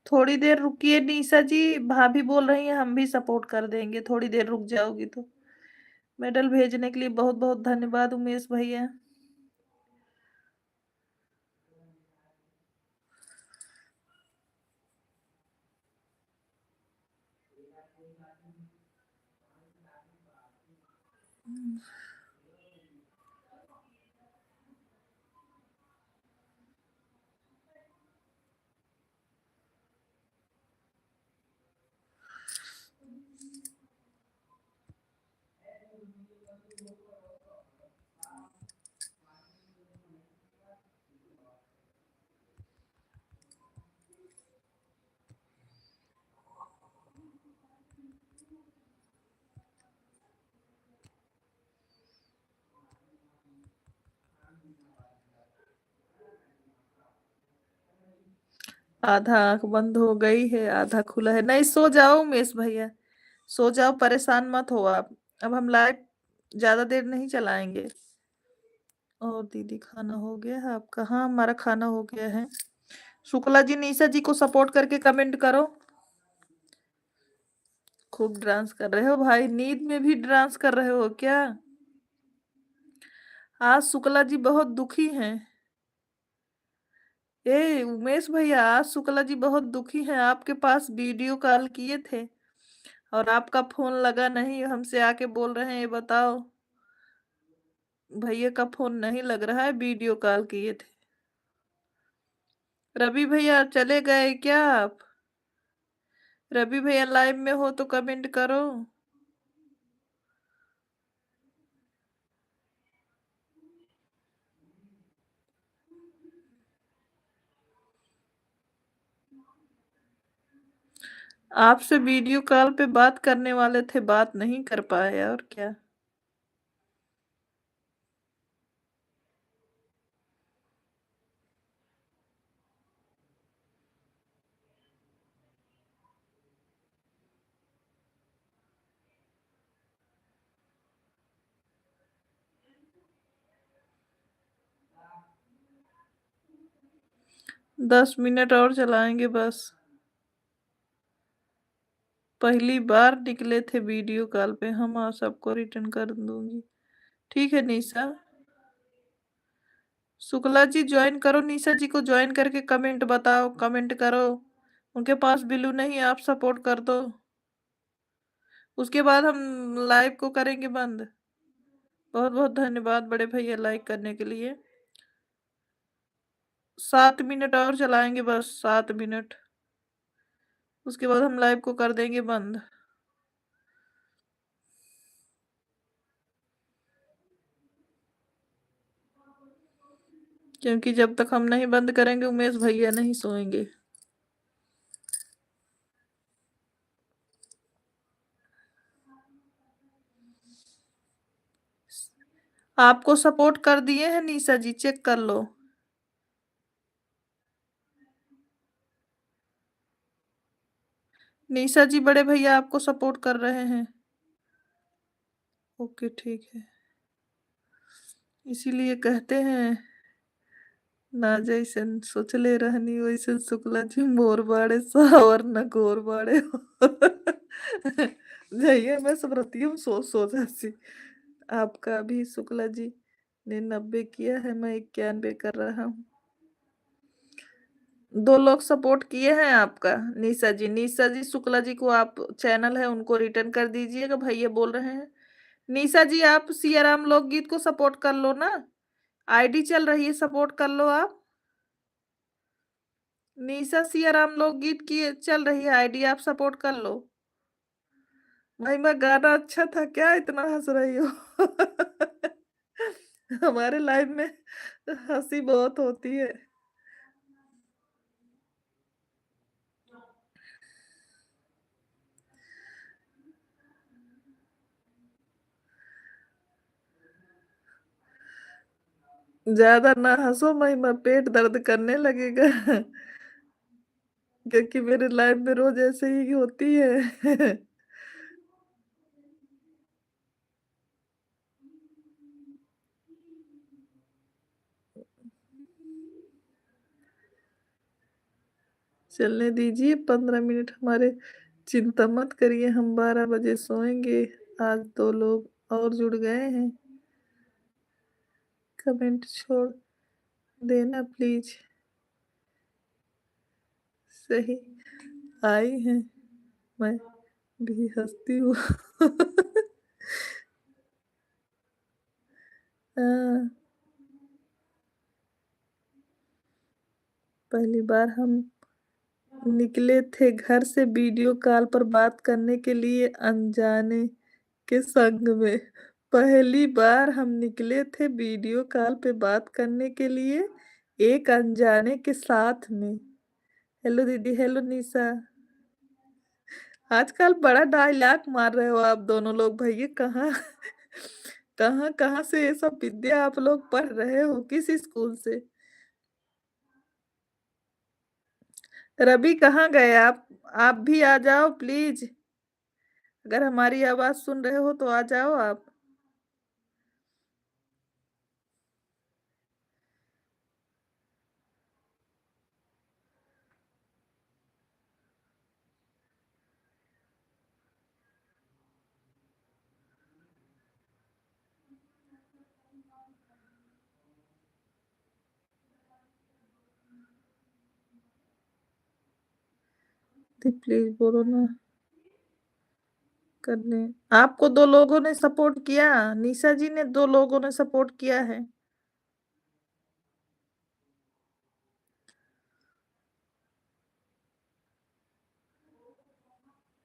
थोड़ी देर रुकिए निशा जी, भाभी बोल रही हैं हम भी सपोर्ट कर देंगे, थोड़ी देर रुक जाओगी तो। मेडल भेजने के लिए बहुत बहुत धन्यवाद उमेश भैया। आधा आंख बंद हो गई है, आधा खुला है। नहीं सो जाओ उमेश भैया, सो जाओ, परेशान मत हो आप। अब हम लाइव ज्यादा देर नहीं चलाएंगे। और दीदी खाना हो गया है आपका? हाँ हमारा खाना हो गया है। शुक्ला जी निशा जी को सपोर्ट करके कमेंट करो। खूब डांस कर रहे हो भाई, नींद में भी डांस कर रहे हो क्या? आज शुक्ला जी बहुत दुखी हैं। ए उमेश भैया आज शुक्ला जी बहुत दुखी हैं, आपके पास वीडियो कॉल किए थे और आपका फोन लगा नहीं, हमसे आके बोल रहे हैं ये बताओ भैया का फोन नहीं लग रहा है, वीडियो कॉल किए थे। रवि भैया चले गए क्या आप? रवि भैया लाइव में हो तो कमेंट करो। आपसे वीडियो कॉल पे बात करने वाले थे, बात नहीं कर पाए और क्या। 10 मिनट और चलाएंगे बस। पहली बार निकले थे वीडियो कॉल पे हम, और सबको रिटर्न कर दूंगी। ठीक है निशा। शुक्ला जी ज्वाइन करो, निशा जी को ज्वाइन करके कमेंट बताओ, कमेंट करो। उनके पास बिल्लू नहीं, आप सपोर्ट कर दो। उसके बाद हम लाइव को करेंगे बंद। बहुत बहुत धन्यवाद बड़े भैया लाइक करने के लिए। 7 मिनट और चलाएंगे बस, 7 मिनट। उसके बाद हम लाइव को कर देंगे बंद। क्योंकि जब तक हम नहीं बंद करेंगे उमेश भैया नहीं सोएंगे। आपको सपोर्ट कर दिए हैं निशा जी, चेक कर लो। निशा जी बड़े भैया आपको सपोर्ट कर रहे हैं। ओके ठीक है। इसीलिए कहते हैं ना जैसन सोचले रहनी वैसन शुक्ला जी मोर बाड़े सावर न गोर बाड़े जाइए मैं स्मृति हूँ सोच हँसी। आपका भी शुक्ला जी ने 90 किया है, मैं 91 कर रहा हूँ। 2 लोग सपोर्ट किए हैं आपका। निशा जी शुक्ला जी को आप चैनल है उनको रिटर्न कर दीजिएगा, भैया बोल रहे हैं। निशा जी आप सियाराम लोकगीत को सपोर्ट कर लो ना, आईडी चल रही है, सपोर्ट कर लो आप। निशा सियाराम लोकगीत की चल रही है आईडी, आप सपोर्ट कर लो। भाई मैं गाना अच्छा था क्या इतना हंस रही हो? हमारे लाइफ में हंसी बहुत होती है। ज्यादा ना हंसो महिमा, पेट दर्द करने लगेगा। क्योंकि मेरे लाइफ में रोज ऐसे ही होती है। चलने दीजिए 15 मिनट हमारे, चिंता मत करिए, हम 12 बजे सोएंगे। आज 2 लोग और जुड़ गए हैं, कमेंट छोड़ देना प्लीज। सही आई हैं, मैं भी हंसती हूँ। हाँ, पहली बार हम निकले थे घर से वीडियो कॉल पर बात करने के लिए अनजाने के संग में। पहली बार हम निकले थे वीडियो कॉल पे बात करने के लिए एक अनजाने के साथ में। हेलो दीदी, हेलो निशा। आजकल बड़ा डायलॉग मार रहे हो आप दोनों लोग, भैया कहाँ कहाँ कहाँ से ये सब विद्या आप लोग पढ़ रहे हो, किस स्कूल से? रवि कहाँ गए आप भी आ जाओ प्लीज। अगर हमारी आवाज सुन रहे हो तो आ जाओ आप। प्लीज बोलो ना करने। आपको 2 लोगों ने सपोर्ट किया, निशा जी ने 2 लोगों ने सपोर्ट किया है।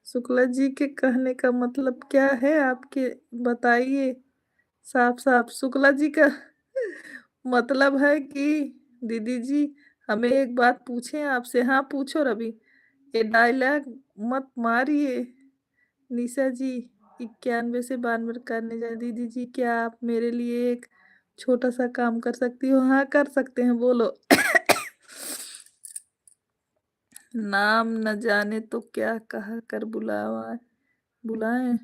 शुक्ला जी के कहने का मतलब क्या है आपके, बताइए साफ साफ। शुक्ला जी का मतलब है कि दीदी जी हमें एक बात पूछें आपसे। हाँ पूछो रवि, ये डायलॉग मत मारिए। निशा जी 91 से 92 करने जाए। दीदी जी क्या आप मेरे लिए एक छोटा सा काम कर सकती हो? हाँ कर सकते हैं, बोलो। नाम न जाने तो क्या कहा कर बुलावा बुलाएं।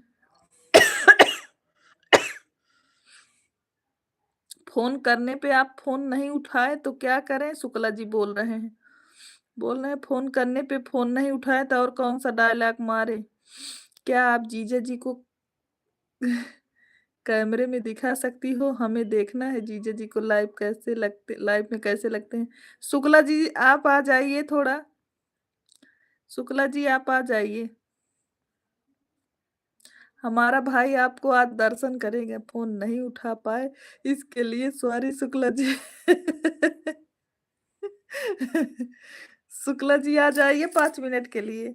फोन करने पे आप फोन नहीं उठाए तो क्या करें? शुक्ला जी बोल रहे हैं, बोल रहे हैं फोन करने पे फोन नहीं उठाए तो और कौन सा डायलॉग मारे? क्या आप जीजा जी को कैमरे में दिखा सकती हो? हमें देखना है जीजा जी को लाइव कैसे लगते, लाइव में कैसे लगते हैं। शुक्ला जी आप आ जाइए थोड़ा, शुक्ला जी आप आ जाइए। हमारा भाई आपको आज दर्शन करेंगे, फोन नहीं उठा पाए इसके लिए सॉरी शुक्ला जी। शुक्ला जी आ जाइए 5 मिनट के लिए।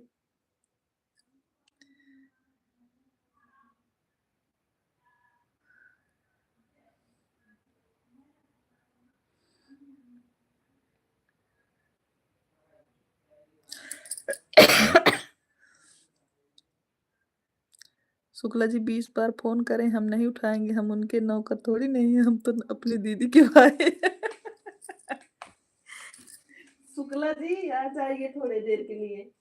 शुक्ला जी 20 बार फोन करें हम नहीं उठाएंगे, हम उनके नौकर थोड़ी नहीं है, हम तो अपनी दीदी के भाई। शुक्ला जी आ जाइए थोड़ी देर के लिए।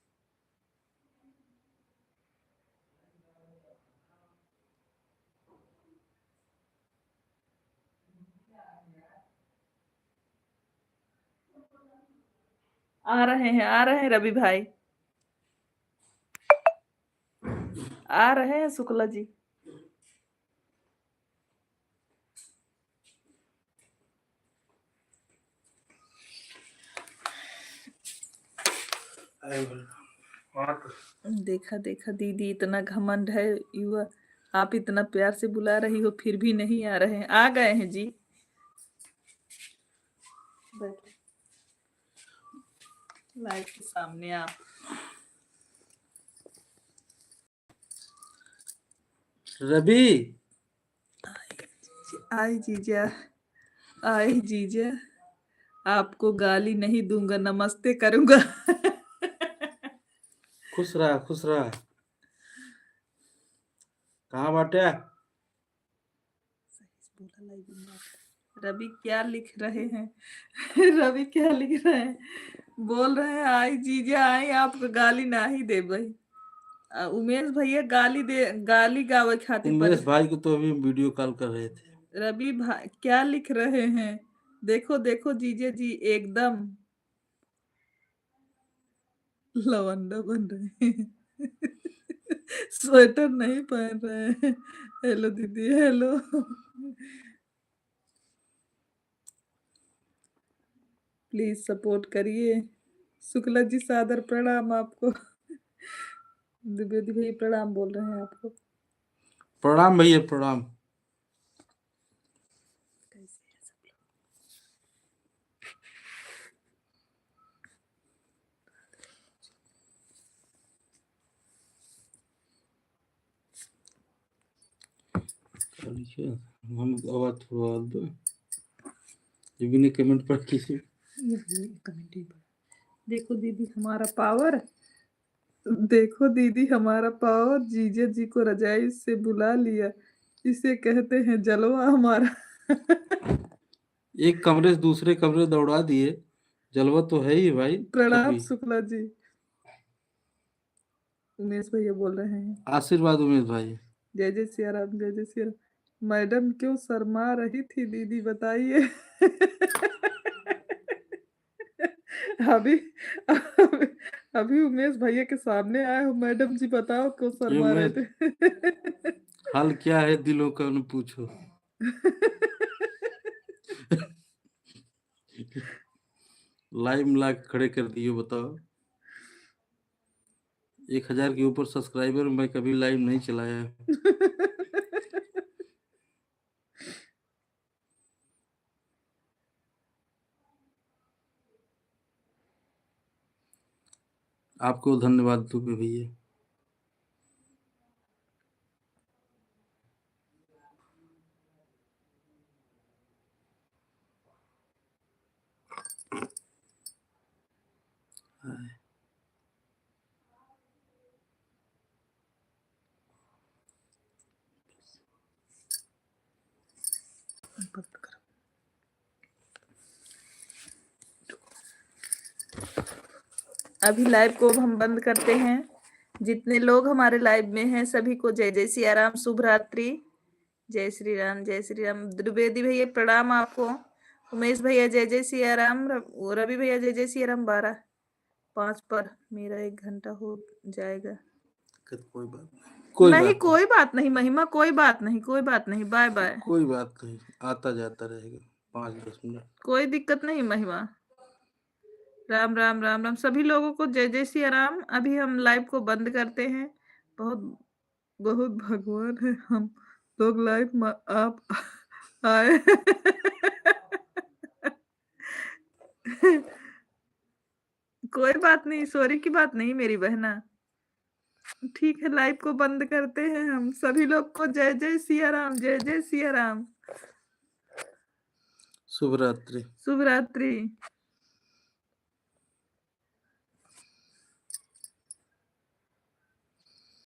आ रहे हैं रवि भाई। आ रहे हैं शुक्ला जी। देखा देखा दीदी, इतना घमंड है युवा, आप इतना प्यार से बुला रही हो फिर भी नहीं आ रहे हैं। आ गए हैं जी, बैठो लाइट के सामने आप। रवि, आए जीजा, आए जीजा, आपको गाली नहीं दूंगा, नमस्ते करूंगा। खुश रहा खुश रहा। कहाँ बाटे? रवि क्या लिख रहे हैं? रवि क्या लिख रहे हैं? बोल रहे हैं आई जीजा आई, आपको गाली ना ही दे भाई। उमेश भैया गाली गावे खातिर उमेश भाई को तो अभी वीडियो कॉल कर रहे थे। रवि भाई क्या लिख रहे हैं? देखो देखो जीजे जी एकदम लवंडा बन रहे हैं। स्वेटर नहीं पहन रहे हैं। हेलो दीदी, हेलो। प्लीज सपोर्ट करिए। शुक्ला जी सादर प्रणाम आपको। द्विवेदी भैया प्रणाम बोल रहे हैं आपको। प्रणाम भैया प्रणाम। कैसे है सब लोग? हम आवाज थोड़ा दो। ये भी नहीं कमेंट पर किसी कमेंट ही पढ़ा। देखो दीदी हमारा पावर, देखो दीदी हमारा पावर, जीजे जी को रजाई से बुला लिया, इसे कहते हैं जलवा हमारा। एक कमरे से दूसरे कमरे दौड़ा दिए, जलवा तो है ही भाई। प्रणाम कभी शुक्ला जी। उमेश भैया बोल रहे हैं आशीर्वाद उमेश भाई। जय जय सिया राम, जय जय सिया राम। मैडम क्यों शर्मा रही थी दीदी बताइए। अभी अभी उमेश भैया के सामने आए हो, मैडम जी बताओ क्यों ये शर्मा रहे मैं थे। हाल क्या है दिलों का न पूछो। लाइव मिला के खड़े कर दिए बताओ। 1000 के ऊपर सब्सक्राइबर मैं कभी लाइव नहीं चलाया। आपको धन्यवाद दूंगे भैया। अभी लाइव को हम बंद करते हैं। जितने लोग हमारे लाइव में हैं सभी को जय जय सिया राम, शुभ रात्रि, जय श्री राम, जय श्री राम। द्विवेदी भैया प्रणाम आपको। उमेश भैया जय जय सिया राम। रवि भैया जय जय सिया राम। 12:05 पर मेरा 1 घंटा हो जाएगा। कोई बात नहीं, नहीं कोई बात नहीं महिमा, कोई बात नहीं, कोई बात नहीं, बाय बाय। कोई बात नहीं, आता जाता रहेगा 5-10 मिनट। कोई दिक्कत नहीं महिमा। राम राम राम राम सभी लोगों को जय जय सिया राम। अभी हम लाइव को बंद करते हैं। बहुत बहुत भगवान है हम लोग लाइव में आप आए। कोई बात नहीं, सॉरी की बात नहीं मेरी बहना। ठीक है लाइव को बंद करते हैं हम। सभी लोग को जय जय सिया राम, जय जय सिया राम। शुभ रात्रि। शुभ रात्रि।